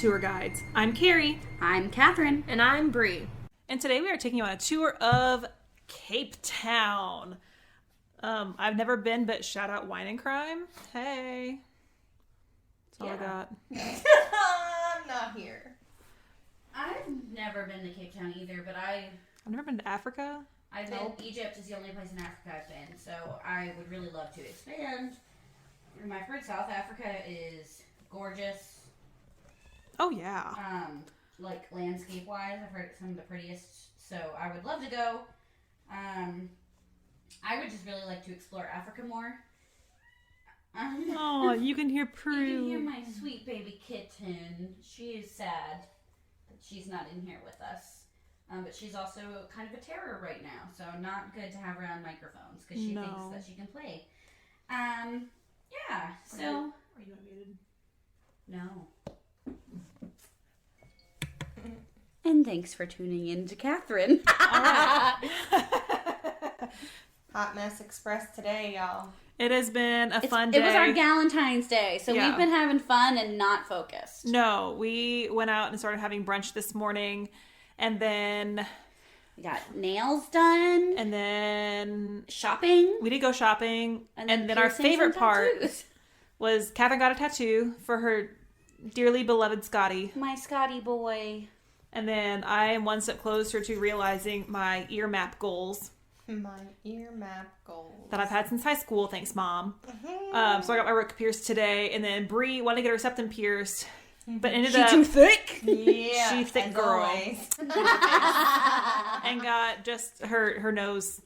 Tour Guides. I'm Carrie. I'm Catherine. And I'm Bree. And today we are taking you on a tour of Cape Town. I've never been, but shout out Wine and Crime. Hey. That's all I got. I'm not here. I've never been to Cape Town either, but I've never been to Africa. I've been. Egypt is the only place in Africa I've been, so I would really love to expand. I've heard South Africa is gorgeous. Oh, yeah. Like landscape-wise, I've heard it's some of the prettiest, so I would love to go. I would just really like to explore Africa more. Oh, you can hear Prue. You can hear my sweet baby kitten. She is sad that she's not in here with us. But she's also kind of a terror right now, so not good to have her on microphones because she thinks that she can play. Yeah, so... Are you unmuted? No. And thanks for tuning in to Catherine. Hot Mess Express today, y'all. It has been a fun day. It was our Galentine's Day, so we've been having fun and not focused. No, we went out and started having brunch this morning, and then... We got nails done. And then... Shopping. We did go shopping. And then our favorite part was Catherine got a tattoo for her dearly beloved Scotty. My Scotty boy. And then I am one step closer to realizing my ear map goals. My ear map goals. That I've had since high school, thanks, Mom. Mm-hmm. So I got my root pierced today. And then Bree wanted to get her septum pierced. But ended up... She too thick? Yeah. She thick girl. Always. And got just her nose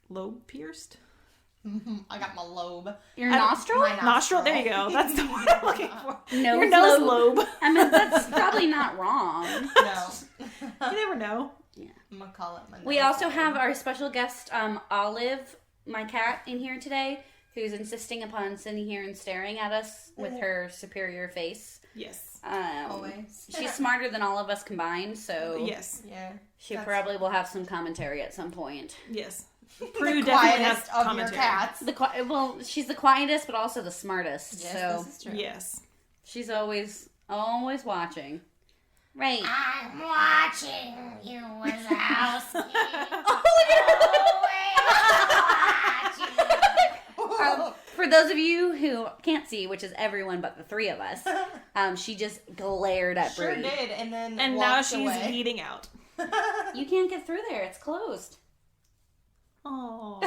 lobe pierced. I got my lobe. Your nostril? My Nostril? There you go. That's the word I'm looking for. Your Nose nose lobe. lobe. I mean, that's probably not wrong. No. You never know. Yeah. I'm going to call it my nose We also lobe. have our special guest, Olive, my cat, in here today, who's insisting upon sitting here and staring at us with her superior face. Yes. Always. She's smarter than all of us combined, so Yes. Yeah. she probably will have some commentary at some point. Yes. The Prue definitely has quietest of your commentary. cats. Well, she's the quietest, but also the smartest. Yes, so this is true. Yes. she's always watching. Right. I'm watching you as a house key. For those of you who can't see, which is everyone but the three of us, she just glared at Sure Bree. did, and then And now walked she's away. weeding out. You can't get through there. It's closed. Oh.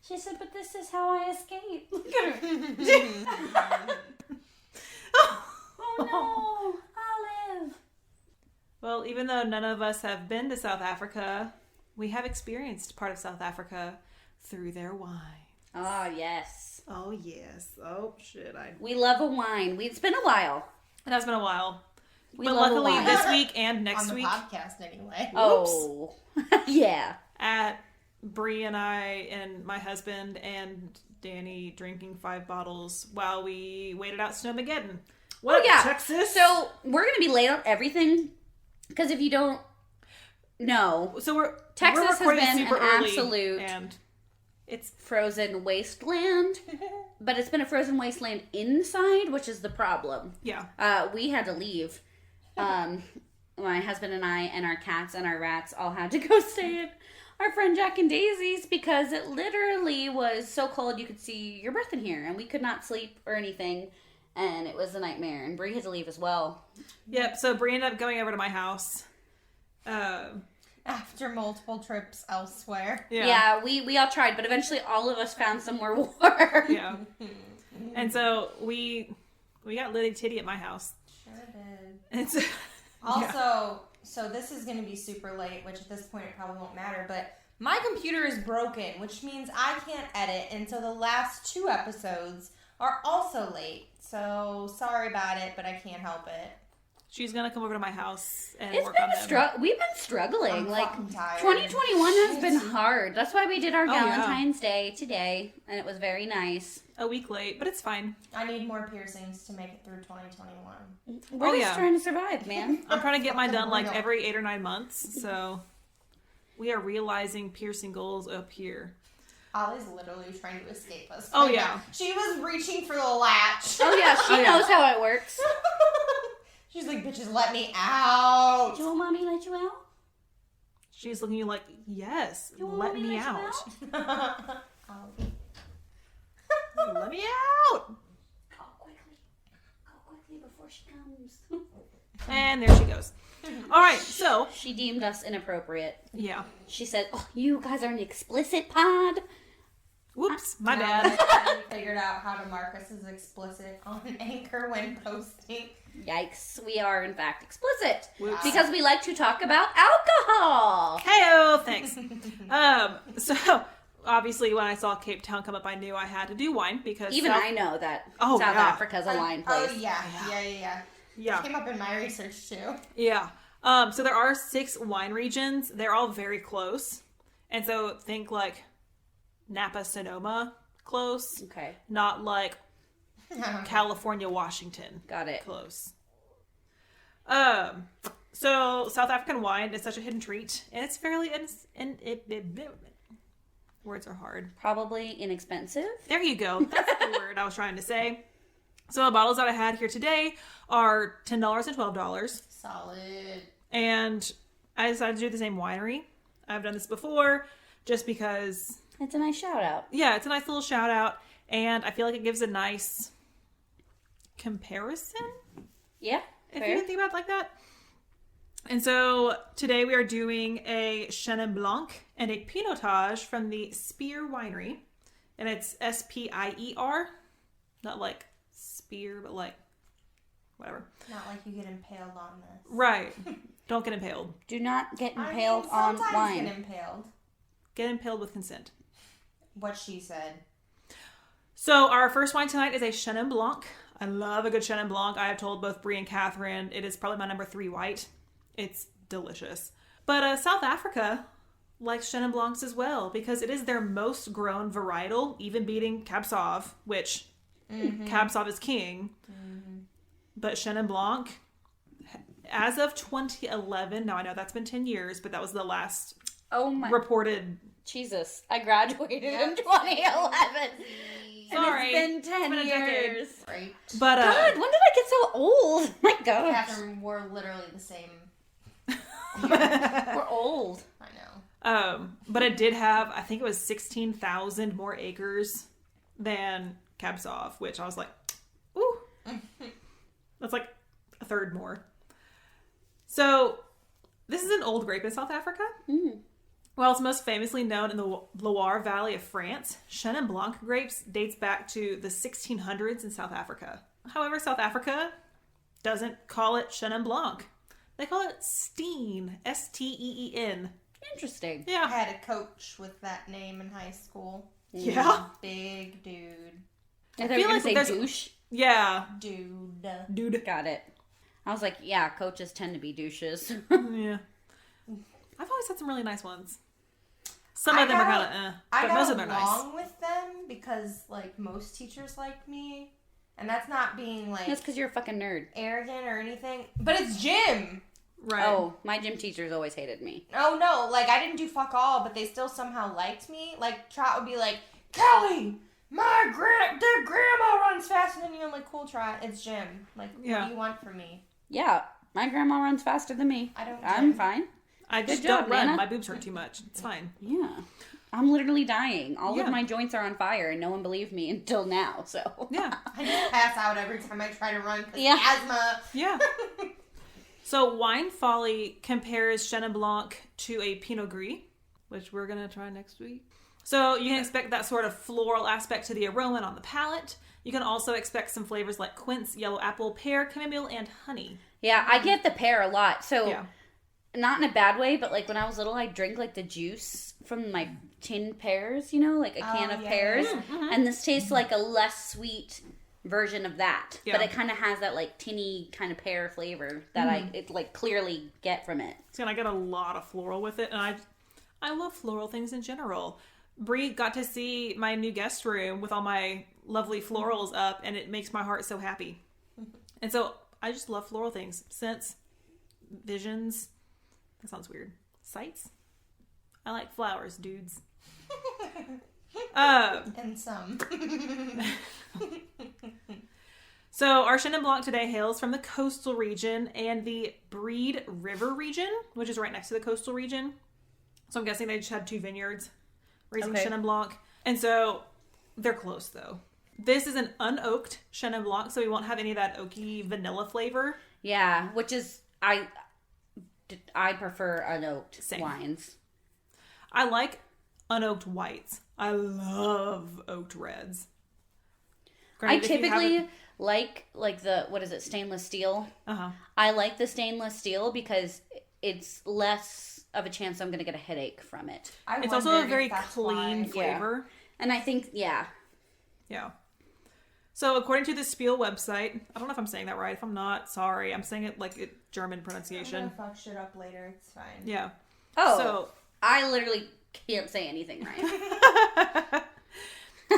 She said, but this is how I escape. Look at her. Oh no, Olive. Well, even though none of us have been to South Africa, we have experienced part of South Africa through their wine. Oh, yes. Oh, yes. Oh, shit. We love a wine. It's been a while. It has been a while. We But love a luckily wine. this week and next On the week podcast, anyway. Oh, yeah. at Bree and I and my husband and Danny drinking 5 bottles while we waited out Snowmageddon. What, yeah. Texas? So we're going to be late on everything because if you don't know, Texas has recording been super an early, absolute and it's frozen wasteland, but it's been a frozen wasteland inside, which is the problem. yeah. We had to leave. My husband and I and our cats and our rats all had to go stay at our friend Jack and Daisy's because it literally was so cold you could see your breath in here, and we could not sleep or anything, and it was a nightmare. And Bree had to leave as well. Yep. So Bree ended up going over to my house. After multiple trips elsewhere. Yeah, we all tried, but eventually all of us found somewhere warm. Yeah. And so we got litty titty at my house. Sure did. And it's Also, so this is going to be super late, which at this point it probably won't matter, but my computer is broken, which means I can't edit, and so the last 2 episodes are also late. So sorry about it, but I can't help it. she's gonna come over to my house and It's work been on them. we've been struggling. I'm Like fucking tired. 2021 has been hard. That's why we did our yeah. Valentine's Day today, and it was very nice. A week late, but it's fine. I need more piercings to make it through 2021. We're Oh, just yeah. trying to survive, man. I'm trying to get mine Fucking done like real. every 8 or 9 months. So we are realizing piercing goals up here. Ollie's literally trying to escape us. Oh, right yeah. now. She was reaching for the latch. Oh yeah, she Oh, yeah. knows how it works. She's like, bitches, let me out. Do you want mommy to let you out? She's looking at you like, yes, You want let me to me let you out. Oh. Let me out. Go quickly before she comes. And there she goes. All right, so, She deemed us inappropriate. yeah. She said, "Oh, you guys are an explicit pod." Whoops, my No, bad. I figured out how to mark us as explicit on Anchor when posting. Yikes, we are in fact explicit Whoops. because we like to talk about alcohol. Heyo, thanks. So obviously when I saw Cape Town come up, I knew I had to do wine because Even South- I know that Oh, South yeah. Africa's a wine place. Oh, yeah. Yeah. Came up in my research, too. Yeah. So there are 6 wine regions. They're all very close. And so think like Napa, Sonoma close, Okay, not like California, Washington got it. close. So South African wine is such a hidden treat, and it's fairly words are hard. Probably inexpensive. There you go. That's the word I was trying to say. So the bottles that I had here today are $10 and $12. Solid. And I decided to do the same winery. I've done this before just because, It's a nice shout out. yeah, it's a nice little shout out. And I feel like it gives a nice comparison, Yeah, if fair. you can think about it like that. And so today we are doing a Chenin Blanc and a Pinotage from the Spear Winery. And it's Spier, not like spear, but like whatever. Not like you get impaled on this. Right. Don't get impaled. Do not get I mean, impaled on sometimes wine. get impaled. Get impaled with consent. What she said. So our first wine tonight is a Chenin Blanc. I love a good Chenin Blanc. I have told both Brie and Catherine it is probably my number 3 white. It's delicious. But South Africa likes Chenin Blancs as well because it is their most grown varietal, even beating Cab Sauv, which Cab Sauv is king. But Chenin Blanc, as of 2011, now I know that's been 10 years, but that was the last Oh my reported. Jesus! I graduated in 2011. Sorry. And it's been 10 been a decade. years. Right. But God, when did I get so old? My God, Catherine were literally the same. we're old. I know. But it did have, I think it was 16,000 more acres than Cab Sauv, which I was like, ooh, that's like a third more. So this is an old grape in South Africa. While it's most famously known in the Loire Valley of France, Chenin Blanc grapes dates back to the 1600s in South Africa. However, South Africa doesn't call it Chenin Blanc. They call it Steen, S-T-E-E-N. Interesting. I Yeah. had a coach with that name in high school. Yeah? Big dude. I thought feel you were like gonna there's- say douche. Yeah. Dude. Dude. Got it. I was like, yeah, coaches tend to be douches. Yeah. I've always had some really nice ones. Some I of them are got- kind of I but got most of them are nice. along with them because, like, most teachers liked me. And that's not being, like, That's because you're a fucking nerd. arrogant or anything. But it's gym. Right. Oh, my gym teachers always hated me. Oh, no. Like, I didn't do fuck all, but they still somehow liked me. Like, Trot would be like, Kelly, their grandma runs faster than you. I'm like, cool, Trot. It's gym. Like, Yeah. what do you want from me? Yeah, my grandma runs faster than me. I don't I'm gym. fine. I just Good job, don't run. Nana. My boobs hurt too much. It's fine. Yeah. I'm literally dying. All Yeah. of my joints are on fire, and no one believed me until now, so. Yeah. I just pass out every time I try to run because Yeah. asthma. Yeah. So Wine Folly compares Chenin Blanc to a Pinot Gris, which we're going to try next week. So you can expect that sort of floral aspect to the aroma on the palate. You can also expect some flavors like quince, yellow apple, pear, chamomile, and honey. Yeah, I get the pear a lot. So, Yeah. not in a bad way, but like when I was little, I drank like the juice from like tin pears, you know, like a can of yeah, pears. Mm-hmm. And this tastes like a less sweet version of that. Yeah. But it kind of has that like tinny kind of pear flavor that it like clearly get from it. So I get a lot of floral with it, and I love floral things in general. Brie got to see my new guest room with all my lovely florals up, and it makes my heart so happy. And so I just love floral things. Scents, visions. That sounds weird. Sights. I like flowers, dudes. And some. So our Chenin Blanc today hails from the coastal region and the Breed River region, which is right next to the coastal region. So I'm guessing they just had 2 vineyards raising Chenin Blanc. And so they're close though. This is an unoaked Chenin Blanc, so we won't have any of that oaky vanilla flavor. Yeah, which is, I prefer unoaked Same. wines. I like unoaked whites. I love oaked reds. Granted, I if you typically haven't- like the, what is it, stainless steel? Uh-huh. I like the stainless steel because it's less of a chance I'm going to get a headache from it. It's also a very clean flavor. And I think, yeah. Yeah. So according to the Spiel website, I don't know if I'm saying that right. If I'm not, sorry. I'm saying it like a German I'm pronunciation. gonna fuck shit up later. It's fine. Yeah. Oh, So I literally can't say anything right.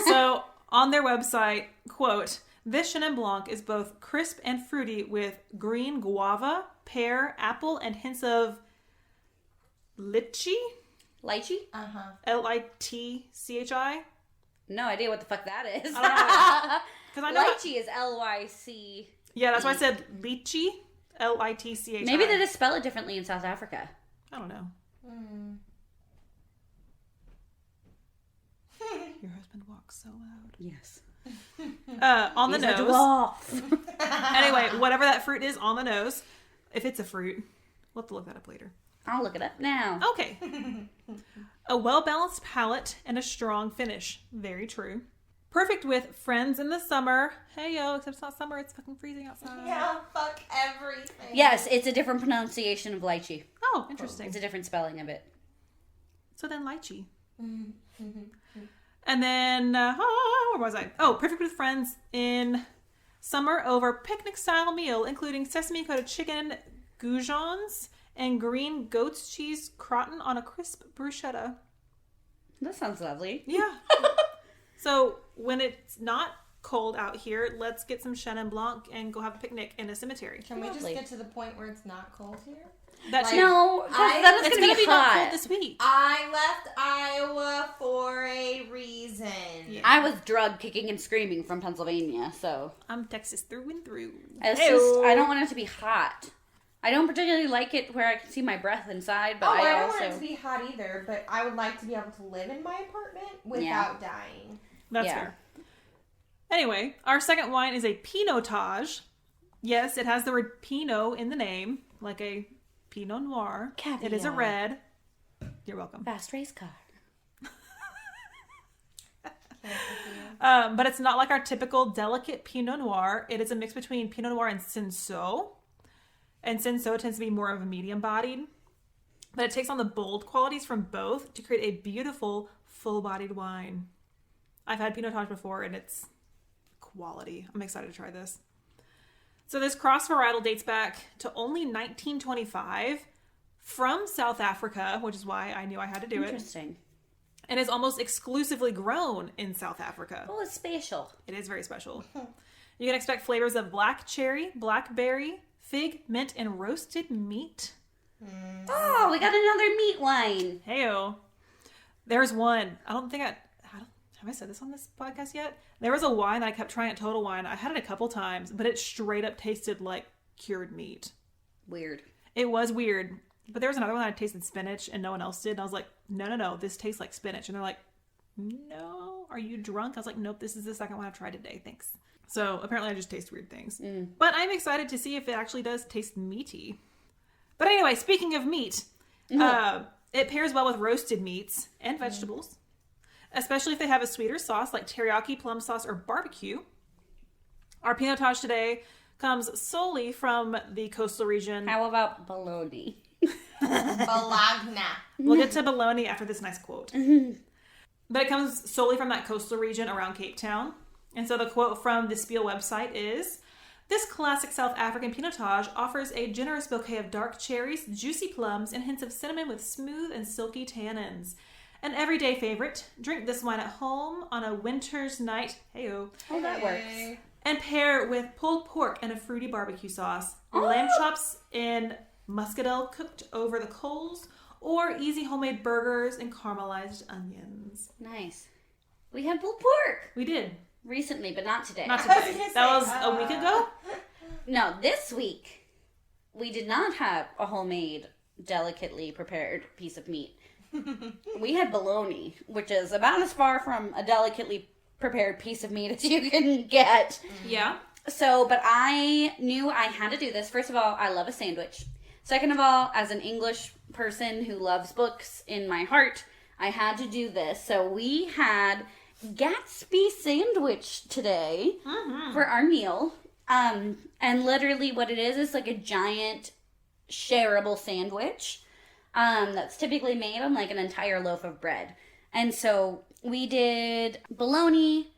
So on their website, quote, this Chenin Blanc is both crisp and fruity with green guava, pear, apple, and hints of litchi? Lychee? Uh-huh. Litchi? No idea what the fuck that is. Because I know. Lychee is Lyc. Yeah, that's why I said lychee. Litchi. Maybe they just spell it differently in South Africa. I don't know. Your husband walks so loud. Yes. On the He's a nose. dwarf. Anyway, whatever that fruit is on the nose, if it's a fruit, we'll have to look that up later. I'll look it up now. Okay. A well-balanced palate and a strong finish. Very true. Perfect with friends in the summer. Hey yo, except it's not summer, it's fucking freezing outside. Yeah, fuck everything. Yes, it's a different pronunciation of lychee. Oh, interesting. It's a different spelling of it. So then lychee. And then, where was I? Oh, perfect with friends in summer over picnic-style meal, including sesame-coated chicken goujons and green goat's cheese gratin on a crisp bruschetta. That sounds lovely. Yeah. So when it's not cold out here, let's get some Chenin Blanc and go have a picnic in a cemetery. Can we just Lovely. get to the point where it's not cold here? That's Like, No, 'cause I- then it's It's gonna gonna be be not hot. cold this week. I left Iowa for a reason. Yeah. I was drug kicking and screaming from Pennsylvania, so I'm Texas through and through. it's just I don't want it to be hot. I don't particularly like it where I can see my breath inside, but Oh, I I don't want it also to be hot either, but I would like to be able to live in my apartment without dying. That's Yeah. fair. Anyway, our second wine is a Pinotage. Yes, it has the word Pinot in the name, like a Pinot Noir. It is a Caviar. red. You're welcome. fast race car. But it's not like our typical delicate Pinot Noir. It is a mix between Pinot Noir and Cinsault. And Cinsault tends to be more of a medium-bodied. But it takes on the bold qualities from both to create a beautiful, full-bodied wine. I've had Pinotage before, and it's quality. I'm excited to try this. So this cross varietal dates back to only 1925 from South Africa, which is why I knew I had to do it, Interesting. and is almost exclusively grown in South Africa. Well, it's spatial. It is very special. You can expect flavors of black cherry, blackberry, fig, mint, and roasted meat. Oh, we got another meat wine. Heyo. There's one. Have I said this on this podcast yet? There was a wine that I kept trying at Total Wine. I had it a couple times, but it straight up tasted like cured meat. Weird. It was weird. But there was another one that I tasted spinach and no one else did. And I was like, no, this tastes like spinach. And they're like, no, are you drunk? I was like, nope, this is the second one I've tried today. Thanks. So apparently I just taste weird things. But I'm excited to see if it actually does taste meaty. But anyway, speaking of meat, it pairs well with roasted meats and vegetables, especially if they have a sweeter sauce like teriyaki, plum sauce, or barbecue. Our Pinotage today comes solely from the coastal region. How about bologna? Bologna. We'll get to bologna after this nice quote. But it comes solely from that coastal region around Cape Town. And so the quote from the Spiel website is, "This classic South African Pinotage offers a generous bouquet of dark cherries, juicy plums, and hints of cinnamon with smooth and silky tannins. An everyday favorite. Drink this wine at home on a winter's night." Heyo. Oh, that works. And pair with pulled pork and a fruity barbecue sauce, lamb chops in muscadel cooked over the coals, or easy homemade burgers and caramelized onions. Nice. We had pulled pork. We did. recently, but not today. Not I was today. gonna That say, was a week ago? No, this week we did not have a homemade, delicately prepared piece of meat. We had bologna, which is about as far from a delicately prepared piece of meat as you can get. Yeah. So, but I knew I had to do this. First of all, I love a sandwich. Second of all, as an English person who loves books in my heart, I had to do this. So we had Gatsby sandwich today for our meal. And literally what it is like a giant shareable sandwich that's typically made on like an entire loaf of bread. And so we did bologna,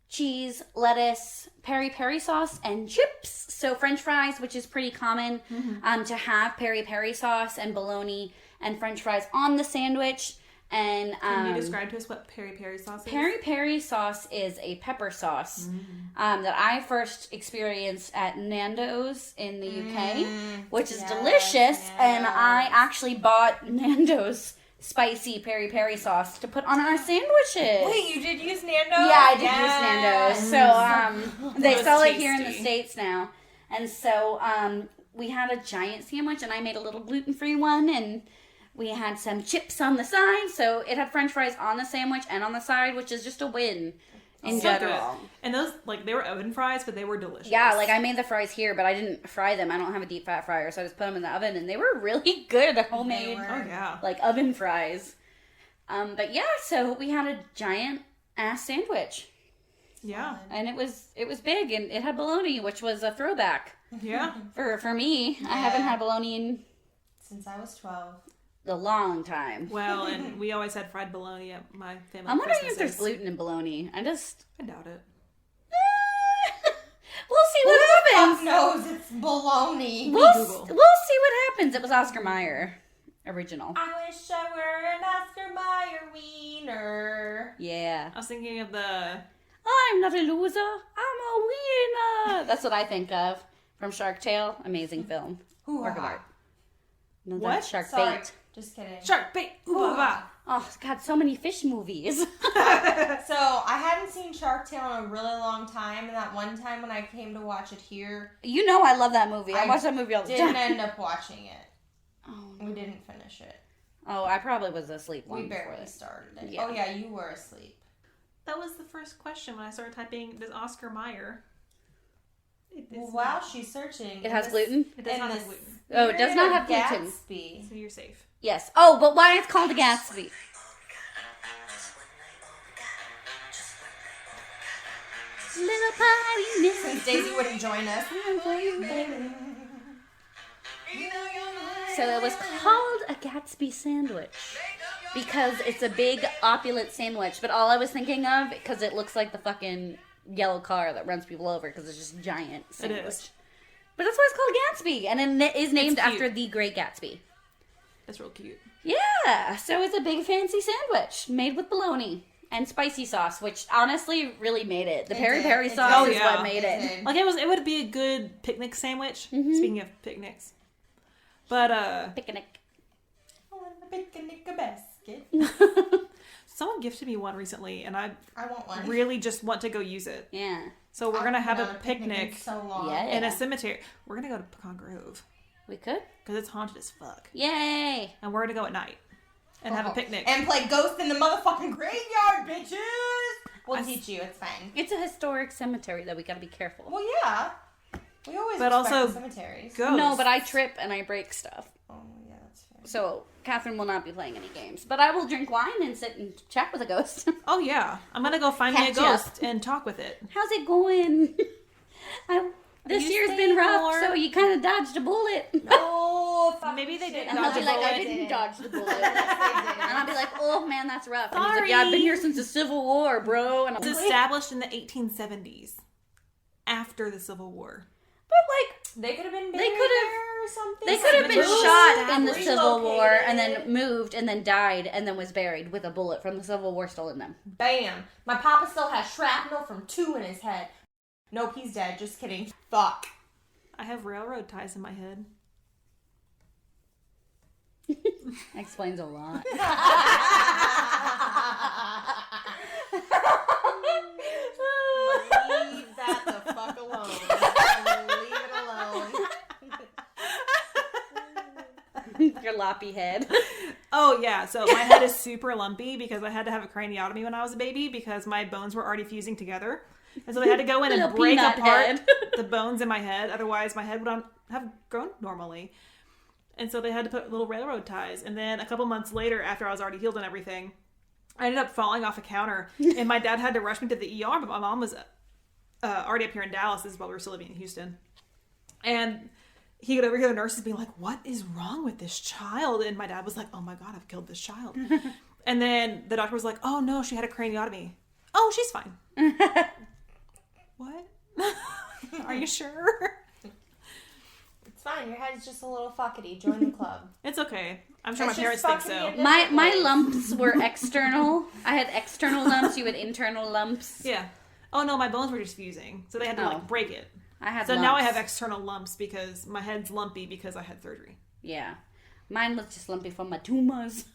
cheese, lettuce, peri-peri sauce, and chips. So French fries, which is pretty common to have peri-peri sauce and bologna and French fries on the sandwich. And Can you describe to us what peri-peri sauce is? peri-peri sauce is a pepper sauce that I first experienced at Nando's in the UK, which is delicious. And I actually bought Nando's spicy peri-peri sauce to put on our sandwiches. Wait, you did use Nando's? Yeah, I did use Nando's. So they It was sell it here in the tasty. States now. And so we had a giant sandwich, and I made a little gluten-free one, and we had some chips on the side. So it had French fries on the sandwich and on the side, which is just a win in So good. general. And those, like, they were oven fries, but they were delicious. Yeah, like I made the fries here, but I didn't fry them. I don't have a deep fat fryer, so I just put them in the oven, and they were really good homemade, were. Oh, yeah. like oven fries. But yeah, so we had a giant ass sandwich. Yeah. And it was big, and it had bologna, which was a throwback Yeah. for me. I haven't had bologna in Since I was 12. a long time. Well, and we always had fried bologna at my family I'm wondering if there's Christmases. gluten in bologna. I doubt it. we'll see what happens. Fuck knows it's baloney. We'll Google. see what happens. It was Oscar Mayer original. I wish I were an Oscar Mayer wiener. Yeah. I was thinking of the... I'm not a loser. I'm a winner. That's what I think of from Shark Tale. Amazing film. Work of art. No, What? that's Shark Sorry. Bait. Just kidding. Shark bait. Ooh, bah, bah. Oh, God, so many fish movies. So I hadn't seen Shark Tale in a really long time, and that one time when I came to watch it here, You know I love that movie. I I watch that movie all the didn't time. end up watching it. Oh, We didn't finish it. I probably was asleep We long before barely this. started it. Yeah. Oh yeah, you were asleep. That was the first question when I started typing, does Oscar Mayer... It is Well, while she's searching, It has gluten? It does in not the have gluten. Oh, it does not have gluten. Gatsby. So you're safe. Yes. Oh, but why it's called a Gatsby? Little party miss. Since Daisy wouldn't join us. So it was called a Gatsby sandwich because it's a big opulent sandwich. But all I was thinking of, because it looks like the fucking yellow car that runs people over because it's just giant sandwich. It is. But that's why it's called Gatsby, and it is named cute. after the Great Gatsby. That's real cute. Yeah, so it's a big fancy sandwich made with bologna and spicy sauce, which honestly really made it. The It peri did. peri It sauce did. is Oh, yeah. what made It it. did. Like, it would be a good picnic sandwich. Speaking of picnics. But, Picnic. I want a picnic basket. someone gifted me one recently, and I I want one. really just want to go use it. Yeah. So we're I've going to been have on a in picnic so long. Yeah. in a cemetery. We're going to go to Pecan Grove. We could. Because it's haunted as fuck. Yay. And we're going to go at night. And have a picnic. And play Ghost in the motherfucking graveyard, bitches! We'll I- teach you, it's fine. It's a historic cemetery that we gotta be careful. Well, yeah. We always But respect also the cemeteries. Ghosts. No, but I trip and I break stuff. Oh, yeah, that's fair. So Catherine will not be playing any games. But I will drink wine and sit and chat with a ghost. Oh, yeah. I'm going to go find me a Catch up. ghost and talk with it. How's it going? This you year's staying been rough, more? so you kind of dodged a bullet. Oh, fuck Maybe they shit. didn't And they'll dodge be a like, I bullet. didn't dodge the bullet. Yes, And I'll be like, oh man, that's rough. And he's Sorry. like, yeah, I've been here since the Civil War, bro. And I'm It's like, established in the 1870s. After the Civil War. but like, They could have been They buried could've- there or something. they could have been Cemetery shot in the established. Civil War and then Relocated. moved and then died and then was buried with a bullet from the Civil War still in them. Bam. My papa still has shrapnel from 2 in his head. Nope, he's dead. Just kidding. Fuck. I have railroad ties in my head. Explains a lot. Your loppy head. Oh, yeah. So my head is super lumpy because I had to have a craniotomy when I was a baby because my bones were already fusing together. And so they had to go in and Little break peanut apart head. the bones in my head. Otherwise, my head would not have grown normally. And so they had to put little railroad ties. And then a couple months later, after I was already healed and everything, I ended up falling off a counter. And my dad had to rush me to the ER, but my mom was already up here in Dallas. This is while we were still living in Houston. And he would overhear the nurses being like, what is wrong with this child? And my dad was like, oh my God, I've killed this child. And then the doctor was like, oh no, she had a craniotomy. Oh, she's fine. What? Are you sure? It's fine. Your head's just a little fuckety. Join the club. It's okay. I'm sure It's my parents just think fucking so. in My ways. lumps were external. I had external lumps. You had internal lumps. Yeah. Oh no, my bones were just fusing. So they had to Oh. like break it. I had So lumps. now I have external lumps because my head's lumpy because I had surgery. Yeah. Mine was just lumpy from my tumors.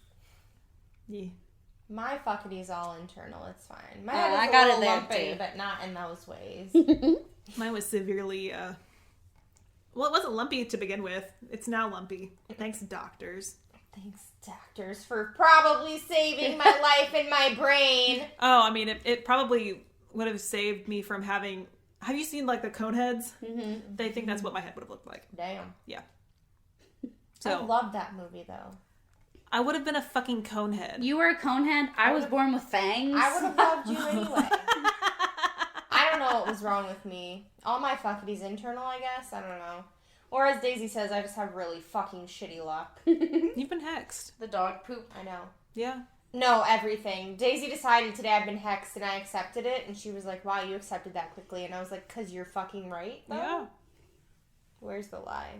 Yeah. My fuckety is all internal. It's fine. My Oh, head is I a got little it there, lumpy, too. but not in those ways. Mine was severely well, it wasn't lumpy to begin with. It's now lumpy. Thanks, doctors. Thanks, doctors, for probably saving my life and my brain. Oh, I mean, it probably would have saved me from having. Have you seen like the cone heads? Mm-hmm. They think that's what my head would have looked like. Damn. Yeah. I So love that movie, though. I would have been a fucking cone head. You were a conehead. I was born with fangs. I would have loved you anyway. I don't know what was wrong with me. All my fuckety's internal, I guess. I don't know. Or as Daisy says, I just have really fucking shitty luck. You've been hexed. The dog poop. I know. Yeah. No, everything. Daisy decided today I've been hexed and I accepted it. And she was like, wow, you accepted that quickly. And I was like, because you're fucking right, though. Yeah. Where's the lie?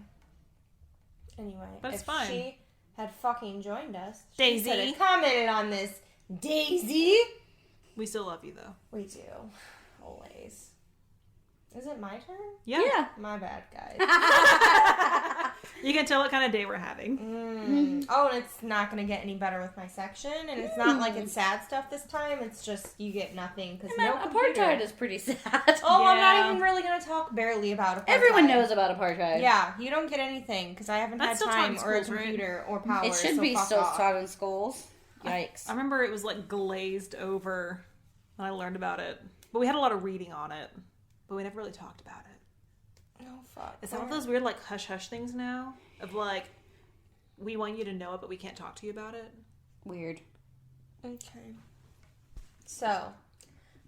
Anyway, But it's if fine. she had fucking joined us, Daisy. she could have commented on this. Daisy? We still love you though. We do. Always. Is it my turn? Yeah. Yeah. My bad, guys. You can tell what kind of day we're having. Oh, and it's not going to get any better with my section. And it's not like it's sad stuff this time. It's just you get nothing because no computer. Apartheid is pretty sad. Oh, I'm Yeah. not even really going to talk barely about apartheid. Everyone knows about apartheid. Yeah, you don't get anything because I haven't That's had still time taught in or a schools, right? computer or power. It should so be fuck still off. taught in schools. Yikes. I remember it was like glazed over when I learned about it. But we had a lot of reading on it. But we never really talked about it. No, fuck. It's one of those weird like hush hush things now of like we want you to know it but we can't talk to you about it. Weird. Okay. So,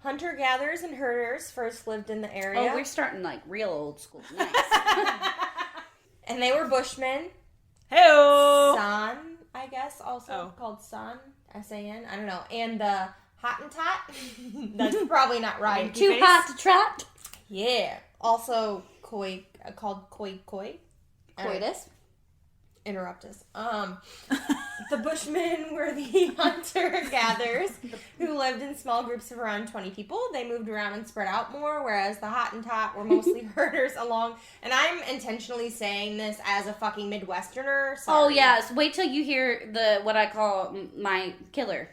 hunter-gatherers and herders first lived in the area. Oh, we're starting like real old school. Nice. And they were Bushmen. Hey-o! San, I guess, also Oh. called San. S-A-N. I don't know. And the Hottentot. That's probably not right. Too face? hot to trot. Yeah. Also koi, called koi. Coitus. Interrupt us. The Bushmen were the hunter-gatherers who lived in small groups of around 20 people. They moved around and spread out more, whereas the Hottentot were mostly herders along. And I'm intentionally saying this as a fucking Midwesterner. Sorry. Oh yes. Wait till you hear the what I call my killer.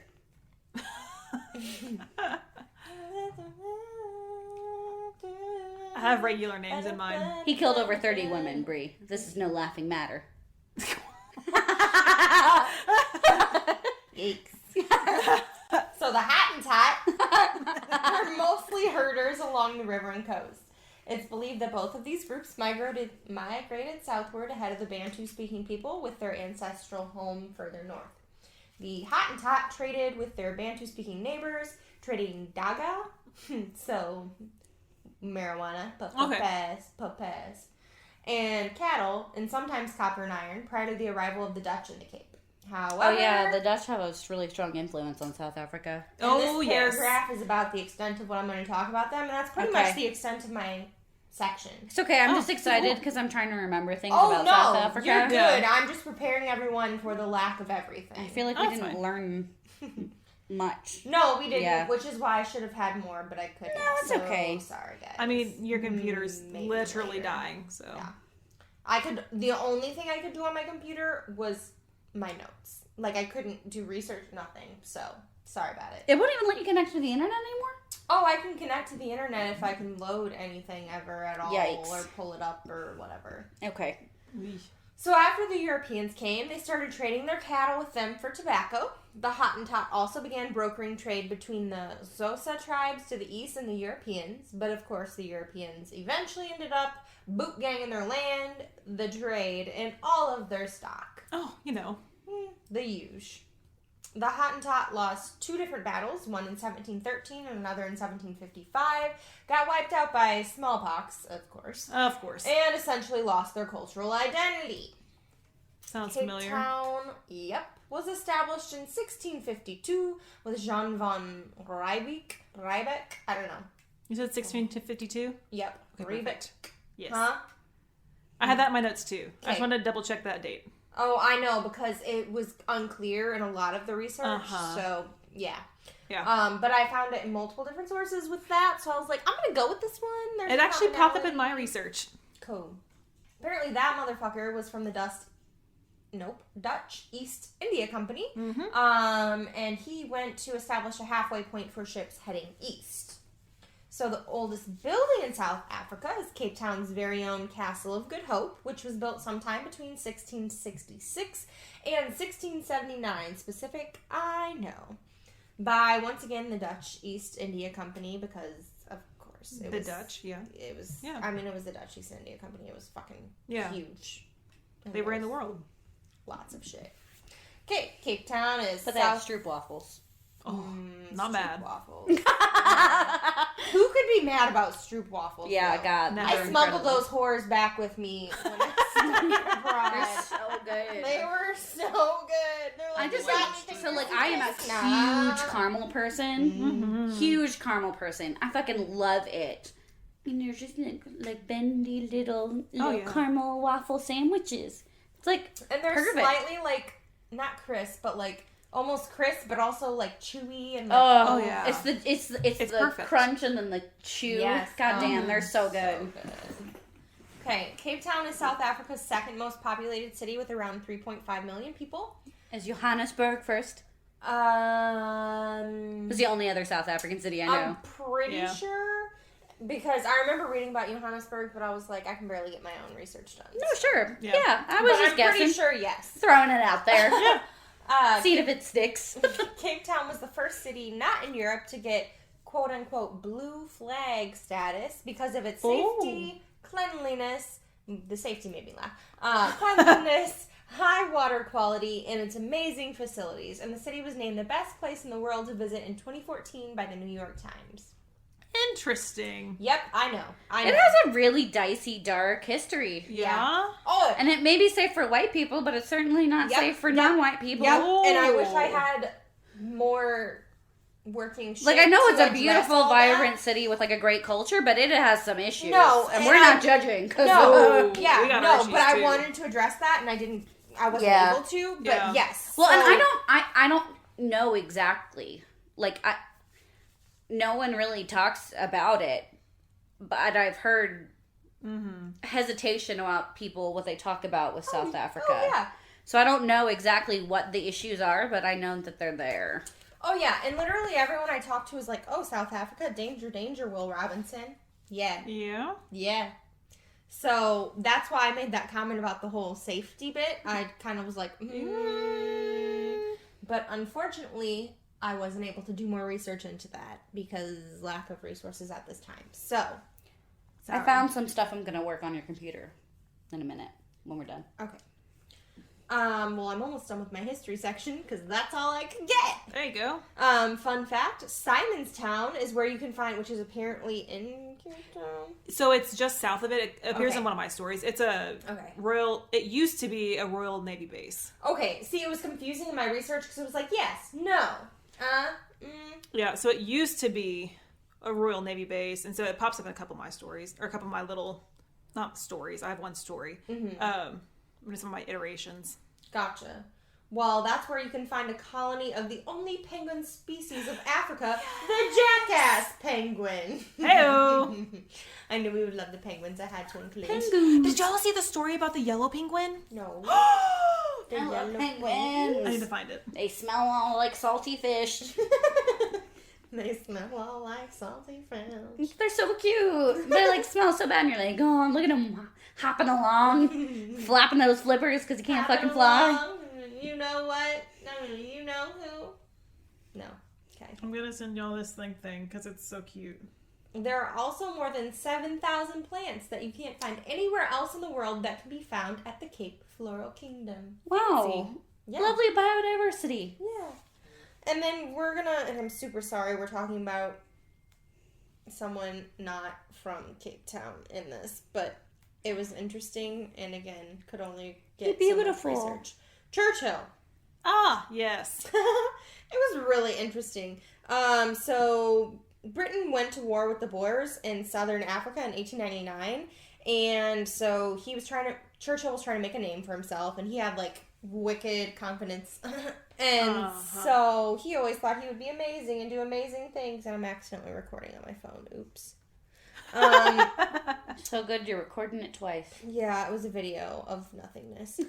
I have regular names in mind. He killed over 30 women, Bree. This is no laughing matter. Yikes. So the Hottentot are mostly herders along the river and coast. It's believed that both of these groups migrated southward ahead of the Bantu-speaking people with their ancestral home further north. The Hottentot traded with their Bantu-speaking neighbors, trading daga, so marijuana, papes, and cattle, and sometimes copper and iron prior to the arrival of the Dutch in the Cape. However, Oh yeah, the Dutch have a really strong influence on South Africa. and Oh, this yes. paragraph is about the extent of what I'm going to talk about them, and that's pretty Okay. much the extent of my section. It's okay. I'm Oh, just excited cool. because I'm trying to remember things Oh about no, South Africa. you're good. Yeah. I'm just preparing everyone for the lack of everything. I feel like Oh, we that's didn't fine. learn much. No, we didn't, Yeah. which is why I should have had more, but I couldn't. No, it's so, okay. Sorry, guys. I mean, your computer's Maybe literally later. dying, so Yeah. The only thing I could do on my computer was my notes. Like, I couldn't do research, nothing. So, sorry about it. It won't even let you connect to the internet anymore? Oh, I can connect to the internet if I can load anything ever at all Yikes. or pull it up or whatever. Okay. So after the Europeans came, they started trading their cattle with them for tobacco. The Hottentot also began brokering trade between the Xhosa tribes to the east and the Europeans. But of course, the Europeans eventually ended up boot ganging their land, the trade, and all of their stock. Oh, The huge. The Hottentot lost 2 different battles, one in 1713 and another in 1755, got wiped out by smallpox, of course, Of course. and essentially lost their cultural identity. Sounds Cape familiar. Town, was established in 1652 with Jean von Riebeck, I don't know. You said 1652? Yep, Okay, Riebeck. perfect. Yes. Huh? I had that in my notes too. I just Okay. wanted to double check that date. Oh, I know, because it was unclear in a lot of the research, Uh-huh. so, yeah. Yeah. But I found it in multiple different sources with that, so I was like, I'm gonna go with this one. There's It actually popped up commonality. in my research. Cool. Apparently that motherfucker was from the Dutch East India Company. Mm-hmm. And he went to establish a halfway point for ships heading east. So the oldest building in South Africa is Cape Town's very own Castle of Good Hope, which was built sometime between 1666 and 1679. Specific, I know. By, once again, the Dutch East India Company, because, of course, it was... Dutch, yeah. It was... Yeah. I mean, it was the Dutch East India Company. It was fucking Yeah. huge. And They ran the there's world. Lots of shit. Okay, Cape Town is But they have south... stroop waffles. Oh, not mad. Waffles. Who could be mad about Stroop waffles? Yeah, though? God. No. I they're smuggled incredible. those whores back with me when I studied They're abroad. so good. They were so good. They're like, I just "You got like anything so for like me, I am a Chris?" Nah. huge caramel person. Mm-hmm. Huge caramel person. I fucking love it. And they're just like bendy little yeah. caramel waffle sandwiches. It's like And they're perfect. slightly like not crisp, but like almost crisp, but also like chewy and like, oh, yeah. It's It's the perfect. crunch and then the chew. Yes. God damn, Oh, they're so good. Okay, Cape Town is South Africa's second most populated city with around 3.5 million people. Is Johannesburg first? Um, It's the only other South African city I know. I'm pretty Yeah. sure because I remember reading about Johannesburg, but I was like, I can barely get my own research done. No, sure. Yeah. Yeah, I was But just I'm guessing. pretty sure yes. Throwing it out there. See Cape, if it sticks. Cape Town was the first city not in Europe to get quote unquote blue flag status because of its safety, cleanliness. The safety made me laugh. Cleanliness, high water quality, and its amazing facilities. And the city was named the best place in the world to visit in 2014 by the New York Times. Interesting. Yep, I know. It has a really dicey, dark history. Yeah. Oh, And it may be safe for white people, but it's certainly not Yep, safe for yep, non-white people. yep. And I wish I Oh. had more working shit Like, I know to it's a address beautiful, all that. vibrant city with, like, a great culture, but it has some issues. No, and and we're not judging. 'Cause No, we yeah, got our no, issues, but I too. wanted to address that, and I wasn't Yeah. able to. But Yeah. yes, Well, and so- I don't know exactly. Like, no one really talks about it, but I've heard hesitation about people, what they talk about with South Africa. Oh yeah, So I don't know exactly what the issues are, but I know that they're there. oh yeah, and literally everyone I talked to was like, "Oh, South Africa, danger, danger, Will Robinson." Yeah, Yeah. yeah. So that's why I made that comment about the whole safety bit. I kind of was like, but unfortunately, I wasn't able to do more research into that because lack of resources at this time. So, I sorry. found some stuff I'm going to work on your computer in a minute when we're done. Okay. Well, I'm almost done with my history section because that's all I can get. There you go. Fun fact: Simonstown is where you can find, which is apparently in Cape Town. So it's just south of it. It appears Okay. in one of my stories. It's a Okay. Royal. It used to be a Royal Navy base. Okay. See, it was confusing in my research because it was like, yes, no, Yeah. So it used to be a Royal Navy base, and so it pops up in a couple of my stories or a couple of my little, not stories. I have one story. Some of my iterations. Gotcha. Well, that's where you can find a colony of the only penguin species of Africa, the jackass penguin. Heyo. I knew we would love the penguins. I had to include. Did y'all see the story about the yellow penguin? No. I The yellow penguins. need to find it. They smell all like salty fish. They smell all like salty French. They're so cute. They like smell so bad, and you're like, oh, look at them hopping along, flapping those flippers because he can't fucking fly. Along. You know what? You know who? No. Okay. I'm gonna send y'all this thing because it's so cute. There are also more than 7,000 plants that you can't find anywhere else in the world that can be found at the Cape Floral Kingdom. Wow. Yeah. Lovely biodiversity. Yeah. And then and I'm super sorry, we're talking about someone not from Cape Town in this, but it was interesting and again, could only get Beautiful. some research. Churchill. Ah, yes. It was really interesting. So Britain went to war with the Boers in southern Africa in 1899, and so Churchill was trying to make a name for himself, and he had like wicked confidence, and so he always thought he would be amazing and do amazing things. And I'm accidentally recording on my phone. Oops. So good, you're recording it twice. Yeah, it was a video of nothingness.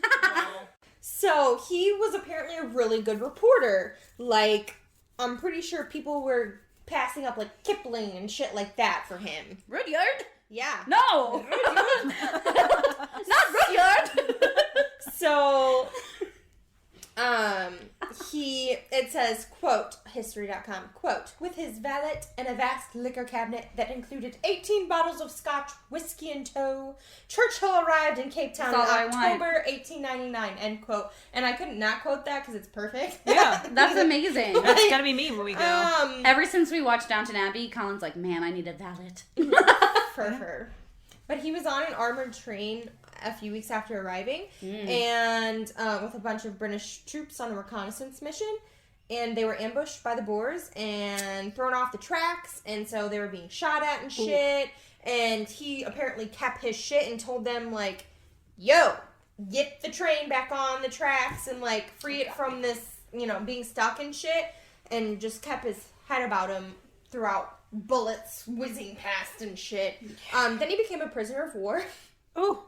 So he was apparently a really good reporter. Like, I'm pretty sure people were passing up like Kipling and shit like that for him. Rudyard? Yeah. No! Not Rudyard! So, it says, quote, history.com, quote, with his valet and a vast liquor cabinet that included 18 bottles of Scotch, whiskey in tow, Churchill arrived in Cape Town in That's all I October 1899, end quote. And I couldn't not quote that because it's perfect. Yeah. That's amazing. That's gotta be me when we go. Ever since we watched Downton Abbey, Colin's like, man, I need a valet. For her. But he was on an armored train a few weeks after arriving, and with a bunch of British troops on a reconnaissance mission, and they were ambushed by the Boers and thrown off the tracks, and so they were being shot at and shit, and he apparently kept his shit and told them, like, yo, get the train back on the tracks and, like, free it from this, being stuck and shit, and just kept his head about him throughout bullets whizzing past and shit. Then he became a prisoner of war. Oh.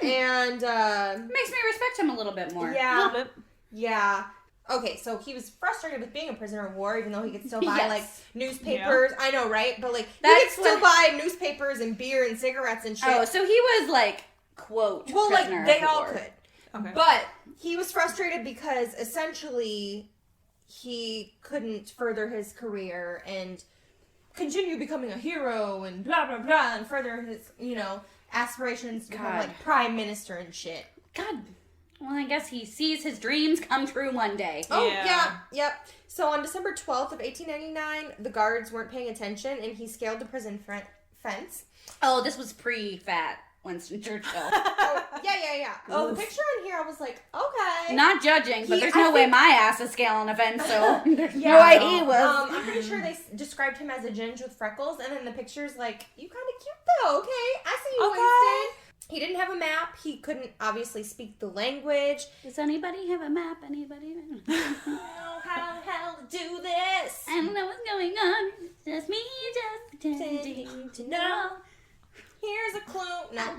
And, Makes me respect him a little bit more. A yeah. little bit. Yeah. Okay, so he was frustrated with being a prisoner of war, even though he could still buy, Yes. like, newspapers. Yeah. I know, right? But, like, That's he could still buy newspapers and beer and cigarettes and shit. Oh, so he was, like, quote, well, like, prisoner they of all war. could. Okay. But he was frustrated because, essentially, he couldn't further his career and continue becoming a hero and blah, blah, blah, and further his, aspirations to become, like, prime minister and shit. God. Well, I guess he sees his dreams come true one day. Oh, Yeah. yep. So on December 12th of 1899, the guards weren't paying attention, and he scaled the prison fence. Oh, this was pre-fat Winston Churchill. Oh, yeah. Oh, the picture on here, I was like, okay. Not judging, but there's I no way think- my ass is scaling a fence, so there's Yeah, no way he was. I'm pretty sure they described him as a ginge with freckles, and then the picture's like, you kind of cute though, okay? I see you, Winston. He didn't have a map. He couldn't obviously speak the language. Does anybody have a map? Anybody? know how the hell to do this. I don't know what's going on. It's just me just pretending to know. Here's a clue. No.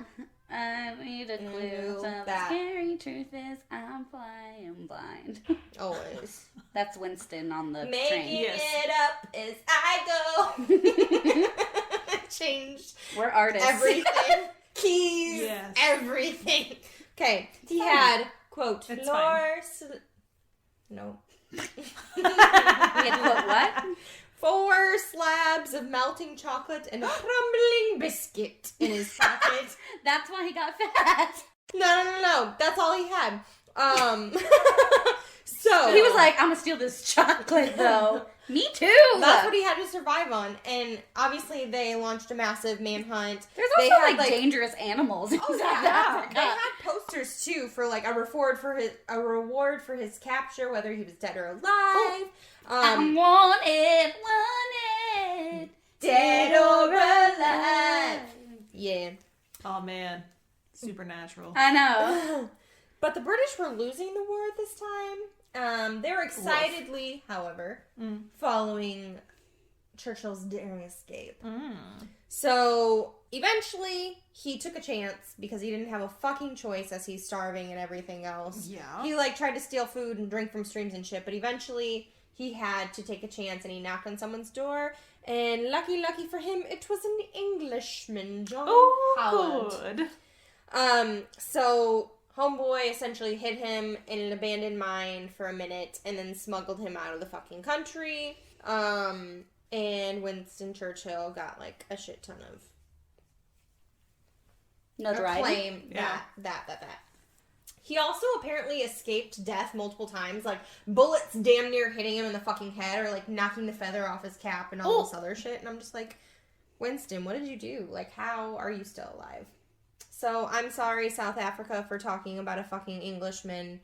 I need a clue. So the that. scary truth is I'm flying blind. Always. That's Winston on the Making train. Yes. it up as I go. Changed We're artists. everything. Keys. Yes. Everything. Okay. He fine. had, quote, It's no. We had quote what? 4 slabs of melting chocolate and a crumbling biscuit in his pocket. That's why he got fat. No. That's all he had. So He was like, I'm gonna steal this chocolate though. Me too. that's what he had to survive on, and obviously they launched a massive manhunt. There's They also had, like dangerous animals in Oh South yeah, Africa. they had posters too for like a reward for his capture, whether he was dead or alive. I'm wanted, Dead or alive. Yeah. Oh man, supernatural. I know. But the British were losing the war at this time. They were excitedly, however, following Churchill's daring escape. So eventually, he took a chance because he didn't have a fucking choice as he's starving and everything else. Yeah. He tried to steal food and drink from streams and shit, but eventually he had to take a chance and he knocked on someone's door. And lucky for him, it was an Englishman, John Holland. Good. So homeboy essentially hid him in an abandoned mine for a minute and then smuggled him out of the fucking country. And Winston Churchill got like a shit ton of Notoriety. acclaim. Yeah. That. He also apparently escaped death multiple times, like bullets damn near hitting him in the fucking head or like knocking the feather off his cap and all this other shit. And I'm just like, Winston, what did you do? Like, how are you still alive? So I'm sorry, South Africa, for talking about a fucking Englishman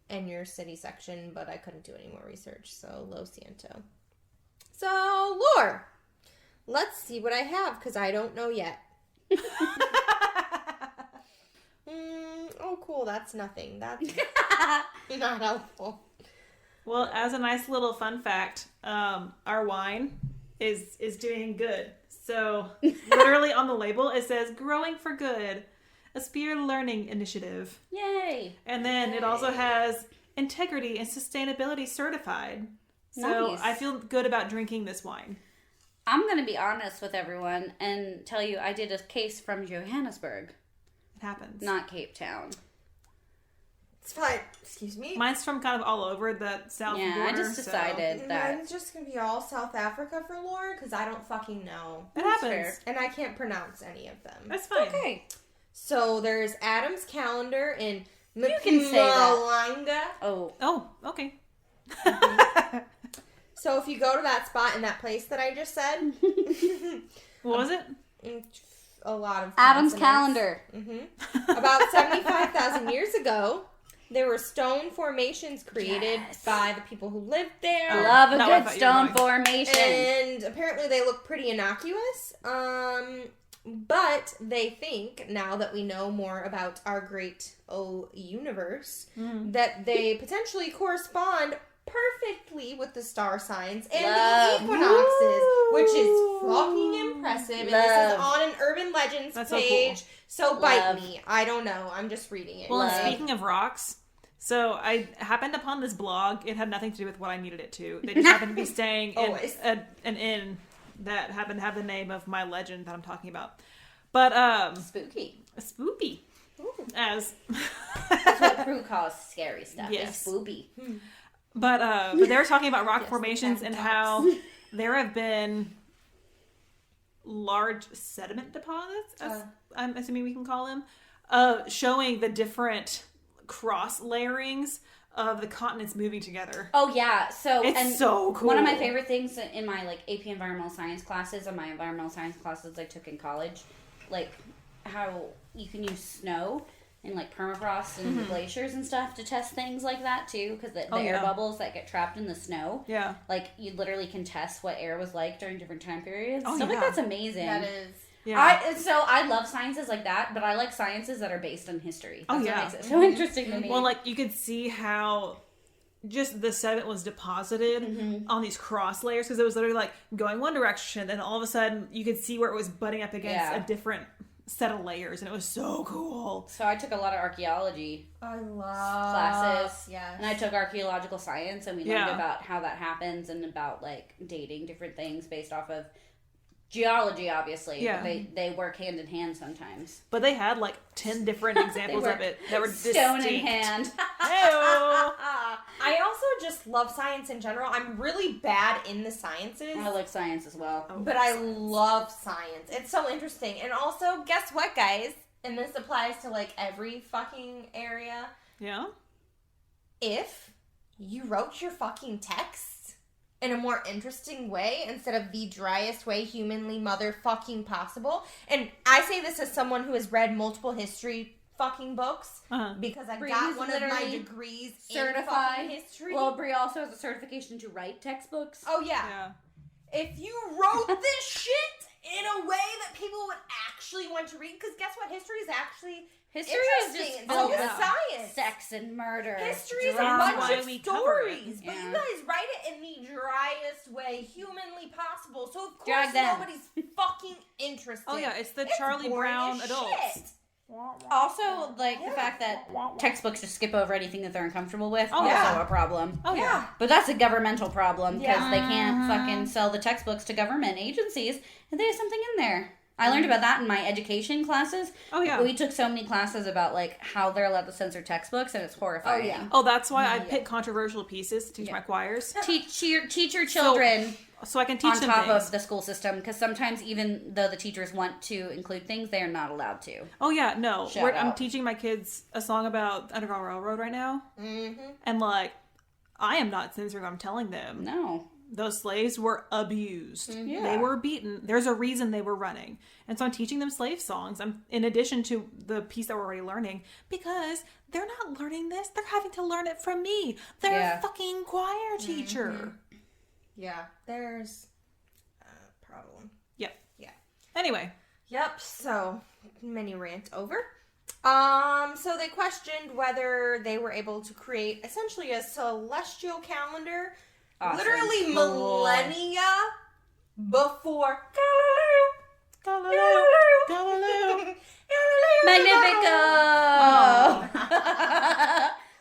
in your city section, but I couldn't do any more research, so lo siento. So, lore. Let's see what I have, because I don't know yet. Oh, cool. That's nothing. That's not helpful. Well, as a nice little fun fact, our wine is doing good. So, literally on the label, it says "Growing for Good," a Spear Learning Initiative. Yay. And then it also has Integrity and Sustainability Certified. So, Nice. I feel good about drinking this wine. I'm going to be honest with everyone and tell you I did a case from Johannesburg, It happens. not Cape Town. It's fine. Excuse me. Mine's from kind of all over the south Yeah, border. I just decided that. Mine's just going to be all South Africa for lore, because I don't fucking know. It That's happens. fair. And I can't pronounce any of them. That's fine. Okay. So there's Adam's calendar in can say that. Mpumalanga. Oh, Oh, okay. So if you go to that spot in that place that I just said, What was it? a lot of Adam's consonants. calendar. About 75,000 years ago, there were stone formations created Yes. by the people who lived there. I love a Not what I good thought you were stone going. formation. And apparently they look pretty innocuous. But they think, now that we know more about our great universe, that they potentially correspond perfectly with the star signs and Love. the equinoxes, which is fucking impressive. And this is Love. on an urban legends That's so page. cool. So bite Love. me. I don't know. I'm just reading it. Well, and Love. speaking of rocks, so I happened upon this blog. It had nothing to do with what I needed it to. They just happened to be staying in Always. an inn that happened to have the name of my legend that I'm talking about. But Spooky. spoopy. As That's what Prue calls scary stuff. Yes. It's spoopy. but they were talking about rock Yes, formations we and have how there have been large sediment deposits, as I'm assuming we can call them, showing the different cross layerings of the continents moving together. Oh yeah, so It's and so cool. One of my favorite things in my like AP environmental science classes and my environmental science classes I took in college, like how you can use snow and like permafrost and glaciers and stuff to test things like that too, because the air yeah. bubbles that get trapped in the snow, Yeah. like you literally can test what air was like during different time periods. Oh, Stuff yeah. like that's amazing. That is. Yeah. I love sciences like that, but I like sciences that are based on history. Oh, That's yeah. what makes it so interesting to me. Well, like you could see how just the sediment was deposited on these cross layers because it was literally like going one direction, and all of a sudden you could see where it was butting up against Yeah. a different set of layers, and it was so cool. so I took a lot of archaeology I love classes. Yes. And I took archaeological science, and we Yeah. learned about how that happens and about like dating different things based off of geology, obviously. Yeah. But they work hand in hand sometimes. But they had like 10 different examples were of it that were Stone distinct. in hand. Heyo. I also just love science in general. I'm really bad in the sciences. I like science as well. But I love science. It's so interesting. And also, guess what, guys? And this applies to like every fucking area. Yeah. If you wrote your fucking texts in a more interesting way instead of the driest way humanly motherfucking possible, and I say this as someone who has read multiple history fucking books Uh-huh. because I Bree got is one of my literally degrees in certified. fucking history. Well, Brie also has a certification to write textbooks. oh yeah. Yeah. If you wrote this shit in a way that people would actually want to read, because guess what? History is actually History is interesting, just and so full is of science. sex and murder. History is a drama. bunch why of we cover it. stories, but Yeah. you guys write it in the driest way humanly possible. So of Drag course them. nobody's fucking interested. Oh, yeah. It's the It's Charlie boring Brown as adults. shit. Also, like, the fact that textbooks just skip over anything that they're uncomfortable with, also yeah. a problem. Oh yeah. But that's a governmental problem, because Yeah. they can't fucking sell the textbooks to government agencies, and there's something in there. I learned about that in my education classes. Oh yeah. We took so many classes about, like, how they're allowed to censor textbooks, and it's horrifying. Oh, yeah. Oh, that's why I pick controversial pieces to teach my choirs, Teach your children so I can teach on them top things. of the school system, because sometimes even though the teachers want to include things, they are not allowed to. Oh yeah, no. Shout I'm out. teaching my kids a song about Underground Railroad right now, Mm-hmm. and like, I am not censoring. I'm telling them No. those slaves were abused. Yeah. They were beaten. There's a reason they were running, and so I'm teaching them slave songs. I'm in addition to the piece that we're already learning, because they're not learning this. They're having to learn it from me. They're Yeah. a fucking choir teacher. Yeah, there's a problem. Yep. Yeah. Anyway, Yep, so mini rant over. So they questioned whether they were able to create essentially a celestial calendar, Awesome. literally Cool. millennia before Galileo, Galileo. Magnifico!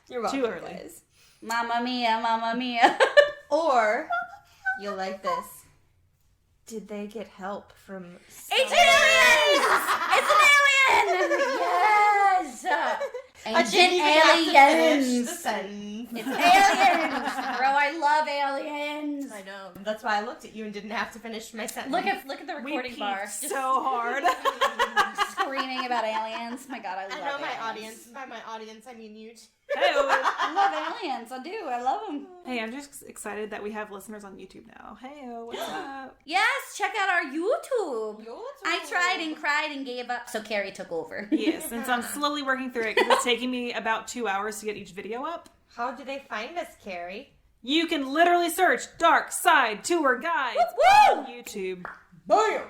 You're welcome, Too early. guys. Mamma mia, mamma mia. Or you'll like this. Did they get help from? It's aliens! It's an alien! Yes! Ancient aliens! The sentence. It's aliens! Bro, I love aliens! I know. That's why I looked at you and didn't have to finish my sentence. Look at the We recording peaked bar. Just so hard. screaming about aliens. My god, I I love know my aliens. audience. By my audience, I mean you. I love aliens. I do. I love them. Hey, I'm just excited that we have listeners on YouTube now. Hey, what's up? Yes, check out our YouTube. I tried and cried and gave up, so Carrie took over. Yes, and so I'm slowly working through it because it's taking me about 2 hours to get each video up. How do they find us, Carrie? You can literally search Dark Side Tour Guides Woo! on YouTube. Bam!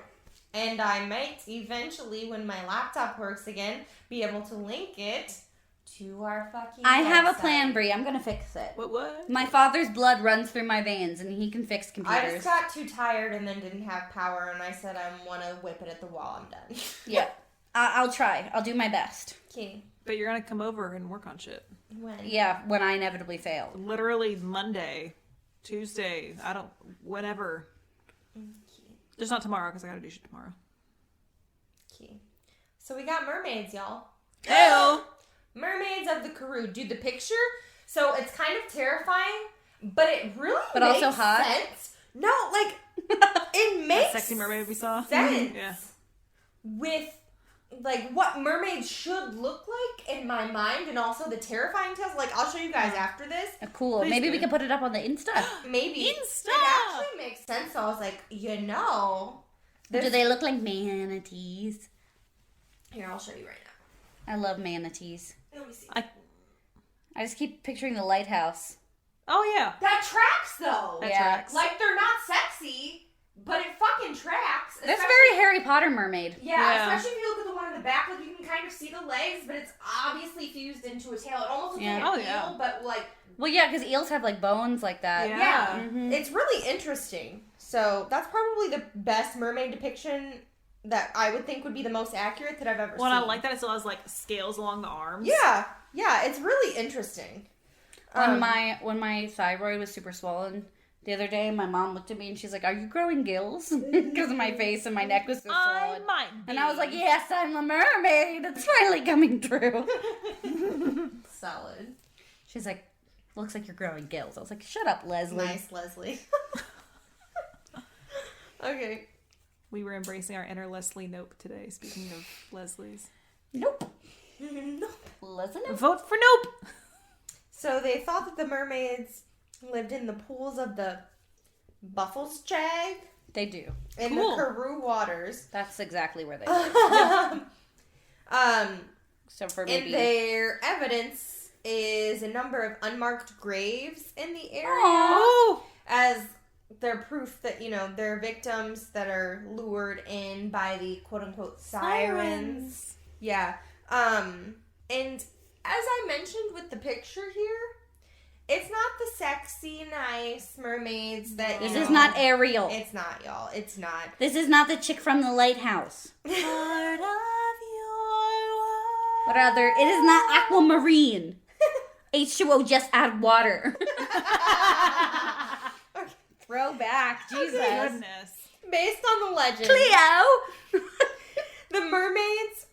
And I might eventually, when my laptop works again, be able to link it to our fucking I have a website. plan, Brie. I'm gonna fix it. What? My father's blood runs through my veins, and he can fix I computers. just got too tired and then didn't have power, and I said I want to whip it at the wall. I'm done. Yeah, I'll try. I'll do my best. Okay. But you're gonna come over and work on shit. When? Yeah, when I inevitably fail. Literally Monday, Tuesday, whenever. Just not tomorrow because I gotta do shit tomorrow. Okay. So we got mermaids, y'all. Hell! Mermaids of the Karoo. Dude, the picture, so it's kind of terrifying, but it really But makes also hot? sense. No, like, it makes Sexy mermaid we saw. sense Yeah. with, like, what mermaids should look like in my mind, and also the terrifying tales. Like, I'll show you guys after this. Cool. Please Maybe we do. can put it up on the Insta. Maybe. Insta! It actually makes sense. So I was like, you know. Do they look like manatees? Here, I'll show you right now. I love manatees. Let me see. I just keep picturing the lighthouse. Oh yeah. That tracks, though. That Yeah. tracks. Like, they're not sexy, but it fucking tracks. That's especially- very Harry Potter mermaid. Yeah, Yeah. especially if you look at the one in the back, like you can kind of see the legs, but it's obviously fused into a tail. It almost looks Yeah. like Oh, an eel, yeah. but like, Well, yeah, because eels have like bones like that. Yeah. yeah, Mhm. it's really interesting. So that's probably the best mermaid depiction that I would think would be the most accurate that I've ever Well, seen. I like that it still has like scales along the arms. Yeah, it's really interesting. When my thyroid was super swollen the other day, my mom looked at me and she's like, "Are you growing gills?" Because my face and my neck was so I swollen. might be. And I was like, "Yes, I'm a mermaid. It's finally coming true." Solid. She's like, "Looks like you're growing gills." I was like, "Shut up, Leslie." Nice, Leslie. Okay. We were embracing our inner Leslie Nope today. Speaking of Leslie's, Nope. Listen. vote for Nope. So they thought that the mermaids lived in the pools of the Buffelsjag They do. in Cool. the Karoo waters. That's exactly where they live. Except for And maybe. their evidence is a number of unmarked graves in the area Oh, as their proof that, you know, they're victims that are lured in by the quote-unquote sirens. Yeah. And as I mentioned with the picture here, it's not the sexy, nice mermaids that, you This know. is not Ariel. It's not, y'all. It's not. This is not the chick from the lighthouse. Part of your What other? It is not aquamarine. H2O, just add water. Throwback, Jesus. Goodness. Based on the legend, Cleo! the mermaids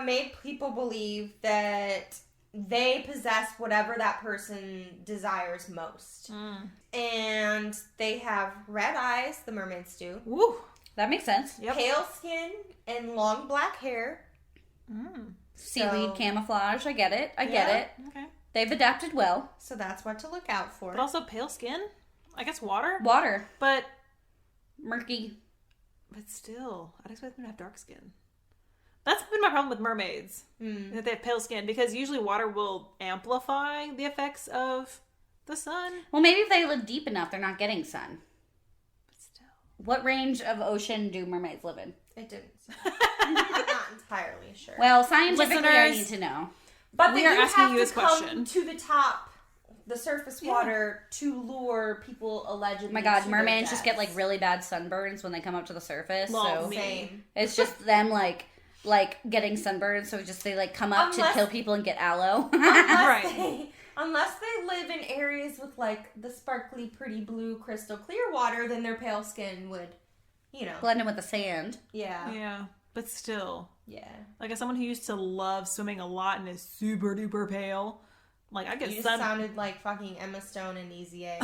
made people believe that they possess whatever that person desires most. And they have red eyes, the mermaids do, Woo. That makes sense. Yep. pale skin, and long black hair. Seaweed So- camouflage, I get it. I Yeah. get it. Okay. They've adapted well. So that's what to look out for. But also pale skin. I guess water. Water. But Murky. still, I'd expect them to have dark skin. That's been my problem with mermaids. That they have pale skin. Because usually water will amplify the effects of the sun. Well, maybe if they live deep enough, they're not getting sun. But still. What range of ocean do mermaids live in? It didn't. I'm not entirely sure. Well, scientifically, I Listeners, need to know. But we they are do asking have you to this come question. to the top, the surface water, to lure people allegedly. Oh my god, to mermaids their just get like deaths. really bad sunburns when they come up to the surface. Lol, So me. Same. it's just them like getting sunburned. So just they like come up to Unless- kill people and get aloe. Unless they live in areas with like the sparkly, pretty blue, crystal clear water, then their pale skin would, Blend in with the sand. yeah. Yeah. But still. Yeah. Like, as someone who used to love swimming a lot and is super duper pale, like, I get You just sun. sounded like fucking Emma Stone and Easy A.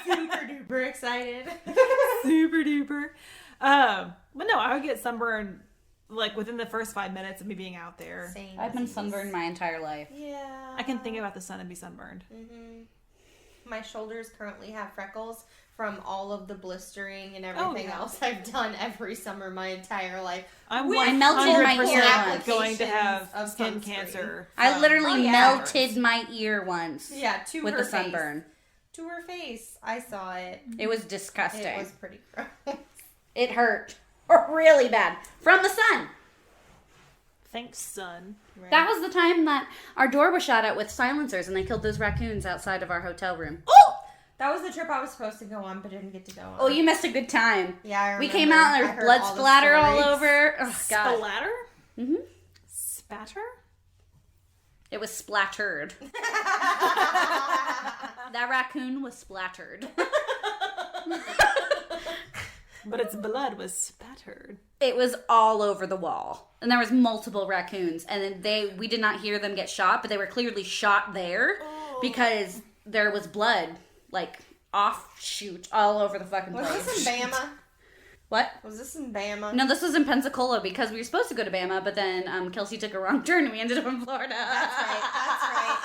Super duper excited. super duper. But no, I would get sunburned like within the first 5 minutes of me being out there. Same I've been disease. sunburned my entire life. Yeah. I can think about the sun and be sunburned. My shoulders currently have freckles from all of the blistering and everything yeah. else I've done every summer my entire life. I'm With I melted my 100% ear once. going to have Of skin sunscreen. cancer. I from literally Oh, yeah. melted my ear once. Yeah, to with her the sunburn. face. To her face. I saw it. It was disgusting. It was pretty gross. It hurt really bad from the sun. Thanks, sun. That was the time that our door was shot at with silencers and they killed those raccoons outside of our hotel room. Oh! That was the trip I was supposed to go on, but didn't get to go on. Oh, you missed a good time. Yeah, I remember. We came out and I there was heard blood all the splatter all stories. over. Oh, God. Splatter? Mm-hmm. Spatter? It was splattered. That raccoon was splattered. But its blood was spattered. It was all over the wall. And there was multiple raccoons. And then we did not hear them get shot, but they were clearly shot there because there was blood, like, offshoot all over the fucking Was place. this in Bama? What? Was this in Bama? No, this was in Pensacola because we were supposed to go to Bama, but then Kelsey took a wrong turn and we ended up in Florida. That's right.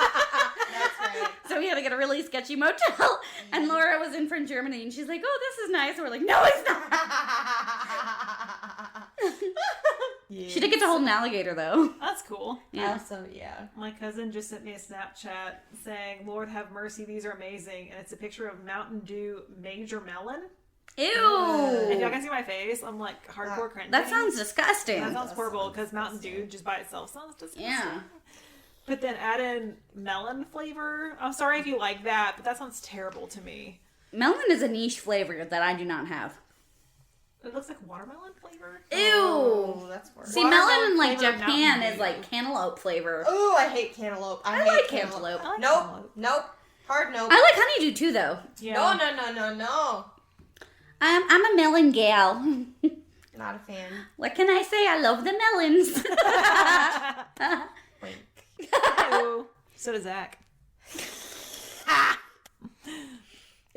That's right. So we had to get a really sketchy motel. And Laura was in from Germany and she's like, oh, this is nice. And we're like, no, it's not. She did get to hold an alligator, though. That's cool. Yeah. Also, yeah. My cousin just sent me a Snapchat saying, Lord have mercy, these are amazing. And it's a picture of Mountain Dew Major Melon. If y'all Ew. can see my face, I'm like hardcore cringing. That sounds disgusting. That sounds horrible because Mountain Dew just by itself sounds disgusting. Yeah. But then add in melon flavor. I'm sorry if you like that, but that sounds terrible to me. Melon is a niche flavor that I do not have. It looks like watermelon flavor. Ew. Oh, that's worse. See, melon in like flavored Japan Mountain is Dew. like cantaloupe flavor. Oh, I hate cantaloupe. I hate like cantaloupe. cantaloupe. I like Nope. cantaloupe. Nope. Hard nope. I like honeydew too, though. Yeah. No. I'm a melon gal. Not a fan. What can I say? I love the melons. Wink. Ew. So does Zach.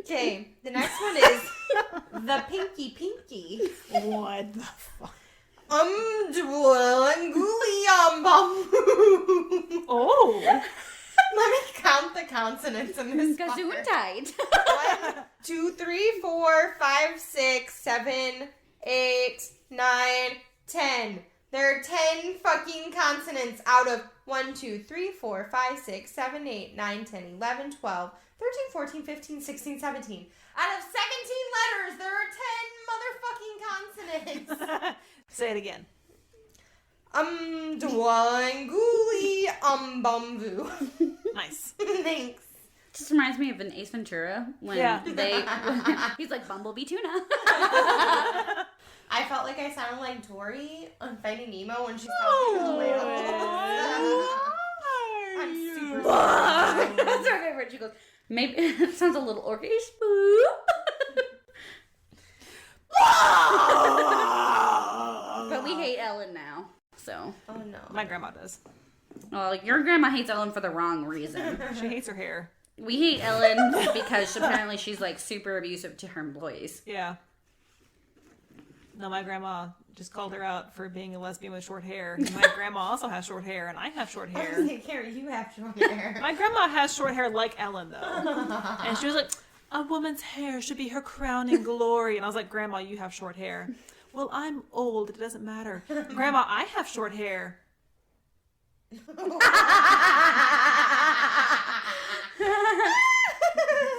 Okay, the next one is the Pinky Pinky. What the fuck? Oh. Let me count the consonants in this. fucker. Gesundheit. 1, 2, 3, 4, 5, 6, 7, 8, 9, 10. There are 10 fucking consonants out of 1, 2, 3, 4, 5, 6, 7, 8, 9, 10, 11, 12, 13, 14, 15, 16, 17. Out of 17 letters, there are 10 motherfucking consonants. Say it again. Dwanguli bumvu. Nice. Thanks. Just reminds me of an Ace Ventura when Yeah. he's like Bumblebee tuna. I felt like I sounded like Dory on Finding Nemo when she's talking to the whale. I'm super sorry. That's her favorite. She goes, maybe it sounds a little orcish. Boo. But we hate Ellen now. So, Oh no. My grandma does. well, your grandma hates Ellen for the wrong reason. She hates her hair. We hate Ellen because apparently she's like super abusive to her employees. Yeah. No, my grandma just called her out for being a lesbian with short hair. And my grandma also has short hair, and I have short hair. Carrie, you have short hair. My grandma has short hair like Ellen, though. And she was like, a woman's hair should be her crowning glory. And I was like, Grandma, you have short hair. Well, I'm old. It doesn't matter. Grandma, I have short hair.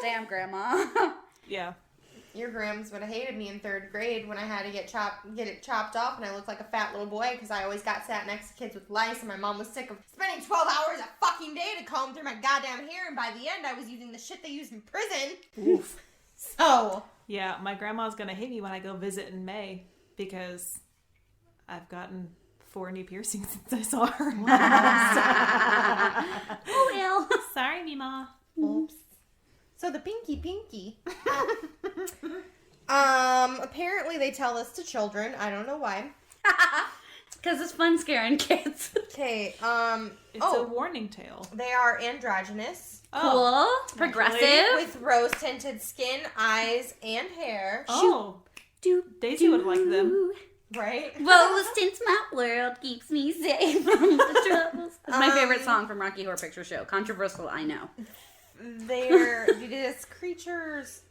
Damn, Grandma. Yeah. Your grams would have hated me in 3rd grade when I had to get it chopped off and I looked like a fat little boy because I always got sat next to kids with lice and my mom was sick of spending 12 hours a fucking day to comb through my goddamn hair and by the end I was using the shit they use in prison. Oof. So. Yeah, my grandma's going to hate me when I go visit in May because I've gotten 4 new piercings since I saw her last. Oh, well. Sorry, Mima. Oops. So the pinky. Apparently they tell this to children. I don't know why. Because it's fun scaring kids. Okay, It's a warning tale. they are androgynous Cool. Progressive. with rose-tinted skin, eyes, and hair. Oh, Daisy would like them. Right? Rose tints my world, keeps me safe from the troubles. That's my favorite song from Rocky Horror Picture Show. Controversial, I know. This creature's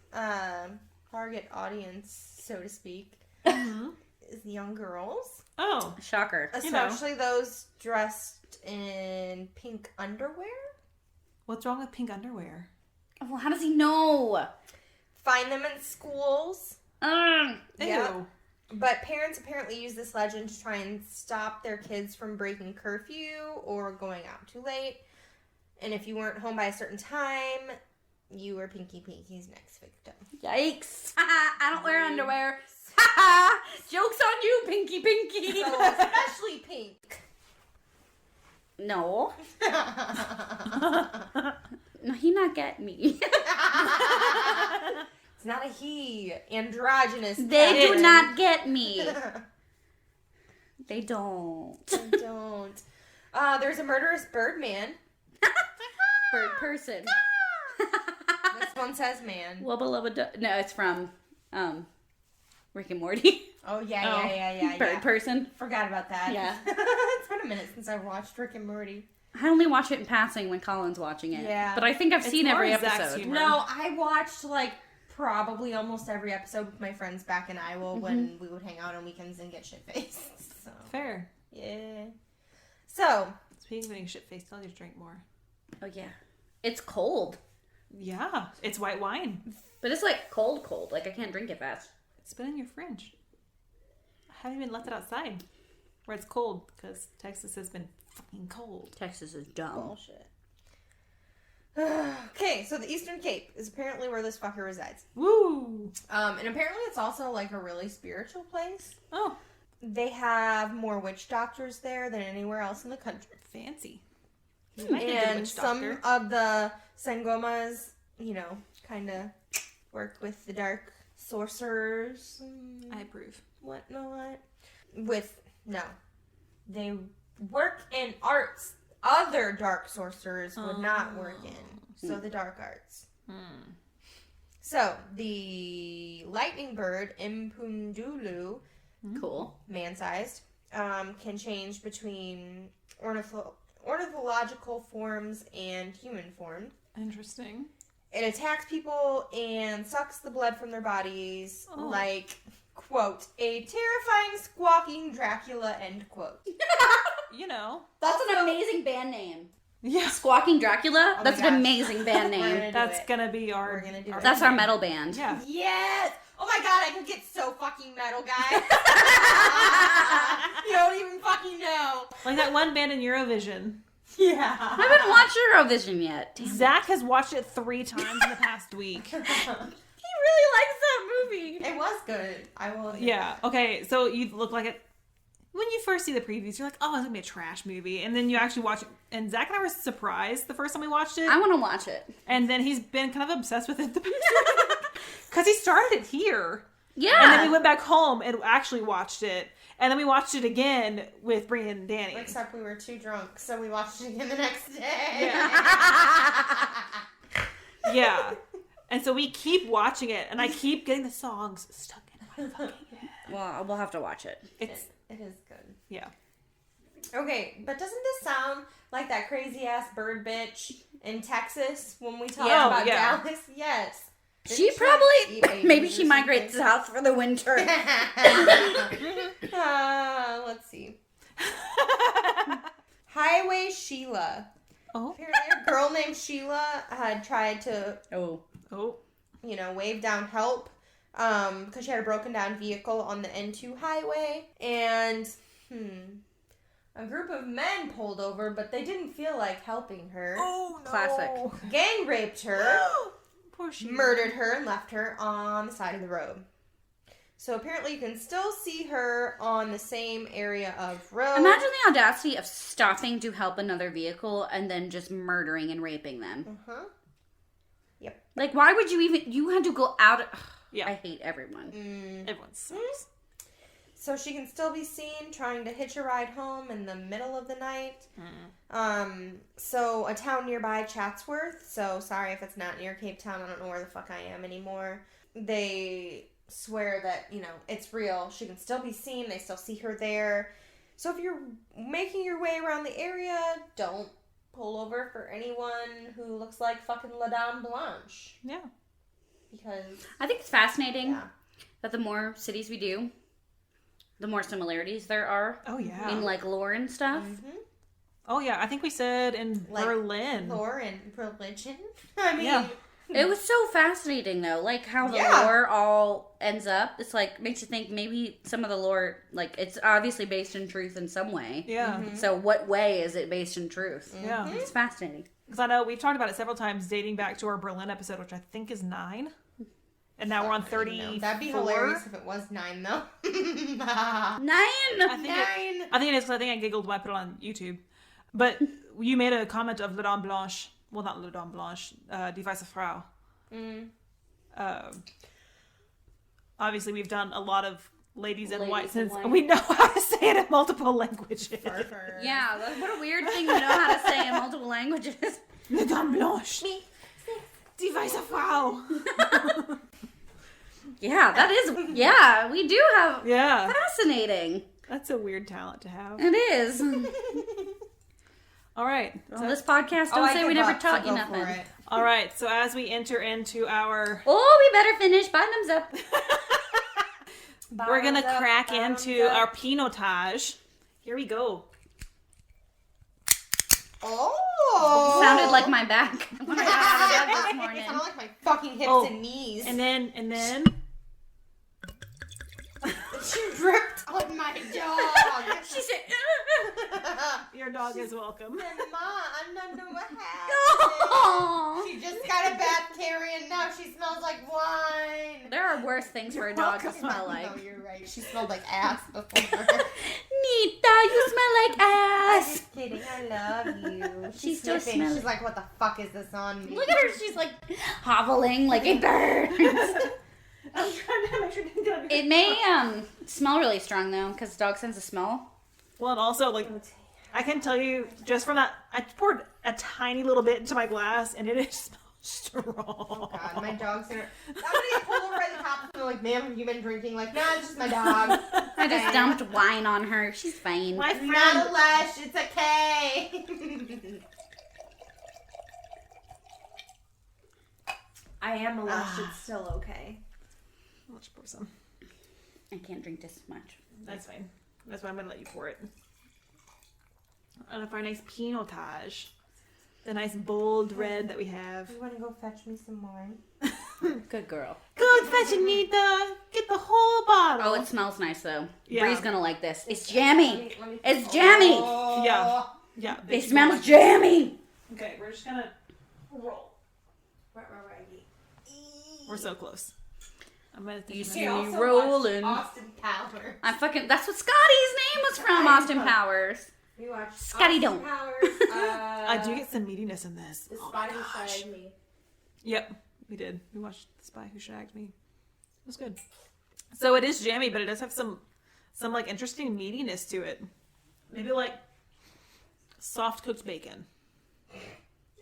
target audience, so to speak, is young girls. Oh, Shocker. Especially those dressed in pink underwear. what's wrong with pink underwear? Well, how does he know? Find them in schools. Ugh. Yeah. Ew. But parents apparently use this legend to try and stop their kids from breaking curfew or going out too late. And if you weren't home by a certain time, you were Pinky Pinky's next victim. Yikes. I don't wear underwear. Joke's on you, Pinky Pinky. So especially pink. No. No, he not get me. It's not a he. Androgynous. They do Captain. not get me. They don't. They don't. There's a murderous Birdman. Bird person. This one says man. Wubba lubba du- No, it's from Rick and Morty. Oh, yeah. Bird person. Forgot about that. Yeah. It's been a minute since I've watched Rick and Morty. I only watch it in passing when Colin's watching it. Yeah. But I think I've seen more every Zach's episode. humor. No, I watched probably almost every episode with my friends back in Iowa when we would hang out on weekends and get shit-faced. So, Fair. yeah. So, Speaking of getting shit-faced, I'll just drink more. Oh, yeah. It's cold. Yeah, it's white wine. But it's like cold. Like I can't drink it fast. It's been in your fridge. I haven't even left it outside where it's cold because Texas has been fucking cold. Texas is dumb. bullshit. Okay, so the Eastern Cape is apparently where this fucker resides. Woo! And apparently it's also like a really spiritual place. Oh, They have more witch doctors there than anywhere else in the country. fancy. I could do And witch some doctor. of the Sangomas, kind of work with the dark sorcerers and I approve. whatnot. They work in arts other dark sorcerers would not work in. So the dark arts. So the lightning bird, Impundulu, Cool. man-sized, can change between ornithological forms and human form. Interesting. It attacks people and sucks the blood from their bodies like, quote, a terrifying squawking Dracula, end quote. That's an amazing band name. Yeah. Squawking Dracula? Oh my That's an gosh. amazing band We're name. gonna do That's it. gonna be our. We're gonna do it. That's our metal band. Yeah. Yes! Oh my god, I could get so fucking metal, guys. You don't even fucking know. Like that one band in Eurovision. Yeah. I haven't watched Eurovision yet. Damn. Zach has watched it 3 times in the past week. He really likes that movie. It was good. I will admit Yeah. that. Okay. So you look like it when you first see the previews. You're like, oh, it's gonna be a trash movie, and then you actually watch it. And Zach and I were surprised the first time we watched it, I want to watch it. and then he's been kind of obsessed with it because he started it here, Yeah. and then we went back home and actually watched it, and then we watched it again with Brian and Danny. Except we were too drunk, so we watched it again the next day. Yeah. Yeah. And so we keep watching it, and I keep getting the songs stuck in my fucking head. Well, we'll have to watch it. It's It is good. yeah. Okay, but doesn't this sound like that crazy ass bird bitch in Texas when we talked Yeah. about Yeah. Dallas? Yes. She Didn't probably, eat babies maybe or she migrates something? south for the winter. Let's see. Highway Sheila. Oh. Apparently, a girl named Sheila had tried to, Oh. wave down help because she had a broken down vehicle on the N2 highway. And, a group of men pulled over, but they didn't feel like helping her. Oh no. Classic. Gang raped her, Poor Sheila. murdered her, and left her on the side of the road. So apparently you can still see her on the same area of road. Imagine the audacity of stopping to help another vehicle and then just murdering and raping them. Uh-huh. Like, why would you even... You had to go out... Yeah. I hate everyone. Everyone sucks. So she can still be seen trying to hitch a ride home in the middle of the night. So a town nearby, Chatsworth. So sorry if it's not near Cape Town. I don't know where the fuck I am anymore. They swear that, it's real. She can still be seen. They still see her there. So if you're making your way around the area, don't pull over for anyone who looks like fucking La Dame Blanche. Yeah. Because, I think it's fascinating yeah. that the more cities we do, the more similarities there are Oh yeah. in, like, lore and stuff. Oh yeah. I think we said in Like, Berlin. lore and religion. I mean... Yeah. It was so fascinating, though, like, how the Yeah. lore all ends up. It's, like, makes you think maybe some of the lore, like, it's obviously based in truth in some way. Yeah. So what way is it based in truth? Yeah. It's fascinating. Because I know we've talked about it sevevel times, dating back to our Berlin episode, which I think is 9, and now we're on 34. That'd be hilarious if it was 9, though. 9! I think it, 9! I think it is because I think I giggled when I put it on YouTube. But you made a comment of La Dame Blanche. Well, not La Dame Blanche. Die Weiße Frau. Obviously, we've done a lot of ladies in white Ladies in since white. we know how to say it in multiple languages. Yeah, what a weird thing to know how to say in multiple languages. La Dame Blanche. Die Weiße Frau. Yeah, that is, yeah, we do have, Yeah. fascinating. That's a weird talent to have. It is. All right. On this podcast, don't say we never taught you nothing. All right. So as we enter into our... Oh, we better finish. Bottoms up. We're going to crack into our pinotage. Here we go. Oh! Sounded like my back when I got out of bed this It morning. sounded like my fucking hips Oh. and knees. And then... She dripped on my dog. She said, Your dog is welcome. Ma, I don't know what happened. Aw. She just got a bath carry and now she smells like wine. There are worse things for a dog to smell like. No, you're right. She smelled like ass before. Nita, you smell like I'm ass. just kidding. I love you. She's She's still sniffing. smelling- She's like, what the fuck is this on me? Look at her. She's like hobbling like it burns. I'm trying to make sure it didn't It may smell really strong though, because dog sense of smell. Well, and also, like, I can tell you just from that, I poured a tiny little bit into my glass, and it smells strong. God, my dogs are. Somebody pulled over at the top and they're like, ma'am, have you been drinking? Like, nah, it's just my dog. I just dumped wine on her. She's fine. My Not friend, a lush, it's okay. I am a lush, it's still okay. I'll just pour some. I can't drink this much. That's fine. That's why I'm gonna let you pour it. And for our nice pinotage, the nice bold red that we have. You want to go fetch me some wine? Good girl. Good fetch, Anita. Get the whole bottle. Oh, it smells nice though. Yeah. Bree's gonna like this. It's jammy. Let me- It's jammy. Oh. Yeah. Yeah. It smells jammy. Okay, we're just gonna roll. Right. We're so close. I'm gonna think You of see it. We me also rolling. watched Austin Powers. That's what Scotty's name was from, Austin Powers. We watched Scotty Austin don't. Powers. I do get some meatiness in this. The Oh Spy my Who gosh. Shagged Me. Yep, we did. We watched The Spy Who Shagged Me. It was good. So it is jammy, but it does have some like interesting meatiness to it. Maybe like soft cooked bacon.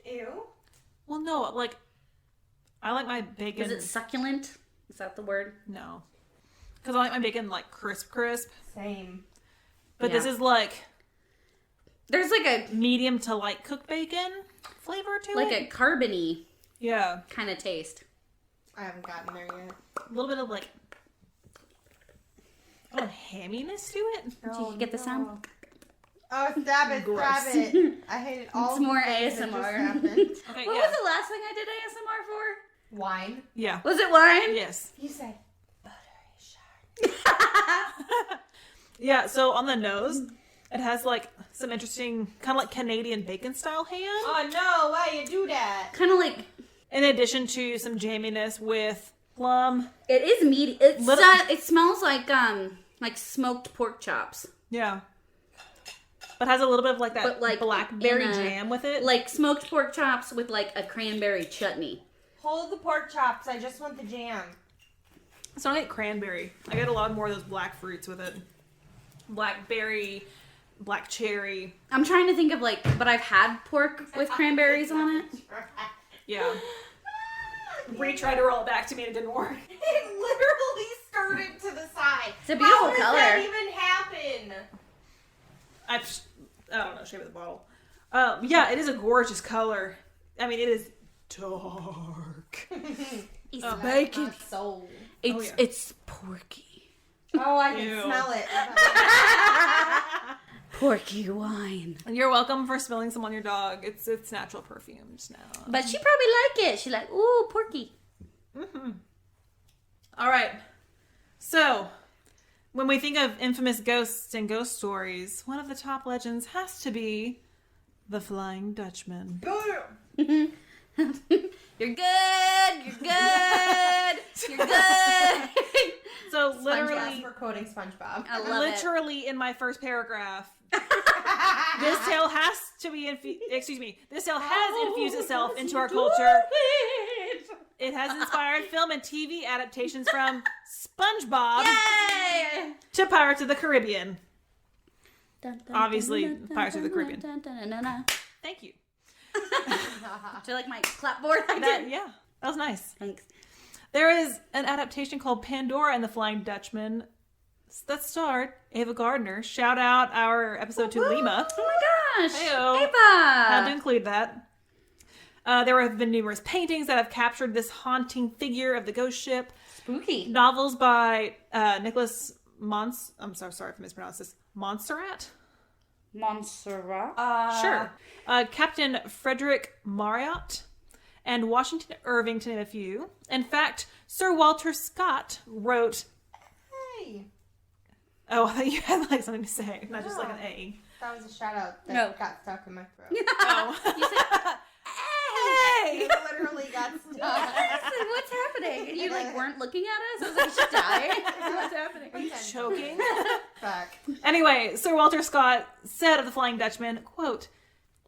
Ew. Well, no, like I like my bacon. Is it succulent? Is that the word? No, because I like my bacon like crisp. Same. But Yeah. this is like There's like a medium to light cooked bacon flavor to it. a carbony Yeah, kind of taste. I haven't gotten there yet. a little bit of like hamminess to it. Did you get the sound? Oh, stab it, Gross. stab it. I hated all It's of the more things that ASMR. just happened. Okay, What yeah, was the last thing I did ASMR for? Wine. yeah, Was it wine? yes, You said buttery sharp. yeah. So on the nose, it has like some interesting kind of like Canadian bacon style ham. Oh no, why you do that? Kind of like In addition to some jamminess with plum. it is meaty. It Little- it smells like smoked pork chops, Yeah. But has a little bit of like that But, like, blackberry in a- jam with it. like smoked pork chops with like a cranberry chutney. Hold the pork chops. I just want the jam. So I get cranberry. I get a lot more of those black fruits with it. Blackberry, black cherry. I'm trying to think of but I've had pork with cranberries on it. Yeah. Bree tried to roll it back to me and it didn't work. It literally skirted to the side. It's a beautiful How does color. that even happen? I don't know, shape of the bottle. Yeah, it is a gorgeous color. I mean, it is dark. It's Oh, Like bacon. my soul. It's yeah. it's porky. Oh, I can Ew. smell it. Porky wine. And you're welcome for spilling some on your dog. It's natural perfumes now. But she probably like it. She like, ooh, porky. All right. So, when we think of infamous ghosts and ghost stories, one of the top legends has to be the Flying Dutchman. You're good. You're good. You're good. So Yes, literally, we're quoting SpongeBob. I love it. literally in my first paragraph, this tale has to be this tale has infused itself into our culture. It has inspired film and TV adaptations from SpongeBob Yay! to Pirates of the Caribbean. Obviously, Pirates of the Caribbean. Do Thank you. you like my clapboard? I did. Yeah, that was nice. Thanks. There is an adaptation called Pandora and the Flying Dutchman that starred Ava Gardner. Shout out our episode to Lima. Oh my gosh. Heyo. Ava. Had to include that. There have been numerous paintings that have captured this haunting figure of the ghost ship. Spooky. Novels by Nicholas I'm sorry if I mispronounced this. Montserrat? Montserrat. Sure. Captain Frederick Marriott and Washington Irving, to name a few. In fact, Sir Walter Scott wrote... Hey, Oh, I thought you had like something to say, not just like an A. that was a shout out that No. got stuck in my throat. Oh. You said, Hey! It literally got stuck. what's happening? And you weren't looking at us? I was like, she's dying. What's happening? Are you choking? Fuck. Anyway, Sir Walter Scott said of the Flying Dutchman, quote,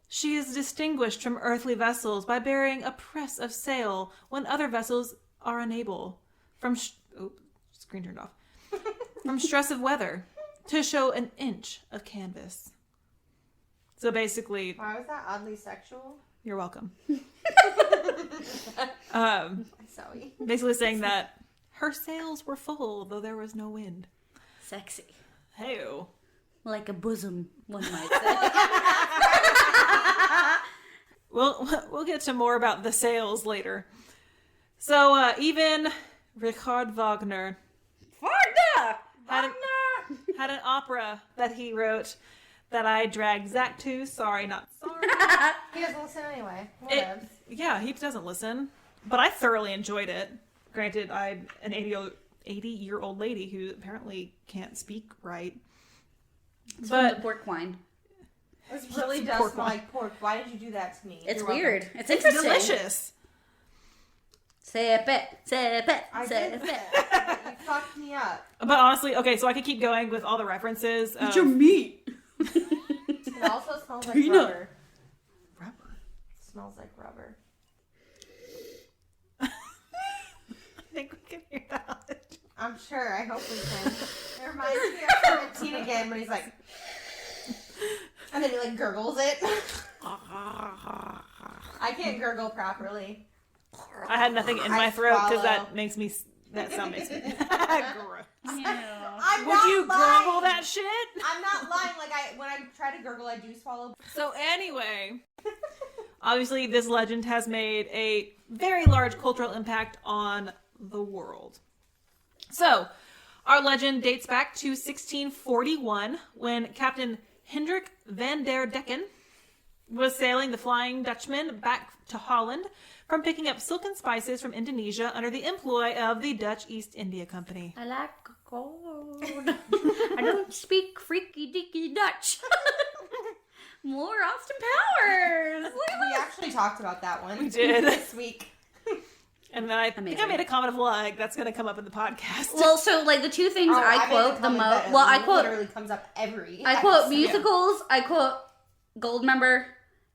"She is distinguished from earthly vessels by bearing a press of sail when other vessels are unable, screen turned off, from stress of weather, to show an inch of canvas." So basically, Why was that oddly sexual? you're welcome. Sorry. Basically saying that her sails were full, though there was no wind. Sexy. Hey-o. Like a bosom, one might say. We'll get to more about the sails later. So even Richard Wagner had an opera that he wrote that I dragged Zach to. Sorry, not sorry. He doesn't listen anyway. It- Whatevs. yeah, he doesn't listen, but I thoroughly enjoyed it. Granted, I'm an 80-year-old lady who apparently can't speak right. It's from the But pork wine. This really does pork smell wine. like pork. Why did you do that to me? It's You're welcome. weird. It's it's interesting. delicious. Sip it, sip it, I sip did it. that, but you fucked me up. But honestly, okay, so I could keep going with all the references. Eat your meat. It also smells like Peanut. rubber. Rubber. Smells like rubber. I think we can hear that. I'm sure. I hope we can. It reminds me of 17 again when he's like, and then he like gurgles it. I can't gurgle properly. I had nothing in I my throat because swallow. that makes me. That sound makes me. Gross. I'm Would not you lying. gurgle that shit? I'm not lying. Like when I try to gurgle, I do swallow. So anyway, obviously this legend has made a very large cultural impact on the world. So, our legend dates back to 1641 when Captain Hendrik van der Decken was sailing the Flying Dutchman back to Holland from picking up silken spices from Indonesia under the employ of the Dutch East India Company. I like gold. I don't speak freaky deaky Dutch. More Austin Powers. Look at We this. actually talked about that one. We did. This week. And then I think I Amazing. made a comment of like, that's going to come up in the podcast. Well, so like the two things I made quote a the comment most. that Well, I it quote literally comes up every. I quote episode. musicals. I quote Goldmember,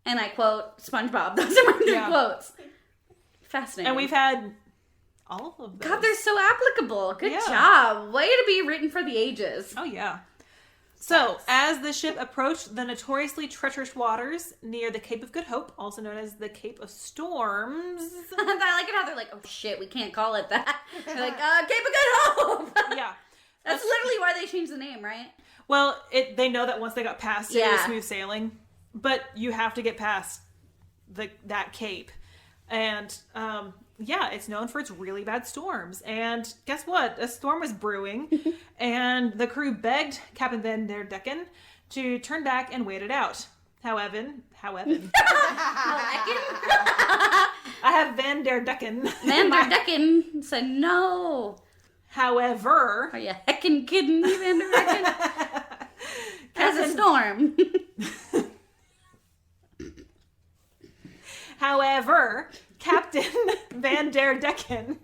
and I quote SpongeBob. Those are my three Yeah. quotes. Fascinating. And we've had all of those. God, they're so applicable. Good Yeah. job. Way to be written for the ages. Oh, yeah. So, as the ship approached the notoriously treacherous waters near the Cape of Good Hope, also known as the Cape of Storms. I like it how they're like, oh shit, we can't call it that. They're like, Cape of Good Hope. Yeah. That's literally why they changed the name, right? Well, they know that once they got past it, it was Yeah. smooth sailing. But you have to get past that cape. And, yeah, it's known for its really bad storms. And guess what? A storm was brewing, and the crew begged Captain Van der Decken to turn back and wait it out. However, I have Van der Decken. Van der Decken said no. However, Are you heckin' kidding me, Van der Decken? As a storm. However, Captain Van der Decken,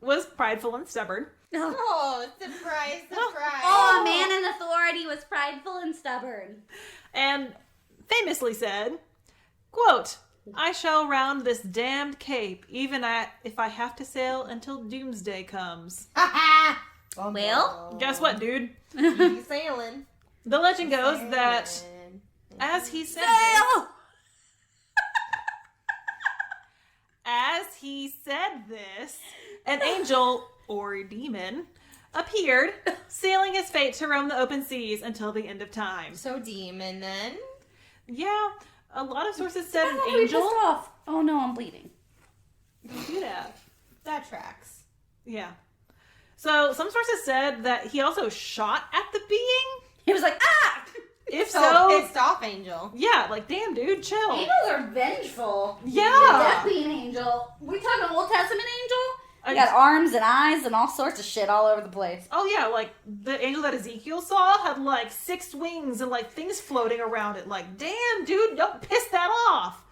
was prideful and stubborn. Oh, surprise, surprise. Oh, a man in authority was prideful and stubborn. And famously said, quote, I shall round this damned cape, even if I have to sail until doomsday comes. Well, Guess what, dude? He's sailing. The legend goes that Sailing. as he said sail! this, an angel or demon appeared, sealing his fate to roam the open seas until the end of time. So demon then. Yeah, a lot of sources said an I'm angel. pissed off. Oh no, I'm bleeding. Do that. That tracks. Yeah. So some sources said that he also shot at the being. He was like, ah! If So so, pissed off angel. yeah, like damn, dude, chill. Angels are vengeful. Yeah. That be an angel. We talking Old Testament angel? I You got just- arms and eyes and all sorts of shit all over the place. Oh yeah, like the angel that Ezekiel saw had like 6 wings and like things floating around it. Like, damn, dude, don't piss that off.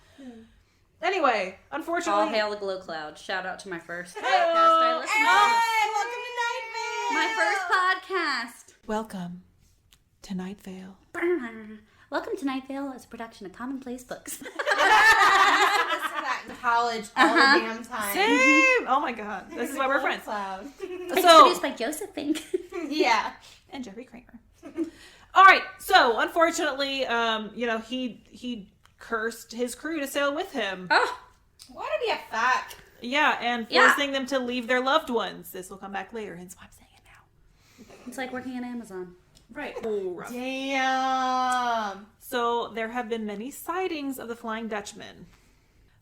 Anyway, All unfortunately, hail the glow cloud. Shout out to my first podcast Hey-o. I listened to. Welcome to Night Vale. My first podcast. welcome to Night Vale. Welcome to Night Vale as a production of Commonplace Books. I used to listen to that in college all the damn time. Same. Oh my god, this is why we're friends. Cloud. It's So produced by Joseph Fink. Yeah. and Jeffrey Kramer. All right, so unfortunately, he cursed his crew to sail with him. Oh, Why did he have fat? Yeah, and Yeah. forcing them to leave their loved ones. This will come back later, hence why I'm saying it now. it's like working at Amazon. Right. Oh, rough. Damn. So there have been many sightings of the Flying Dutchman.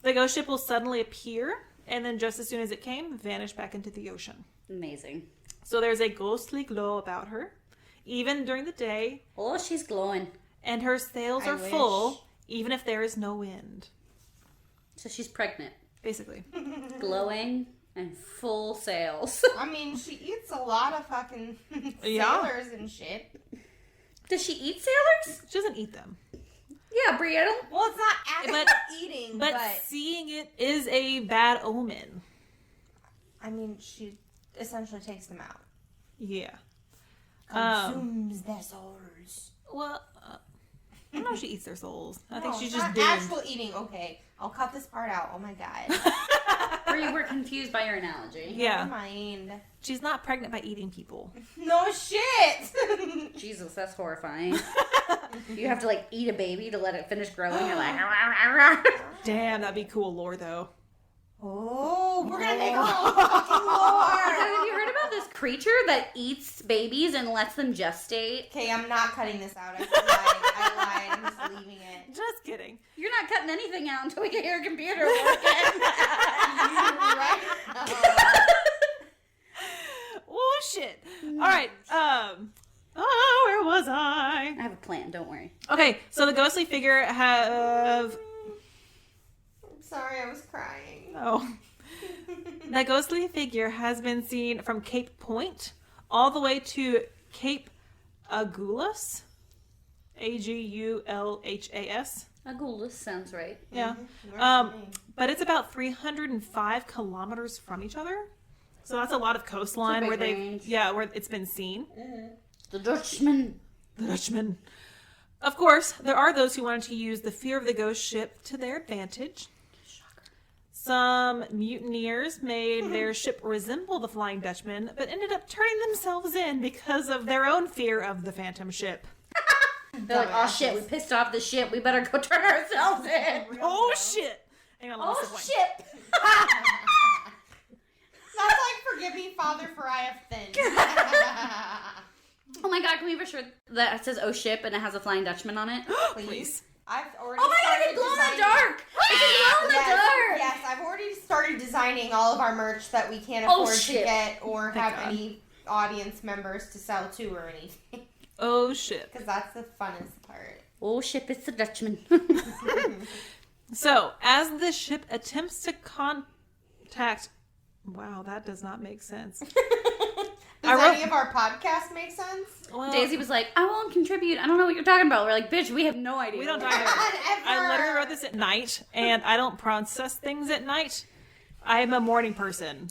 The ghost ship will suddenly appear, and then just as soon as it came, vanish back into the ocean. Amazing. So there's a ghostly glow about her, even during the day, Oh, she's glowing. and her sails I are wish. full, even if there is no wind. So she's pregnant, Basically. glowing, and full sails. I mean, she eats a lot of fucking Yeah. sailors and shit. Does she eat sailors? She doesn't eat them. Yeah, Brie, I don't... Well, it's not actually eating, But but seeing it is a bad omen. I mean, she essentially takes them out. Yeah. Consumes their souls. Well, I don't know if she eats their souls. I think No, she's it's just not doomed. actual eating. Okay, I'll cut this part out. Oh my god. Brie, we're confused by your analogy. Yeah. Never mind. She's not pregnant by eating people. No shit. Jesus, that's horrifying. You have to, like, eat a baby to let it finish growing. You're like... Damn, that'd be cool lore, though. Oh, we're gonna make a whole fucking lore. Have you heard about this creature that eats babies and lets them gestate? Okay, I'm not cutting this out. I lied. I'm just leaving it. Just kidding. You're not cutting anything out until we get your computer working. Right. Oh, shit. All right. Where was I? I have a plan, don't worry. Okay, so the ghostly figure have... I'm sorry, I was crying. Oh. The ghostly figure has been seen from Cape Point all the way to Cape Agulhas. Agulhas. Agulhas sounds right. Yeah. Mm-hmm. But it's about 305 kilometers from each other. So that's a lot of coastline big where range. where it's been seen. The Dutchman. The Dutchman. Of course, there are those who wanted to use the fear of the ghost ship to their advantage. Some mutineers made their ship resemble the Flying Dutchman, but ended up turning themselves in because of their own fear of the Phantom ship. They're like, oh shit, we pissed off the ship. We better go turn ourselves in. Oh shit! Hang on, let me sip wine. shit. That's like forgive me, Father, for I have thinned. Oh my god, can we have a shirt that says oh ship and it has a Flying Dutchman on it? Please. I've already Oh my god, started it can glow in the designing- dark! It can glow in the Yes, dark! yes, I've already started designing all of our merch that we can't Oh, afford to shit. get or Thank have God. any audience members to sell to or anything. Oh shit. Because that's the funnest part. Oh ship, it's the Dutchman. So, as the ship attempts to contact... Wow, that does not make sense. Does wrote- any of our podcasts make sense? Well, Daisy was like, I won't contribute. I don't know what you're talking about. We're like, bitch, we have no idea. we don't what talk about it. Ever. I literally wrote this at night, and I don't process things at night. I'm a morning person.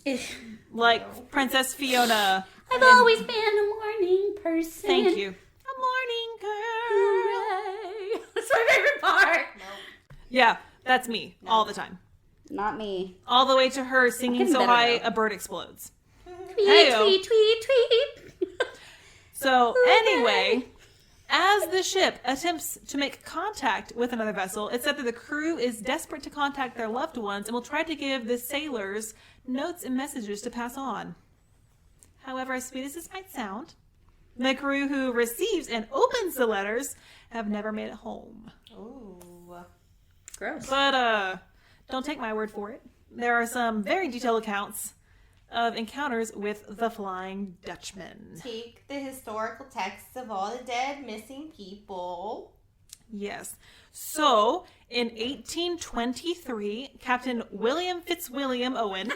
Like Princess Fiona. I've always been a morning person. Thank you. A morning girl. Hooray. That's my favorite part. Yeah, that's me all the time. Not me. All the way to her singing getting so better high now. a bird explodes. Tweet, Heyo. tweet, tweet, tweet. So anyway, as the ship attempts to make contact with another vessel, it's said that the crew is desperate to contact their loved ones and will try to give the sailors notes and messages to pass on. However, as sweet as this might sound, the crew who receives and opens the letters have never made it home. Ooh. Gross. But don't take my word for it. There are some very detailed accounts of encounters with the Flying Dutchman. Take the historical texts of all the dead missing people. Yes. So, in 1823, Captain William Fitzwilliam Owen.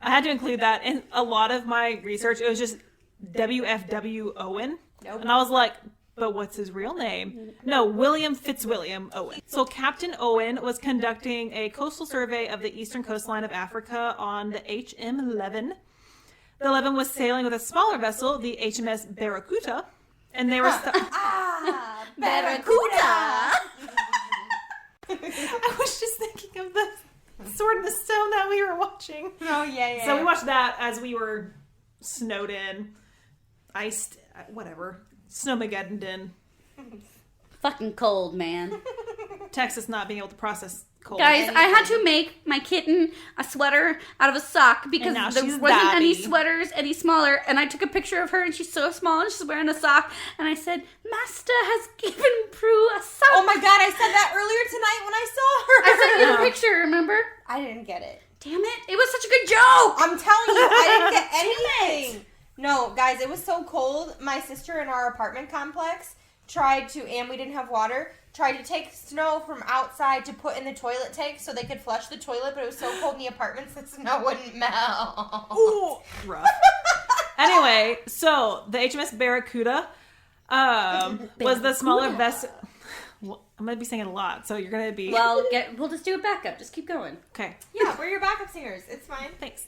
I had to include that in a lot of my research. It was just WFW Owen. Nope. And I was like, but what's his real name? No, William Fitzwilliam Owen. So Captain Owen was conducting a coastal survey of the eastern coastline of Africa on the HM Leven. The Leven was sailing with a smaller vessel, the HMS Barracuda, and they were... Ah, Barracuda. I was just thinking of the Sword in the Stone that we were watching. Oh, yeah. So we watched that as we were snowed in, iced, whatever, Snowmageddon, Fucking cold, man. Texas not being able to process cold. Guys, I had to make my kitten a sweater out of a sock because And now there she's wasn't any Babby. sweaters any smaller. And I took a picture of her and she's so small and she's wearing a sock. And I said, Master has given Prue a sock. Oh my god, I said that earlier tonight when I saw her. I sent you the picture, remember? I didn't get it. Damn it. It was such a good joke. I'm telling you, I didn't get anything. No, guys, it was so cold. My sister in our apartment complex tried to, and we didn't have water, tried to take snow from outside to put in the toilet tank so they could flush the toilet, but it was so cold in the apartments that snow wouldn't melt. Ooh, rough. Anyway, so the HMS Barracuda was the smaller vessel. Well, I'm going to be singing a lot, so you're going to be... Well, we'll just do a backup. Just keep going. Okay. Yeah, we're your backup singers. It's fine. Thanks.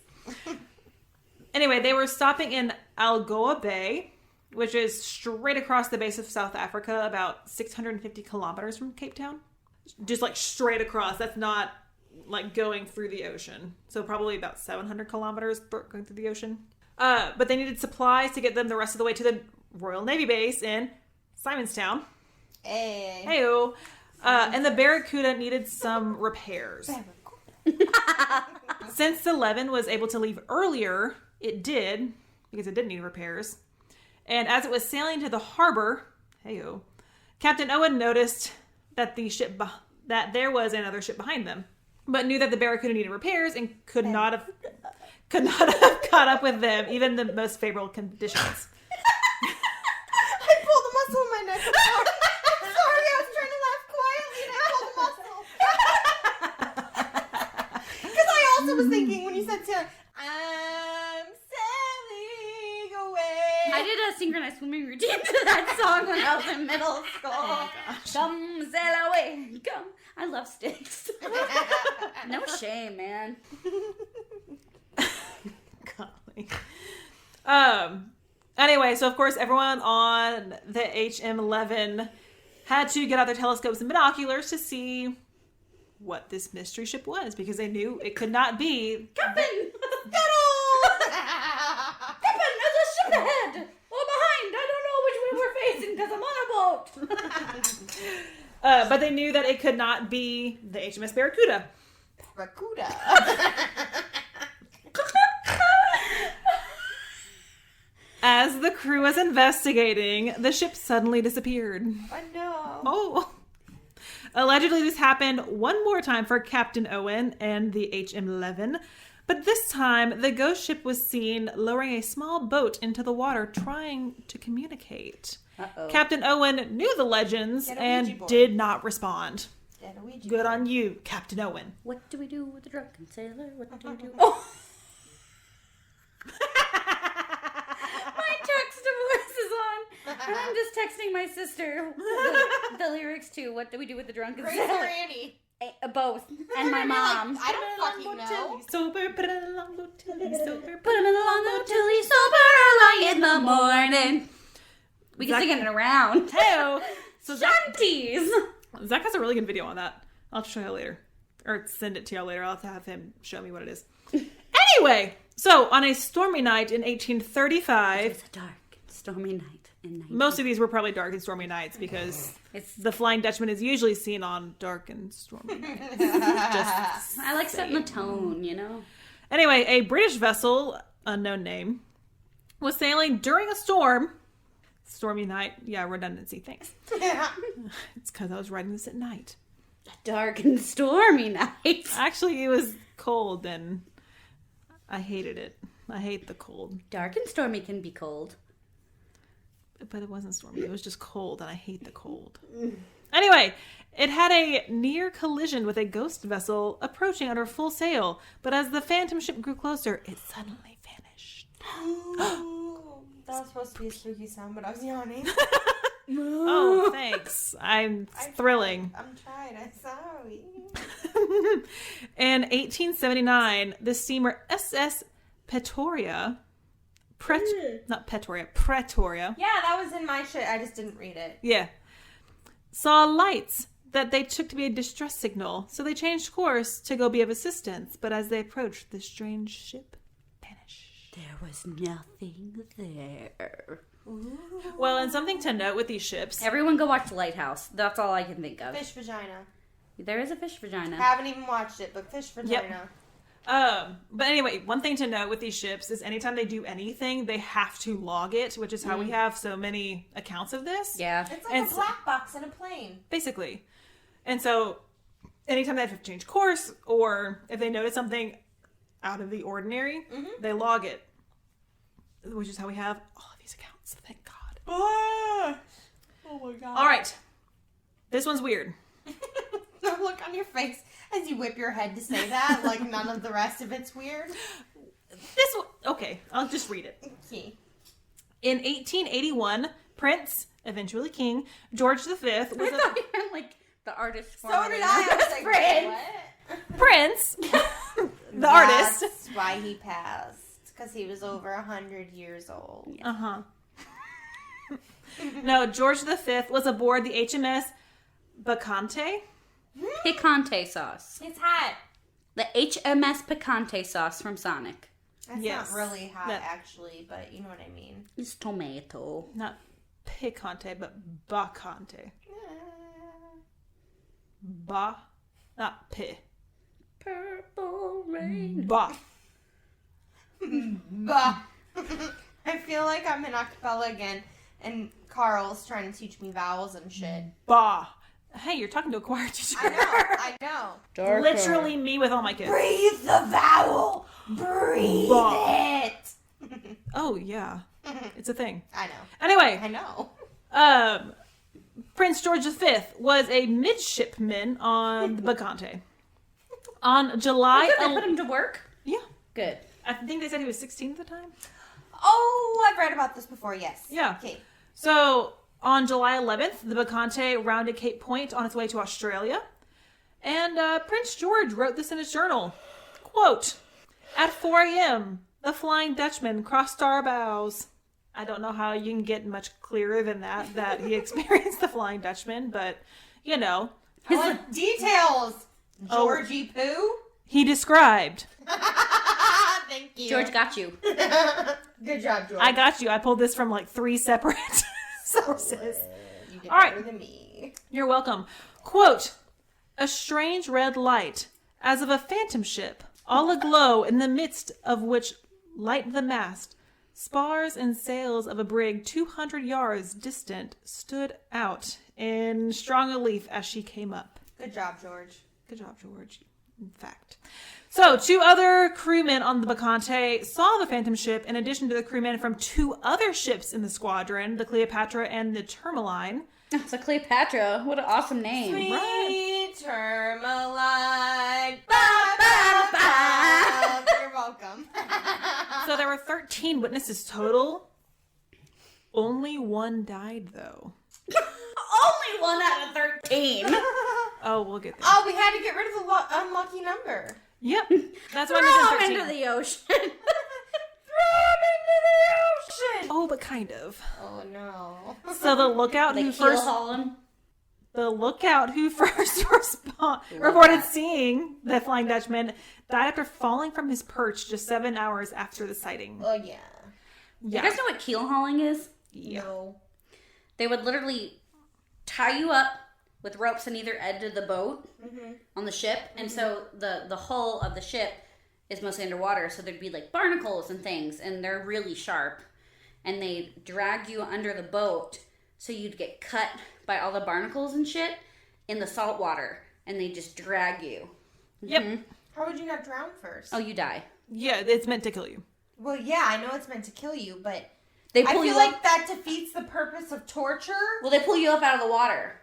Anyway, they were stopping in Algoa Bay, which is straight across the base of South Africa, about 650 kilometers from Cape Town. Just like straight across. That's not like going through the ocean. So probably about 700 kilometers going through the ocean. But they needed supplies to get them the rest of the way to the Royal Navy base in Simonstown. Hey. Heyo. And the Barracuda needed some repairs. Since the Levin was able to leave earlier, it did, because it did need repairs. And as it was sailing to the harbor, heyo, Captain Owen noticed that that there was another ship behind them, but knew that the Barracuda needed repairs and could not have caught up with them, even in the most favorable conditions. I pulled a muscle in my neck. I'm sorry, I was trying to laugh quietly and I pulled a muscle. Because I also was thinking when you said sailing, I'm sailing away. I did a synchronized swimming routine to that song when I was in middle school. Oh, gosh. Come sail away, come. I love Sticks. No shame, man. Golly. Anyway, so of course everyone on the HM11 had to get out their telescopes and binoculars to see what this mystery ship was, because they knew it could not be... Captain! Captain, there's a ship ahead! Or behind! I don't know which way we're facing because I'm on a boat! but they knew that it could not be the HMS Barracuda. Barracuda. As the crew was investigating, the ship suddenly disappeared. Oh no. Oh. Allegedly, this happened one more time for Captain Owen and the HM11, but this time the ghost ship was seen lowering a small boat into the water trying to communicate. Uh-oh. Captain Owen knew the legends Get a Ouija and board. did not respond. Get a Ouija Good board. on you, Captain Owen. What do we do with the drunken sailor? What do we do? Oh! My text voice is on. And I'm just texting my sister the lyrics to What Do We Do with the Drunken Grace Sailor? or Annie? Both. And my mom. I don't fucking know. Sober, put it along, till he's sober. Put him in the long boat till he's sober early in the morning. We can sing it around. Hey-o. So Shanties. Zach has a really good video on that. I'll show you later. Or send it to y'all later. I'll have him show me what it is. Anyway, so on a stormy night in 1835... It's a dark, stormy night in 19... Most of these were probably dark and stormy nights because the Flying Dutchman is usually seen on dark and stormy nights. Just I like setting the tone, you know? Anyway, a British vessel, unknown name, was sailing during a storm. Stormy night. Yeah, redundancy. Thanks. It's because I was writing this at night. A dark and stormy night. Actually, it was cold and I hated it. I hate the cold. Dark and stormy can be cold. But it wasn't stormy. It was just cold and I hate the cold. Anyway, it had a near collision with a ghost vessel approaching under full sail. But as the phantom ship grew closer, it suddenly vanished. That was supposed to be a spooky sound, but I was yawning. Oh, thanks. I'm thrilling. I'm trying. I'm sorry. In 1879, the steamer SS Pretoria, Pretoria, Yeah, that was in my shit. I just didn't read it. yeah, saw lights that they took to be a distress signal, so they changed course to go be of assistance. But as they approached, the strange ship vanished. There was nothing there. Well, and something to note with these ships. Everyone go watch The Lighthouse. That's all I can think of. Fish vagina. There is a fish vagina. Haven't even watched it, but fish vagina. But anyway, one thing to note with these ships is anytime they do anything, they have to log it, which is how we have so many accounts of this. Yeah. It's like And a black box in a plane. Basically. And so anytime they have to change course or if they notice something out of the ordinary, they log it. Which is how we have all of these accounts. Thank God. Oh my god. All right. This one's weird. The look on your face as you whip your head to say that, like none of the rest of it's weird. Okay, I'll just read it. Okay. In 1881, Prince, eventually King, George V I was thought you meant like the artist. So did I. I was like, Prince. what? Prince, the artist. That's why he passed. Because he was over 100 years old. Uh-huh. No, George V was aboard the HMS Bacante. Picante sauce. It's hot. The HMS Picante sauce from Sonic. That's Yes. not really hot, That- actually, but you know what I mean. It's tomato. Not picante, but bacante. Ba, not pi. Purple rain. Ba. Bah. I feel like I'm in acapella again, and Carl's trying to teach me vowels and shit. Ba. Hey, you're talking to a choir teacher. I know. Darker. Literally me with all my kids. Breathe the vowel. Breathe Bah. it. Oh, yeah. It's a thing. I know. Anyway, I know. Prince George V was a midshipman on the Bacante. On July... They put him to work? Yeah. Good. I think they said he was 16 at the time. Oh, I've read about this before, yes. Yeah. Okay. So, on July 11th, the Bacante rounded Cape Point on its way to Australia. And Prince George wrote this in his journal. Quote, "At 4 a.m., the Flying Dutchman crossed our bows." I don't know how you can get much clearer than that he experienced the Flying Dutchman, but, you know. I want details. Oh. Georgie Poo. He described, Thank you. George got you. Good job, George. I got you. I pulled this from like 3 separate sources. You did All right. better than me. You're welcome. Quote, "A strange red light, as of a phantom ship, all aglow, in the midst of which light the mast, spars and sails of a brig 200 yards distant stood out in strong relief as she came up." Good job, George. Good job, George. In fact. So, 2 other crewmen on the Bacante saw the Phantom ship, in addition to the crewmen from 2 other ships in the squadron, the Cleopatra and the Tourmaline. It's a Cleopatra. What an awesome name. Sweet Tourmaline. Ba, ba, ba. You're welcome. So there were 13 witnesses total. Only 1 died, though. Only 1 out of 13. Oh, we'll get there. Oh, we had to get rid of the unlucky number. Yep. That's why Throw I him made into them 13. the ocean. Throw him into the ocean. Oh, but kind of. Oh no. So the lookout They who keel first haul him. reported seeing the Flying Dutchman died after falling from his perch just 7 hours after the sighting. Oh yeah. Yeah. You guys know what keel hauling is? Yeah. No. They would literally tie you up with ropes on either edge of the boat on the ship. And so the hull of the ship is mostly underwater. So there'd be like barnacles and things. And they're really sharp. And they drag you under the boat. So you'd get cut by all the barnacles and shit in the salt water. And they just drag you. Yep. How would you not drown first? Oh, you die. Yeah, it's meant to kill you. Well, yeah, I know it's meant to kill you, but They I pull feel you like up. that defeats the purpose of torture. Well, they pull you up out of the water.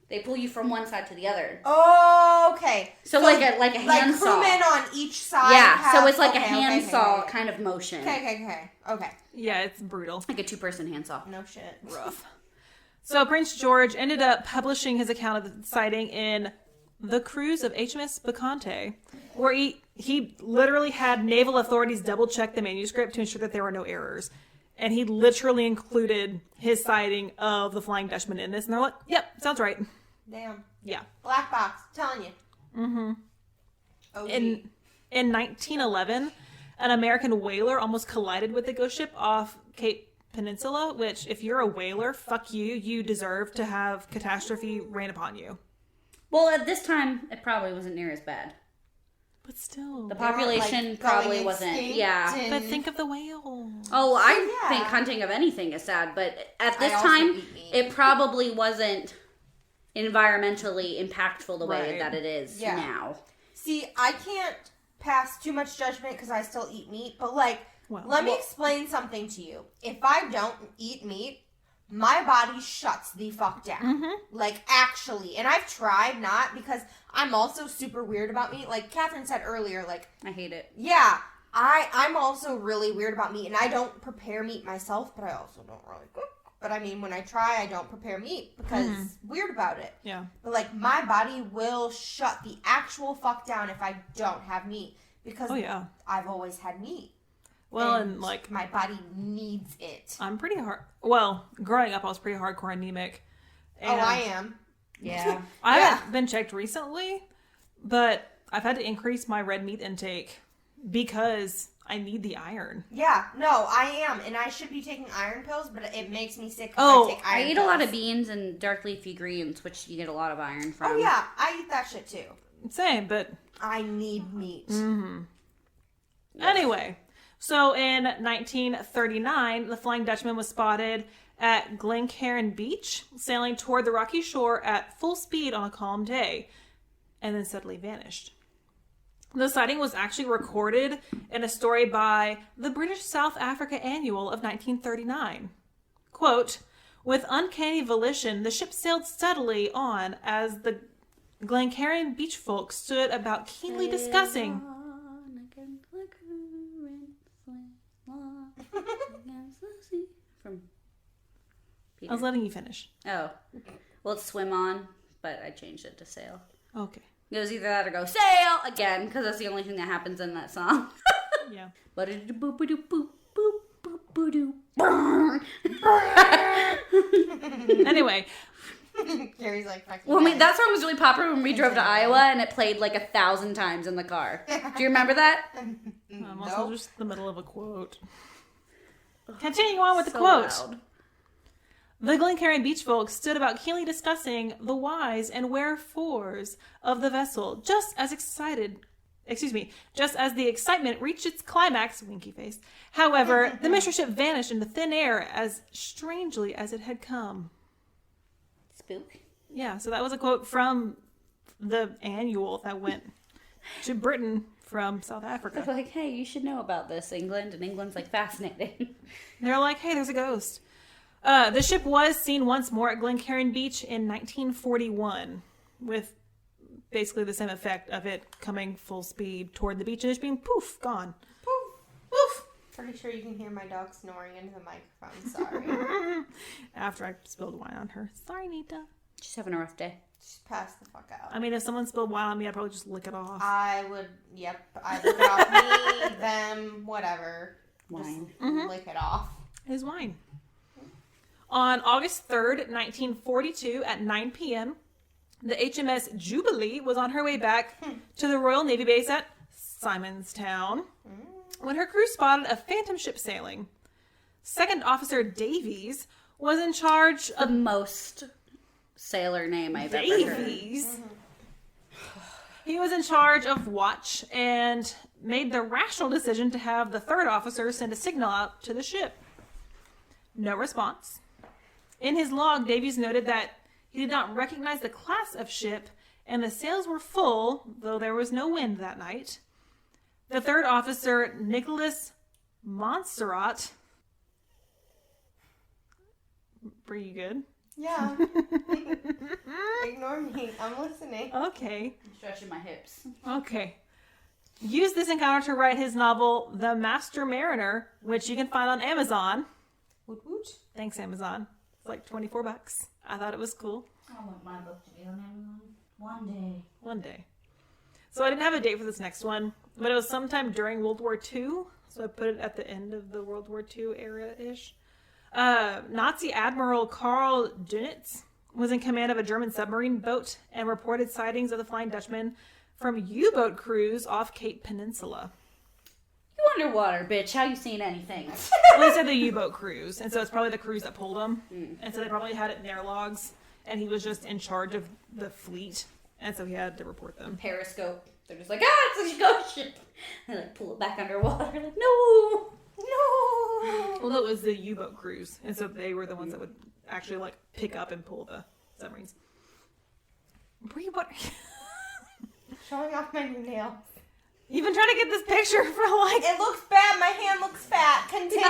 They pull you from one side to the other. Oh, okay. So like a like handsaw. crewmen on each side. Yeah, have- so it's like okay, a handsaw okay. kind of motion. Okay. Yeah, it's brutal. Like a 2-person handsaw. No shit. Rough. So Prince George ended up publishing his account of the sighting in The Cruise of HMS Bacante, where he literally had naval authorities double check the manuscript to ensure that there were no errors. And he literally included his sighting of the Flying Dutchman in this. And they're like, yep, sounds right. Damn. Yeah. Black box. Telling you. Mm-hmm. OG. In 1911, an American whaler almost collided with the ghost ship off Cape Peninsula, which, if you're a whaler, fuck you. You deserve to have catastrophe rain upon you. Well, at this time, it probably wasn't near as bad. But still. The They weren't, population like, probably going wasn't. extinct Yeah. and- But think of the whale. Oh, I yeah. think hunting of anything is sad, but at this I also time, eat meat. it probably wasn't environmentally impactful the way Right. that it is Yeah. now. See, I can't pass too much judgment because I still eat meat, but like, Well, let me explain something to you. If I don't eat meat, my body shuts the fuck down. Like, actually. And I've tried not because I'm also super weird about meat. Like Catherine said earlier, like, I hate it. yeah, I'm also really weird about meat, and I don't prepare meat myself, but I also don't really cook. But I mean, when I try, I don't prepare meat because weird about it. Yeah. But like, my body will shut the actual fuck down if I don't have meat because I've always had meat. Well, and like my body needs it. I'm pretty well, growing up I was pretty hardcore anemic. Oh, I am. Yeah. I haven't been checked recently, but I've had to increase my red meat intake because I need the iron. Yeah, no, I am, and I should be taking iron pills, but it makes me sick if Oh, I take iron I eat pills. a lot of beans and dark leafy greens, which you get a lot of iron from. Oh yeah, I eat that shit too. Same, but I need meat. anyway. So in 1939, the Flying Dutchman was spotted at Glencairn Beach, sailing toward the rocky shore at full speed on a calm day, and then suddenly vanished. The sighting was actually recorded in a story by the British South Africa Annual of 1939. Quote, "With uncanny volition, the ship sailed steadily on as the Glencairn beach folk stood about keenly discussing..." From Peter. I was letting you finish. Oh. Well, it's swim on, but I changed it to sail. Okay. It was either that or go sail again, because that's the only thing that happens in that song. Yeah. Anyway, Carrie's like, fucking well, I mean, that song was really popular when we drove to Iowa, and it played like 1,000 times in the car. Do you remember that? I'm also just in the middle of a quote. Continue on with the So quote. loud. The Glencairn beach folks stood about keenly discussing the whys and wherefores of the vessel, just as the excitement reached its climax, winky face. However, the mystery ship vanished into thin air as strangely as it had come. Spook. Yeah, so that was a quote from the annual that went to Britain from South They're Africa. like, hey, you should know about this, England. And England's like, fascinating. They're like, hey, there's a ghost. The ship was seen once more at Glencairn Beach in 1941 with basically the same effect of it coming full speed toward the beach and just being poof, gone. Poof, poof. Pretty sure you can hear my dog snoring into the microphone. Sorry. After I spilled wine on her. Sorry, Nita. She's having a rough day. Just pass the fuck out. I mean, if someone spilled wine on me, I'd probably just lick it off. I would, I'd lick it off me, them, whatever. Wine. Just lick it off. It is wine. On August 3rd, 1942, at 9 p.m., the HMS Jubilee was on her way back to the Royal Navy base at Simonstown when her crew spotted a phantom ship sailing. Second Officer Davies was in charge The of... most sailor name I've ever heard. Davies? He was in charge of watch and made the rational decision to have the third officer send a signal out to the ship. No response. In his log, Davies noted that he did not recognize the class of ship, and the sails were full, though there was no wind that night. The third officer, Nicholas Montserrat... Were you good? Yeah. Ignore me. I'm listening. Okay. I'm stretching my hips. Okay. Used this encounter to write his novel, The Master Mariner, which you can find on Amazon. Woot woot. Thanks, Amazon. It's like $24. I thought it was cool. I want my book to be on Amazon one day. One day. So I didn't have a date for this next one, but it was sometime during World War II. So I put it at the end of the World War II era-ish. Nazi Admiral Karl Dönitz was in command of a German submarine boat and reported sightings of the Flying Dutchman from U-boat crews off Cape Peninsula. You underwater, bitch. How you seen anything? Well, they said the U-boat crews, and so it's probably the crews that pulled them. And so they probably had it in their logs, and he was just in charge of the fleet, and so he had to report them. Periscope. They're just like, it's a ghost ship. They like pull it back underwater. Like, no. Well, it was the U-boat crews, and so they were the ones that would actually like pick up and pull the submarines. Brie, what? Showing off my new nails. You've been trying to get this picture for like... It looks bad. My hand looks fat. Continue.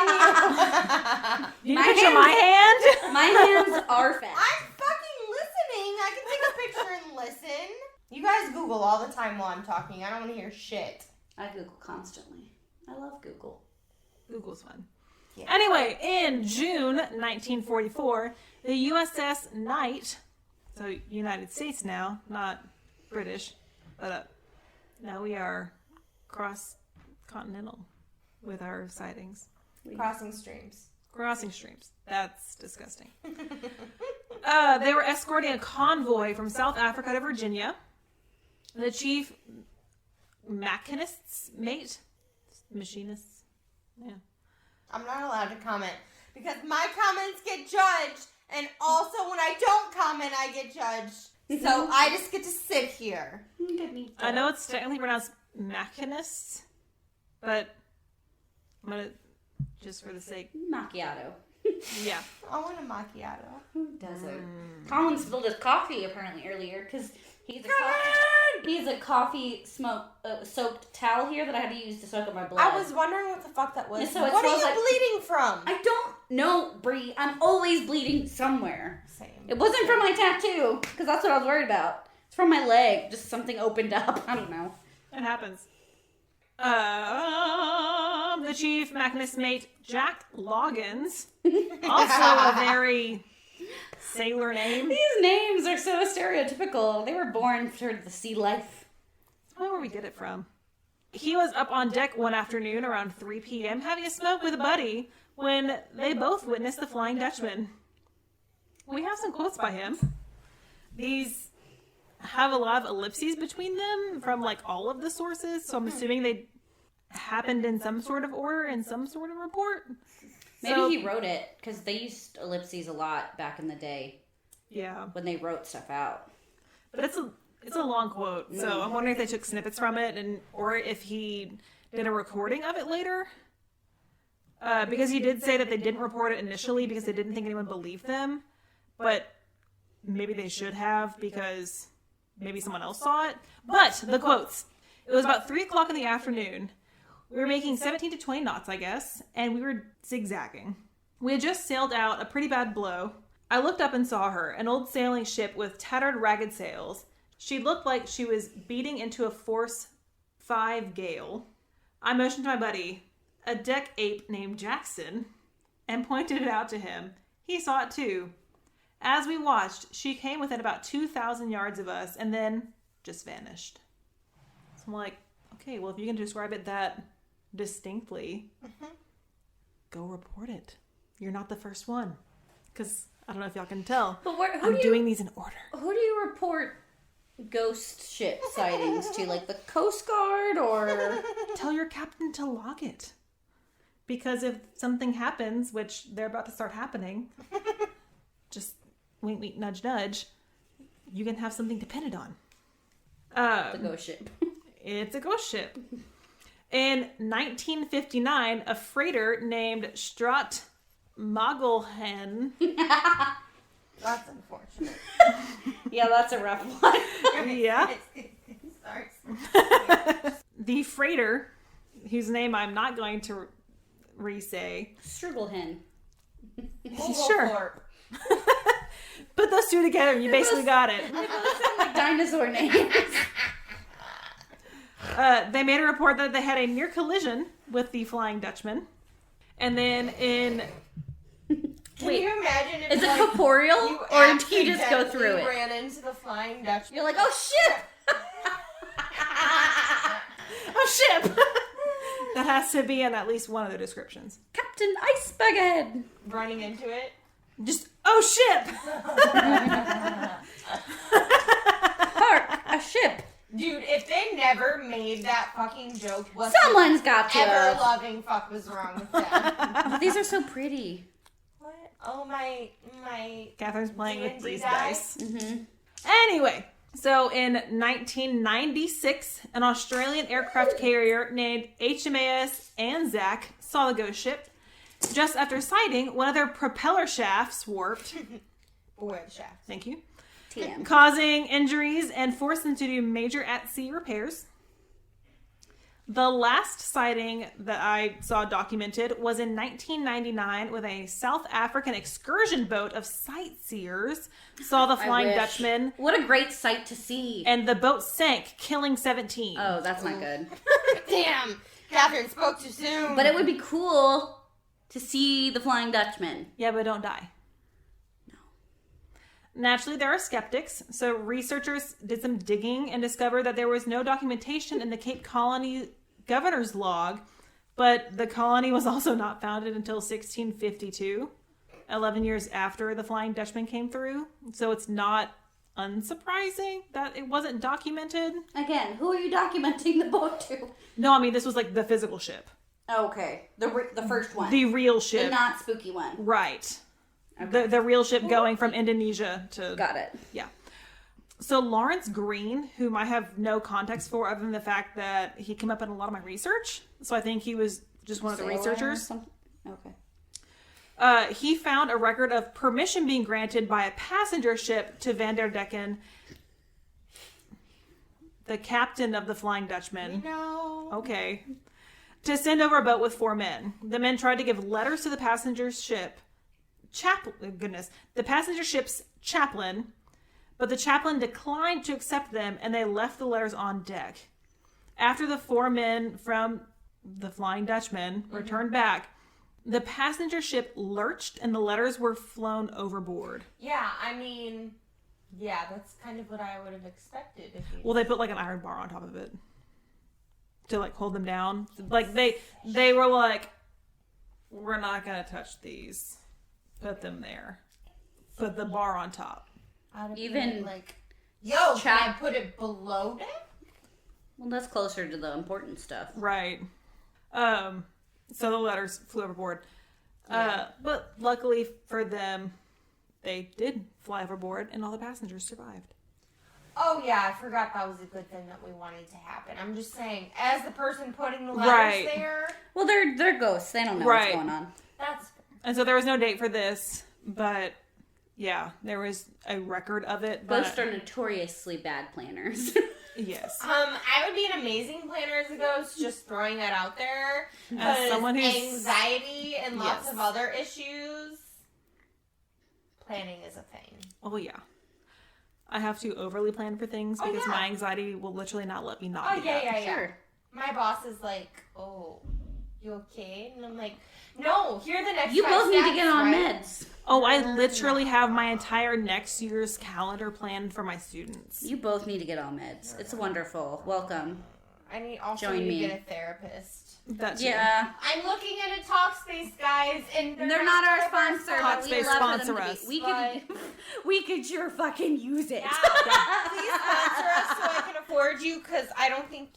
You My picture hands- my hand? My hands are fat. I'm fucking listening. I can take a picture and listen. You guys Google all the time while I'm talking. I don't want to hear shit. I Google constantly. I love Google. Google's fun. Yeah. Anyway, in June 1944, the USS Knight, so United States now, not British, but now we are cross-continental with our sightings. Crossing streams. Crossing streams. That's disgusting. They were escorting a convoy from South Africa to Virginia. The chief machinist's mate? Machinists? Yeah. I'm not allowed to comment because my comments get judged, and also when I don't comment, I get judged. So I just get to sit here. I know it's technically pronounced machinists, but I'm gonna, just for the sake, Macchiato. yeah. I want a macchiato. Who doesn't? Colin spilled his coffee apparently earlier because he's a coffee soaked towel here that I had to use to soak up my blood. I was wondering what the fuck that was. And so it what are smells you like- bleeding from? I don't know, Brie. I'm always bleeding somewhere. Same. It wasn't from my tattoo because that's what I was worried about. It's from my leg. Just something opened up. I don't know. It happens. The chief machinist's mate, Jack Loggins, also a very sailor name. These names are so stereotypical. They were born for the sea life. I don't know where we get it from. He was up on deck one afternoon around 3 p.m. having a smoke with a buddy when they both witnessed the Flying Dutchman. We have some quotes by him. These have a lot of ellipses between them from like all of the sources, so I'm assuming they happened in some sort of order in some sort of report. Maybe So- he wrote it because they used ellipses a lot back in the day Yeah, when they wrote stuff out. but it's a long quote, so I'm wondering if they took snippets from it or if he did a recording of it later. Because he did say that they didn't report it initially because they didn't think anyone believed them, but maybe they should have because maybe someone else saw it. But the quotes. It was about 3 o'clock in the afternoon. We were making 17 to 20 knots, I guess, and we were zigzagging. We had just sailed out a pretty bad blow. I looked up and saw her, an old sailing ship with tattered, ragged sails. She looked like she was beating into a force 5 gale. I motioned to my buddy, a deck ape named Jackson, and pointed it out to him. He saw it too. As we watched, she came within about 2,000 yards of us and then just vanished. So I'm like, okay, well, if you can describe it that distinctly, go report it. You're not the first one. Because I don't know if y'all can tell. But who I'm do you doing these in order. who do you report ghost ship sightings to? Like the Coast Guard or? Tell your captain to log it. Because if something happens, which they're about to start happening, just wink, wink, nudge, nudge, you can have something to pin it on. The ghost ship. It's a ghost ship. In 1959, a freighter named Strat Magelhan. That's unfortunate. Yeah, that's a rough one. Yeah. Sorry. The freighter, whose name I'm not going to re-say. Strugelhen. Sure. Put those two together and you basically got it. They both sound like dinosaur names. They made a report that they had a near collision with the Flying Dutchman. And then in... Can Wait, you imagine if is it like, corporeal you or did he just go accidentally through it? ran into the Flying Dutchman? You're like, oh shit! Oh, ship! That has to be in at least one of the descriptions. Captain Ice Bughead. Running into it. Just, oh, ship! Hark, a ship. Dude, if they never made that fucking joke, what Someone's got to. ever loving fuck was wrong with them? These are so pretty. What? Oh, my. Catherine's playing with D&D these dice? dice. Anyway, so in 1996, an Australian aircraft carrier named HMAS Anzac saw the ghost ship. Just after sighting, one of their propeller shafts warped. Boy, shaft. Thank you. TM. Causing injuries and forced them to do major at-sea repairs. The last sighting that I saw documented was in 1999 when a South African excursion boat of sightseers saw the Flying wish. Dutchman, What a great sight to see. and the boat sank, killing 17. Oh, that's not good. Damn. Catherine spoke too soon. But it would be cool to see the Flying Dutchman. Yeah, but don't die. No. Naturally, there are skeptics. So researchers did some digging and discovered that there was no documentation in the Cape Colony governor's log, but the colony was also not founded until 1652, 11 years after the Flying Dutchman came through. So it's not unsurprising that it wasn't documented. Again, who are you documenting the boat to? No, I mean, this was like the physical ship. Okay, the first one. The real The ship. not spooky one. Right. Okay. The real ship going from Indonesia to... Got it. Yeah. So Lawrence Green, whom I have no context for other than the fact that he came up in a lot of my research. So I think he was just one of the Sailor or researchers. something? Okay. He found a record of permission being granted by a passenger ship to Van der Decken, the captain of the Flying Dutchman. No. Okay. To send over a boat with 4 men. The men tried to give letters to the passenger ship the passenger ship's chaplain, but the chaplain declined to accept them and they left the letters on deck. After the 4 men from the Flying Dutchman returned back, the passenger ship lurched and the letters were flown overboard. Yeah, I mean, yeah, that's kind of what I would have expected. If you... Well, they put like an iron bar on top of it to like hold them down. Like they were like, we're not gonna touch these. Put them there. Put the bar on top. Even like, yo, can I put it below deck? Well, that's closer to the important stuff. Right. So the letters flew overboard. But luckily for them, they did fly overboard and all the passengers survived. Oh yeah, I forgot that was a good thing that we wanted to happen. I'm just saying, as the person putting the letters Right. there, Well, they're ghosts. They don't know Right. what's going on. that's And so there was no date for this, but yeah, there was a record of it. But Ghosts are notoriously bad planners. yes. I would be an amazing planner as a ghost, just throwing that out there. As Because someone who's- anxiety and lots Yes. of other issues, planning is a thing. Oh yeah. I have to overly plan for things Oh, because yeah. my anxiety will literally not let me not Oh do yeah, that. yeah, yeah. Sure. My boss is like, "Oh, you okay?" And I'm like, "No, here are the next." You 5 both need to steps, get on right? meds. Oh, I literally have my entire next year's calendar planned for my students. You both need to get on meds. It's wonderful. Welcome. I need also Join need me. to get a therapist. That's Yeah. I'm looking at a Talkspace, guys, and They're not our gonna sponsor, but we Talkspace love for them sponsor to us. be. We could sure fucking use it. Yeah, please sponsor us so I can afford you, because I don't think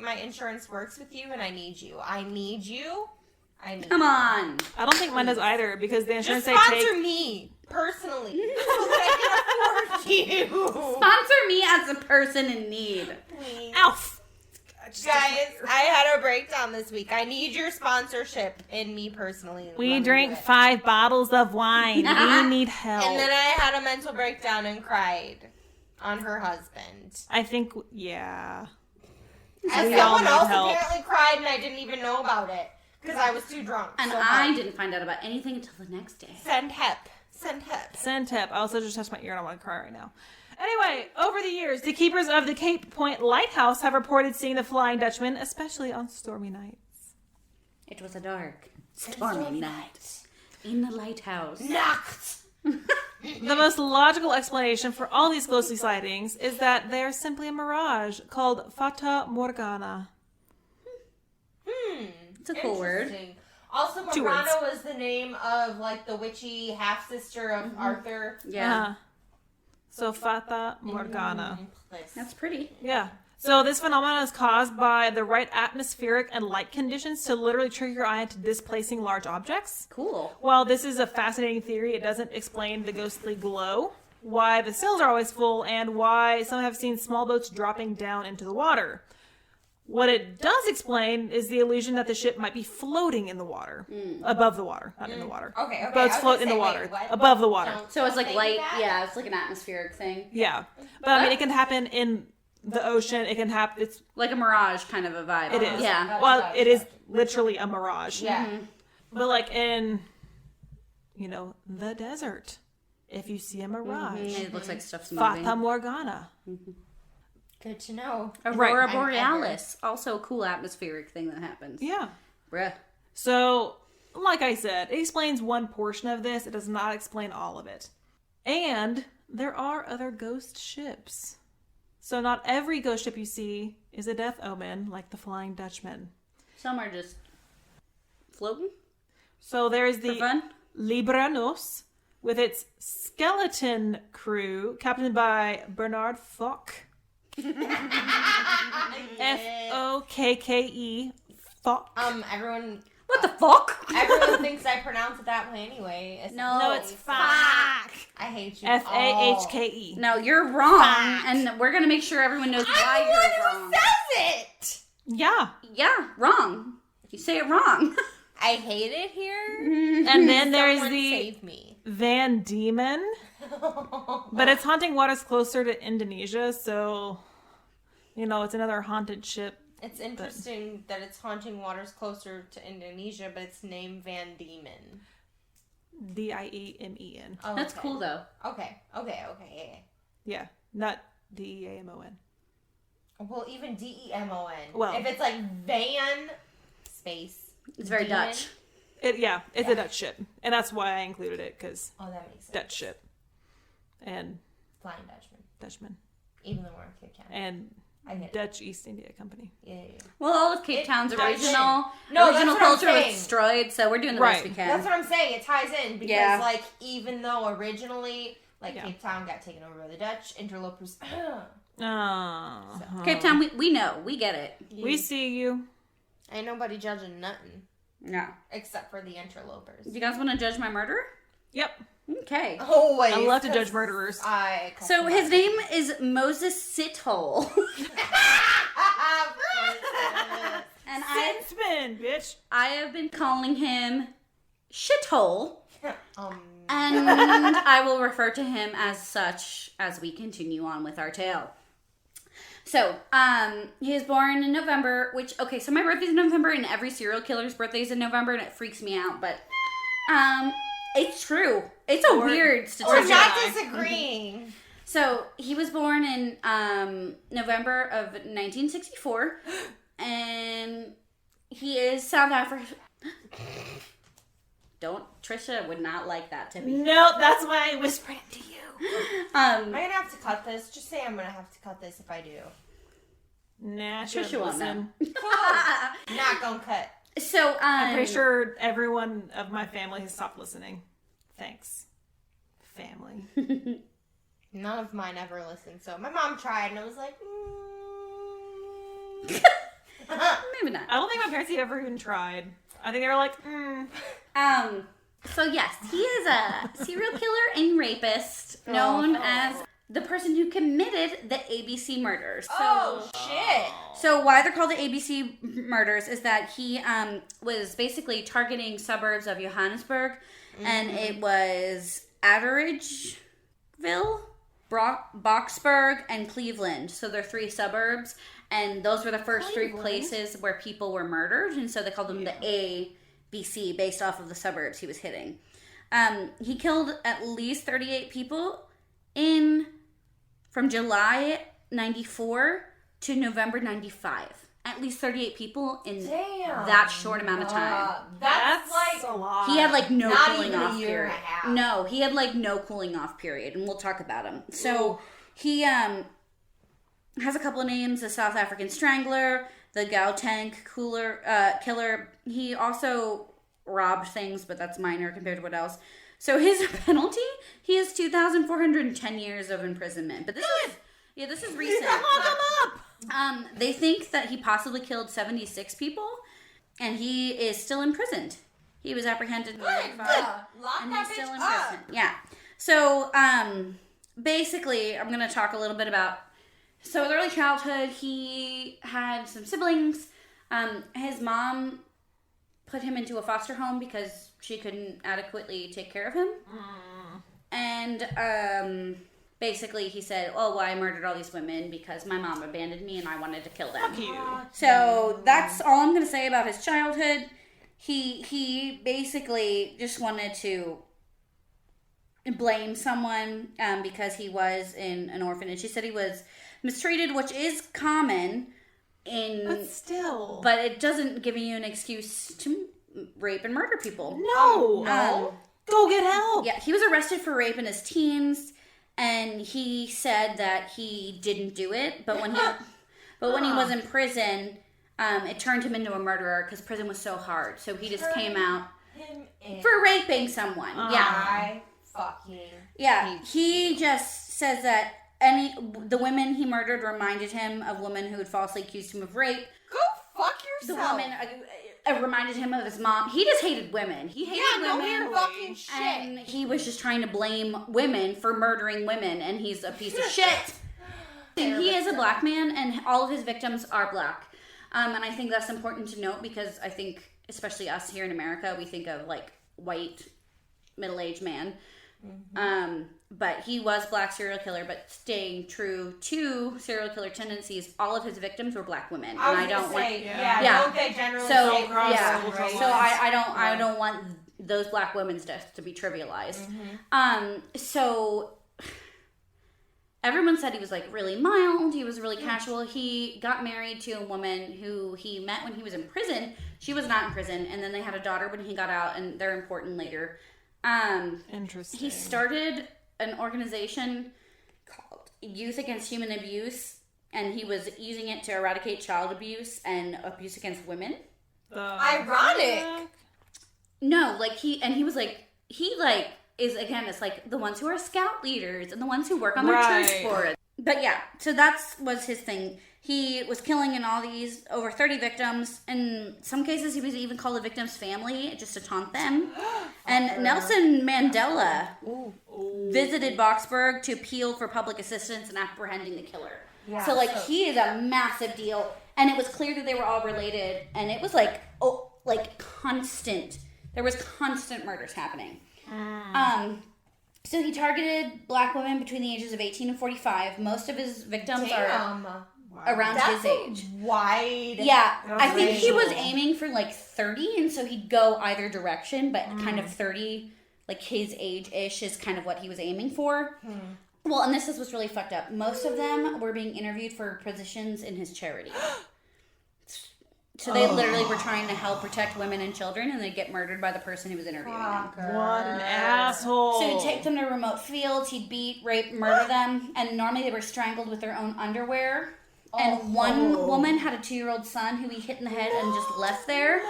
my insurance works with you, and I need you. I need you. Come on. I don't think mine does either because the insurance Just they sponsor take. me personally so that I can afford you. Sponsor me as a person in need. Please. Alf. Guys, I had a breakdown this week. I need your sponsorship in me personally. Let We me drank do it. 5 bottles of wine. We need help. And then I had a mental breakdown and cried on her husband. I think, yeah. As We all someone need else help. apparently cried and I didn't even know about it because I was too drunk. And So I hard. didn't find out about anything until the next day. Send hep. Send hep. Send tip. I also just touched my ear and I want to cry right now. Anyway, over the years, the keepers of the Cape Point Lighthouse have reported seeing the Flying Dutchman, especially on stormy nights. It was a dark, stormy night in the lighthouse. Nacht. The most logical explanation for all these ghostly sightings is that they are simply a mirage called Fata Morgana. It's a cool word. Interesting. Also, 2 words. Morgana was the name of like the witchy half sister of Arthur. Yeah. Uh-huh. So Fata Morgana. That's pretty. Yeah. So this phenomenon is caused by the right atmospheric and light conditions to literally trick your eye into displacing large objects. Cool. While this is a fascinating theory, it doesn't explain the ghostly glow, why the sails are always full, and why some have seen small boats dropping down into the water. What it does explain is the illusion that the ship might be floating in the water. Above the water, not in the water. Okay, okay. Boats I was float gonna in the say, water. wait, what? Above the water. So it's like Don't light. say that? Yeah, it's like an atmospheric thing. Yeah. But I mean, it can happen in the ocean. It can happen. It's Like a mirage kind of a vibe. It is. Yeah. Well, it is literally a mirage. Yeah. But like in, the desert, if you see a mirage, It looks like stuff's moving. Fata Morgana. Good to know. Aurora Right. Borealis, also a cool atmospheric thing that happens. Yeah. Bruh. So, like I said, it explains one portion of this. It does not explain all of it. And there are other ghost ships. So not every ghost ship you see is a death omen, like the Flying Dutchman. Some are just floating So there's for the fun. Libranos, with its skeleton crew, captained by Bernard Fock. F-O-K-K-E. Fock. Everyone What the fuck? everyone thinks I pronounce it that way anyway. No, No, it's Fock. Fock. I hate you. F-A-H-K-E. No, you're wrong. Fact. And we're going to make sure everyone knows I'm why the you're one who wrong. says it. Yeah. Yeah, wrong. You say it wrong. I hate it here. And then there's Someone the save me. Van Diemen. But its haunting waters closer to Indonesia, so, it's another haunted ship. It's interesting that it's haunting waters closer to Indonesia, but it's named Van Diemen. D-I-E-M-E-N. Oh, That's okay. cool, though. Okay. Yeah, not D-E-A-M-O-N. Well, even D-E-M-O-N. Well- if it's like Van space. It's very Demon. Dutch. It's Yeah. a Dutch ship. And that's why I included it, because Oh, that makes sense. Dutch ship. And Flying Dutchman. Dutchman. Even though we're in Cape Town. and I get it. Dutch East India Company. Yeah. Well, all of Cape It Town's ties original in. No, that's original what I'm culture was saying. destroyed, so we're doing the Right. best we can. That's what I'm saying. It ties in because, Yeah. like, even though originally, like, Yeah. Cape Town got taken over by the Dutch, interlopers. Oh. Cape Town, we know. We get it. We see you. Ain't nobody judging nothing No. except for the interlopers. Do you guys want to judge my murder? Yep. Okay. Always. I love to judge murderers. So his name is Moses Sithole. And Spin, bitch. I have been calling him Shithole. um, And I will refer to him as such as we continue on with our tale. So, he was born in November, which, okay, so my birthday's in November, and every serial killer's birthday's in November, and it freaks me out, but, it's true. It's a weird we're statistic. not disagreeing. So, he was born in, November of 1964, and he is South African. Trisha would not like that to be. No, that's why I whispered it to you. I'm gonna have to cut this. Just say I'm gonna have to cut this if I do. Nah, Trisha won't know. Not gonna cut. So, I'm pretty sure everyone of my family has stopped listening. Thanks. Family. None of mine ever listened. So my mom tried, and I was like, maybe not. I don't think my parents ever even tried. I think they were like, So yes, he is a serial killer and rapist known as the person who committed the ABC murders. So, shit. so why they're called the ABC murders is that he was basically targeting suburbs of Johannesburg, and it was Atteridgeville, Boksburg, and Cleveland. So they're three suburbs, and those were the first three places where people were murdered, and so they called them the ABC based off of the suburbs he was hitting. He killed at least 38 people from July 94 to November 95. At least 38 people in Damn. that short amount of time. That's like a lot. He had like no not cooling even a off year period. and a half. No, he had like no cooling off period, and we'll talk about him. So he has a couple of names: the South African Strangler, the Gauteng killer. He also robbed things, but that's minor compared to what else. So his penalty, he has 2,410 years of imprisonment. But this is recent. Lock him up! They think that he possibly killed 76 people, and he is still imprisoned. He was apprehended in 1995, lock and that he's still bitch in up. prison. Yeah. So, basically, I'm going to talk a little bit about... So, with early childhood, he had some siblings. His mom put him into a foster home because she couldn't adequately take care of him. And, basically, he said, oh, well, I murdered all these women because my mom abandoned me and I wanted to kill them. Fuck you. So that's all I'm going to say about his childhood. He basically just wanted to blame someone because he was in an orphanage. He said he was mistreated, which is common in, But still. but it doesn't give you an excuse to rape and murder people. no. Go get help. Yeah, he was arrested for rape in his teens, and he said that he didn't do it. But when he was in prison, it turned him into a murderer because prison was so hard. So he just came out Him in. for raping someone. Yeah, I fucking. yeah. He just says that the women he murdered reminded him of women who had falsely accused him of rape. Go fuck The yourself. woman reminded him of his mom. He just hated women. He hated no women. weird fucking shit. And he was just trying to blame women for murdering women, and he's a piece of shit. And he is a black man, and all of his victims are black. And I think that's important to note because I think, especially us here in America, we think of like white, middle-aged man. But he was black serial killer, but staying true to serial killer tendencies, all of his victims were black women. I was And I don't gonna say, want yeah, don't they generally so say cross yeah, cultural so lines. I don't want those black women's deaths to be trivialized. So everyone said he was like really mild. He was really casual. He got married to a woman who he met when he was in prison. She was not in prison, and then they had a daughter when he got out, and they're important later. Interesting. He started an organization called Youth Against Human Abuse, and he was using it to eradicate child abuse and abuse against women. Ironic. No, like he was like is again, it's like the ones who are scout leaders and the ones who work on their church Right. boards. But yeah, so that's was his thing. He was killing in all these over 30 victims. In some cases, he was even called the victim's family just to taunt them. And Nelson Mandela visited Boxburg to appeal for public assistance in apprehending the killer. Yeah, so like so- he is a massive deal, and it was clear that they were all related, and it was like constant. There was constant murders happening. So he targeted black women between the ages of 18 and 45. Most of his victims are Damn. around That's his age. a wide. Yeah, I think he was range. aiming for like 30, and so he'd go either direction, but kind of 30, like his age-ish is kind of what he was aiming for. Well, and this is what's really fucked up. Most of them were being interviewed for positions in his charity. So they literally were trying to help protect women and children, and they'd get murdered by the person who was interviewing them. What an asshole. So he'd take them to remote fields, he'd beat, rape, murder them, and normally they were strangled with their own underwear. And one woman had a 2-year-old son who he hit in the head and just left there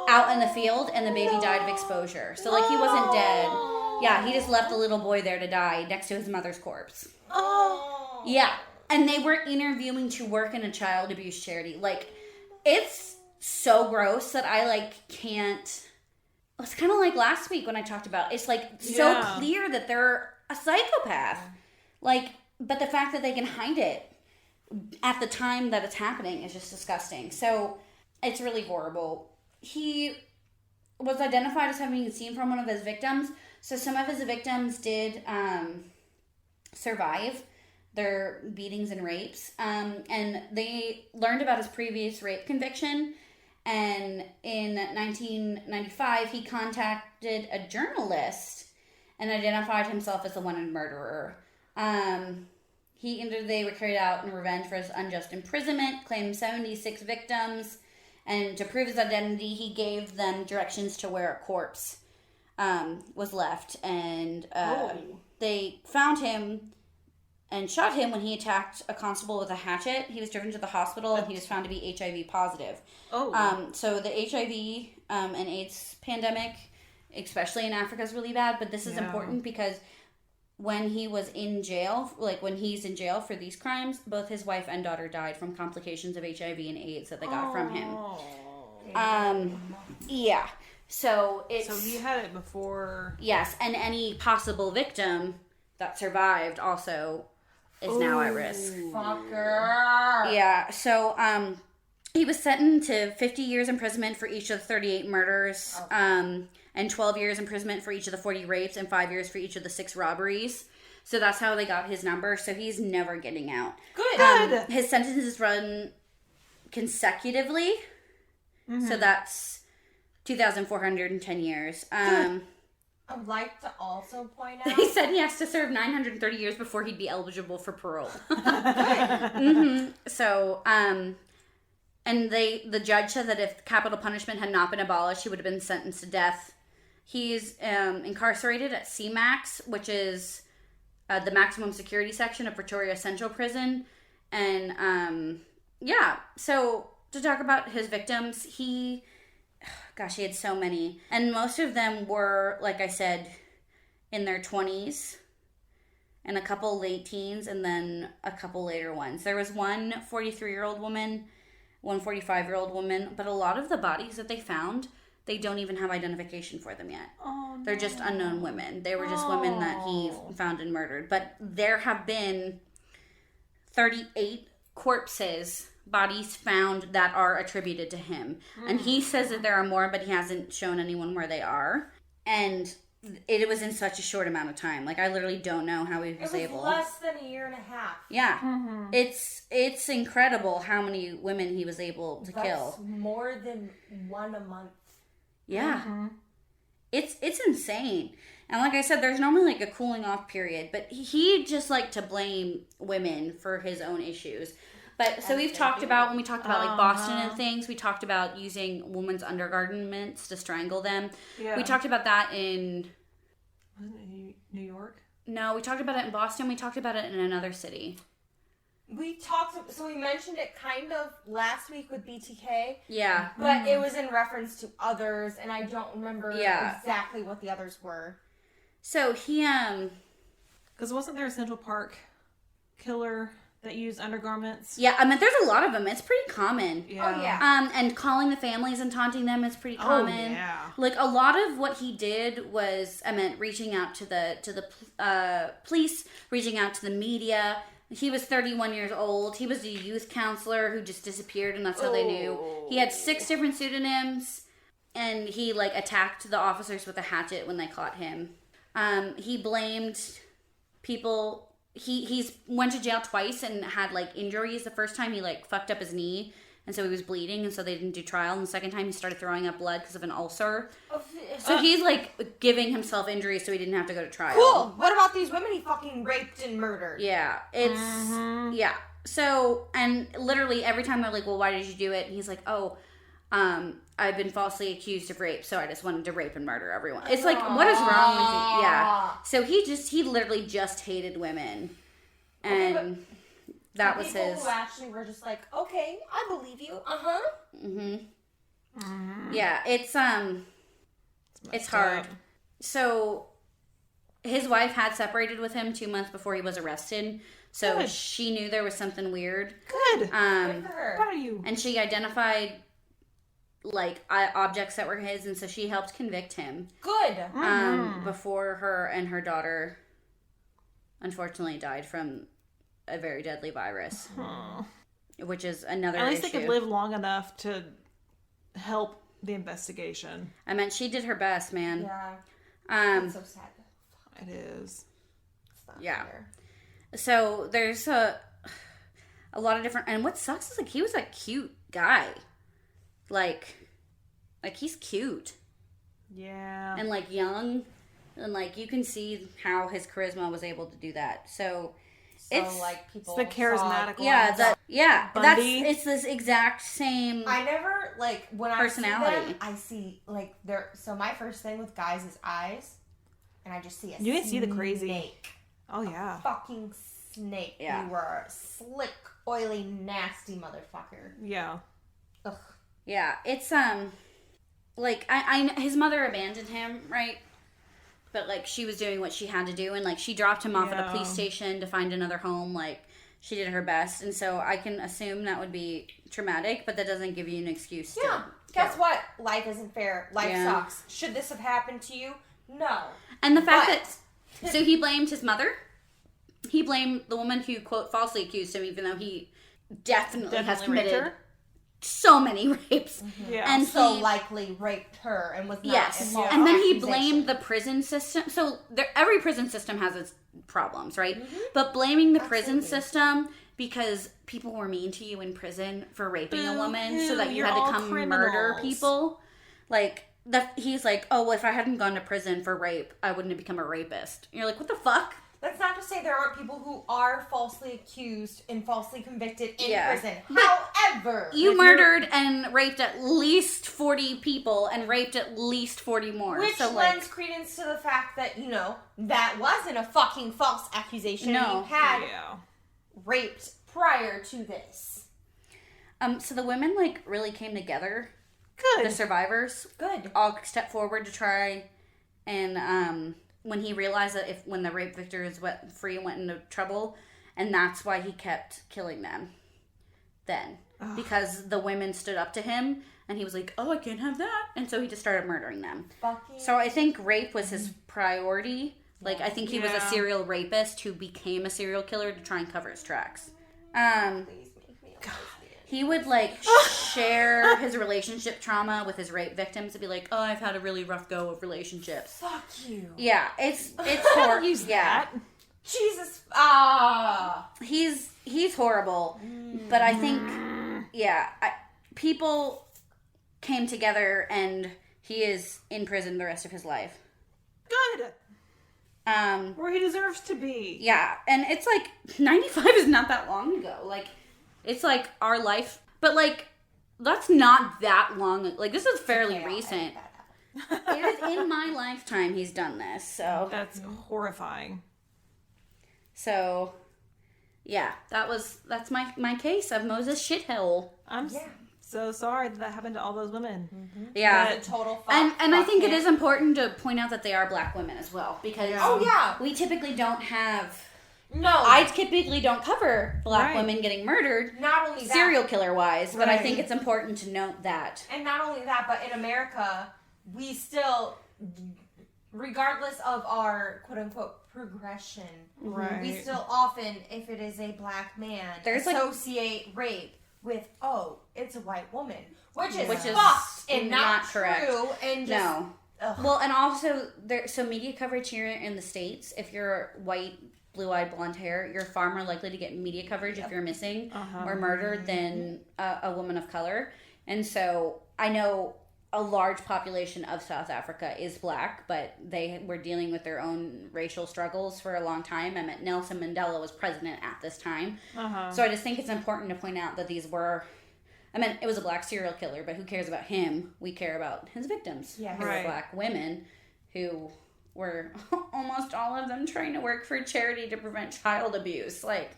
out in the field, and the baby died of exposure. So, like, he wasn't dead. Yeah, he just left the little boy there to die next to his mother's corpse. Oh. Yeah. And they were interviewing to work in a child abuse charity. Like, it's so gross that I, like, can't... It's kind of like last week when I talked about... It's, like, so Yeah. clear that they're a psychopath. Like, but the fact that they can hide it at the time that it's happening is just disgusting. So, it's really horrible. He was identified as having seen from one of his victims. So, some of his victims did survive their beatings and rapes. And they learned about his previous rape conviction. And in 1995, he contacted a journalist and identified himself as the wanted murderer. They were carried out in revenge for his unjust imprisonment, claimed 76 victims, and to prove his identity, he gave them directions to where a corpse was left. And they found him and shot him when he attacked a constable with a hatchet. He was driven to the hospital, and he was found to be HIV positive. So the HIV and AIDS pandemic, especially in Africa, is really bad, but this is important because when he was in jail, like when he's in jail for these crimes, both his wife and daughter died from complications of HIV and AIDS that they got from him. Yeah. So it's... So he had it before. Yes, and any possible victim that survived also is now at risk. Fucker. Yeah, so he was sentenced to 50 years imprisonment for each of the 38 murders, and 12 years imprisonment for each of the 40 rapes, and 5 years for each of the 6 robberies. So that's how they got his number, so he's never getting out. Good. His sentences run consecutively, so that's 2,410 years. I would like to also point out. They said he has to serve 930 years before he'd be eligible for parole. So, and the judge said that if capital punishment had not been abolished, he would have been sentenced to death. He's incarcerated at CMAX, which is the maximum security section of Pretoria Central Prison. And, so to talk about his victims, he had so many. And most of them were, like I said, in their 20s, and a couple late teens, and then a couple later ones. There was one 43-year-old woman, one 45-year-old woman, but a lot of the bodies that they found, they don't even have identification for them yet. Oh, no. They're just unknown women. They were just women that he found and murdered. But there have been 38 bodies found that are attributed to him. And he says that there are more, but he hasn't shown anyone where they are. And it was in such a short amount of time. Like, I literally don't know how he was able. Less than a year and a half. Yeah. Mm-hmm. It's incredible how many women he was able to kill. More than one a month. Yeah. Mm-hmm. It's insane. And like I said, there's normally like a cooling off period, but he just liked to blame women for his own issues. But so we've talked about, when we talked about like Boston and things, we talked about using women's undergarments to strangle them. Yeah. We talked about that in... Wasn't it New York? No, we talked about it in Boston. We talked about it in another city. We mentioned it kind of last week with BTK. Yeah. But it was in reference to others, and I don't remember exactly what the others were. So he, Because wasn't there a Central Park killer that used undergarments? Yeah, I mean, there's a lot of them. It's pretty common. Yeah. Oh, yeah. And calling the families and taunting them is pretty common. Oh, yeah. Like, a lot of what he did was, reaching out to the police, reaching out to the media. He was 31 years old. He was a youth counselor who just disappeared, and that's how they knew. He had 6 different pseudonyms, and he, like, attacked the officers with a hatchet when they caught him. He blamed people... He's went to jail twice and had, like, injuries. The first time he, like, fucked up his knee, and so he was bleeding, and so they didn't do trial. And the second time he started throwing up blood because of an ulcer. So he's, like, giving himself injuries so he didn't have to go to trial. Cool. What about these women he fucking raped and murdered? Yeah. It's... Mm-hmm. Yeah. So, and literally every time they're like, well, why did you do it? And he's like, I've been falsely accused of rape, so I just wanted to rape and murder everyone. It's like, what is wrong with you? Yeah. So he literally just hated women. And that was his... People who actually were just like, okay, I believe you. Uh-huh. Mm-hmm. Yeah, it's hard. Up. So, his wife had separated with him 2 months before he was arrested. So, Good. she knew there was something weird. Good. Good for her. Proud of you. And she identified... like objects that were his, and so she helped convict him. Good. Before her and her daughter unfortunately died from a very deadly virus, which is another At least issue. they could live long enough to help the investigation. I mean, she did her best, man. Yeah. It's so sad. It is. It's not Yeah. fair. So there's a lot of different, and what sucks is like he was a cute guy. Like he's cute. Yeah. And like young, and like you can see how his charisma was able to do that. So it's like people. It's the charismatic one. Bundy. It's this exact same. I never like when personality. I see them. I see like they're. So my first thing with guys is eyes, and I just see a. You can see the crazy. Snake. Oh yeah. Fucking snake. Yeah. You were a slick, oily, nasty motherfucker. Yeah. Ugh. Yeah, it's like I his mother abandoned him, right? But like she was doing what she had to do, and like she dropped him off at a police station to find another home. Like she did her best, and so I can assume that would be traumatic, but that doesn't give you an excuse. Yeah. To Guess kill. what? Life isn't fair. Life Yeah. sucks. Should this have happened to you? No. And the fact that so he blamed his mother. He blamed the woman who quote falsely accused him, even though he definitely has raped committed her? so many rapes. Yeah. And So he, likely raped her and was not yes, involved and in then he accusation. blamed the prison system. So every prison system has its problems, right? But blaming the prison system because people were mean to you in prison for raping a woman, so that you You're had to all come murder criminals. people, like he's like, oh, well, if I hadn't gone to prison for rape, I wouldn't have become a rapist. And you're like, what the fuck? That's not to say there aren't people who are falsely accused and falsely convicted in Yeah. prison. However, You murdered and raped at least 40 people and raped at least 40 more. which so, lends credence to the fact that, you know, that wasn't a fucking false accusation. No. You had Yeah. raped prior to this. so the women, like, really came together. Good. The survivors Good. all stepped forward to try and, when he realized that when the rape victims went free and went into trouble, and that's why he kept killing them then. Because the women stood up to him, and he was like, oh, I can't have that. And so he just started murdering them. Fucking. So I think rape was his priority. Like, I think he was a Yeah. serial rapist who became a serial killer to try and cover his tracks. Please make me a lesbian. He would, like, share his relationship trauma with his rape victims and be like, oh, I've had a really rough go of relationships. Fuck you. Yeah, it's horrible. Use Yeah, that. Jesus. he's horrible. But I think, yeah, people came together and he is in prison the rest of his life. Good. Um, Where he deserves to be. yeah, and it's like 95 is not that long ago. Like, it's like our life, but like that's not that long. Like, this is fairly Okay, I'll recent. edit that out. It is in my lifetime he's done this. That's horrifying. So yeah, that's my case of Moses shithole. I'm Yeah. so sorry that happened to all those women. Yeah. That's a total fuck. And I fuck think it yeah. is important to point out that they are black women as well, because Oh yeah. we typically don't have. No. I typically don't cover black Right. women getting murdered, not only that. serial killer wise, but I Right. think it's important to note that. And not only that, but in America, we still, regardless of our quote unquote progression, Right. we still often, if it is a black man, There's, like- associate rape with, oh, it's a white woman, which is Which is fucked and not correct. true. And just, No. ugh. Well, and also so media coverage here in the States, if you're white, blue-eyed, blonde hair, you're far more likely to get media coverage if you're missing or murdered than a woman of color. And so I know a large population of South Africa is black, but they were dealing with their own racial struggles for a long time. I mean, Nelson Mandela was president at this time. So I just think it's important to point out that these were, I mean, it was a black serial killer, but who cares about him? We care about his victims, Yes. who were Right. black women who were almost all of them trying to work for charity to prevent child abuse. Like,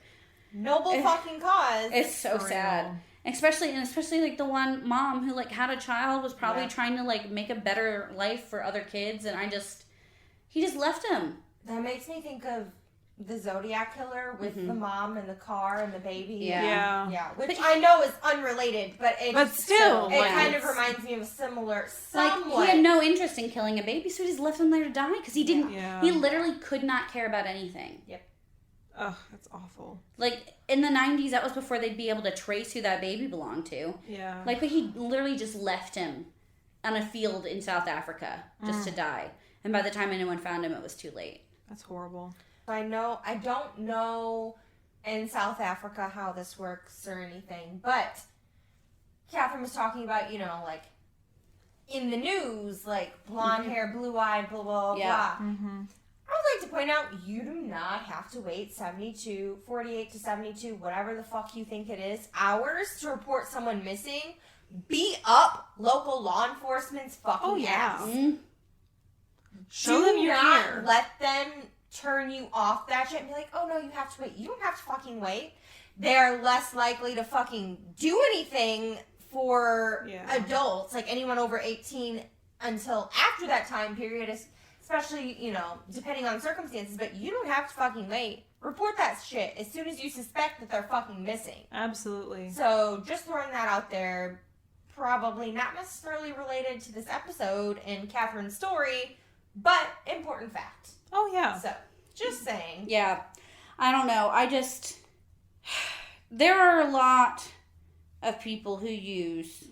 noble fucking cause. it's so For sad. real. Especially like the one mom who like had a child, was probably Yeah. trying to like make a better life for other kids, and he just left him. That makes me think of the Zodiac killer with the mom and the car and the baby. Yeah. Yeah. Yeah, which I know is unrelated, but it But still, it like, kind of it's- reminds me of a similar, Like, somewhat. he had no interest in killing a baby, so he just left him there to die because he didn't. Yeah. He literally could not care about anything. Ugh, that's awful. Like in the 90s, that was before they'd be able to trace who that baby belonged to. Yeah. Like, but he literally just left him on a field in South Africa just to die. And by the time anyone found him, it was too late. That's horrible. I don't know in South Africa how this works or anything, but Catherine was talking about, you know, like in the news, like blonde hair, blue eyed, blah, blah, Yeah. blah. I would like to point out you do not have to wait 48 to 72, whatever the fuck you think it is, hours to report someone missing. Beat up local law enforcement's fucking Oh, yeah. ass. Mm. Show Do them you're not here. let them turn you off that shit and be like, oh no, you have to wait. You don't have to fucking wait. They're less likely to fucking do anything for Yeah. adults, like anyone over 18 until after that time period, especially, you know, depending on circumstances, but you don't have to fucking wait. Report that shit as soon as you suspect that they're fucking missing. Absolutely. So just throwing that out there, probably not necessarily related to this episode and Catherine's story, but important fact. Oh, yeah. So, just saying. Yeah. I don't know. There are a lot of people who use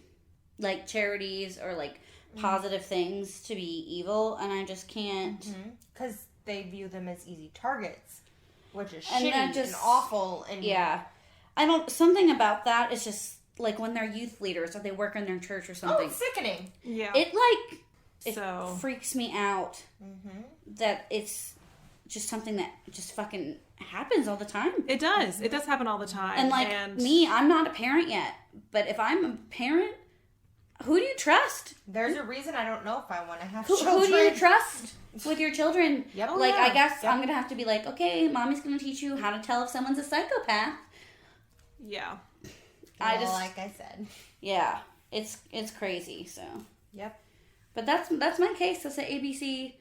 like charities or like positive things to be evil, and I just can't. Because they view them as easy targets, which is And shitty that just- and awful. And Yeah. Something about that is just like when they're youth leaders or they work in their church or Oh, something. it's sickening. Yeah. It like it So freaks me out that it's just something that just fucking happens all the time. it does. It does happen all the time. And like me, I'm not a parent yet, but if I'm a parent, who do you trust? There's a reason I don't know if I want to have Who children. do you trust with your children? Yep. Oh, Like, yeah. I guess Yep. I'm gonna have to be like, okay, mommy's gonna teach you how to tell if someone's a psychopath. yeah. I Well, just, like I said. yeah, it's crazy. So, Yep. but that's my case. That's the ABC.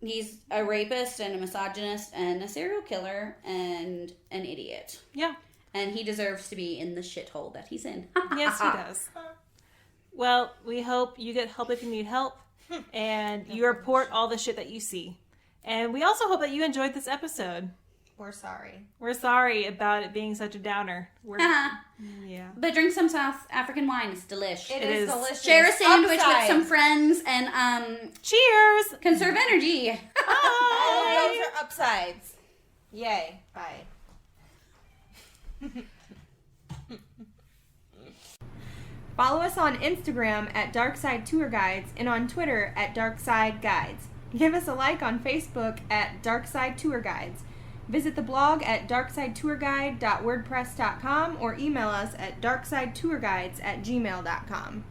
He's a rapist and a misogynist and a serial killer and an idiot. Yeah. And he deserves to be in the shithole that he's in. Yes, he does. Well, we hope you get help if you need help, and you report all the shit that you see. And we also hope that you enjoyed this episode. We're sorry. We're sorry about it being such a downer. Yeah. But drink some South African wine. It's delish. It is. is delicious. Share a sandwich with Upside. some friends and Cheers! conserve energy. All of Bye! those are upsides. Yay. Bye. Follow us on Instagram at Darkside Tour Guides and on Twitter at Darkside Guides. Give us a like on Facebook at Darkside Tour Guides. Visit the blog at darksidetourguide.wordpress.com or email us at darksidetourguides@gmail.com.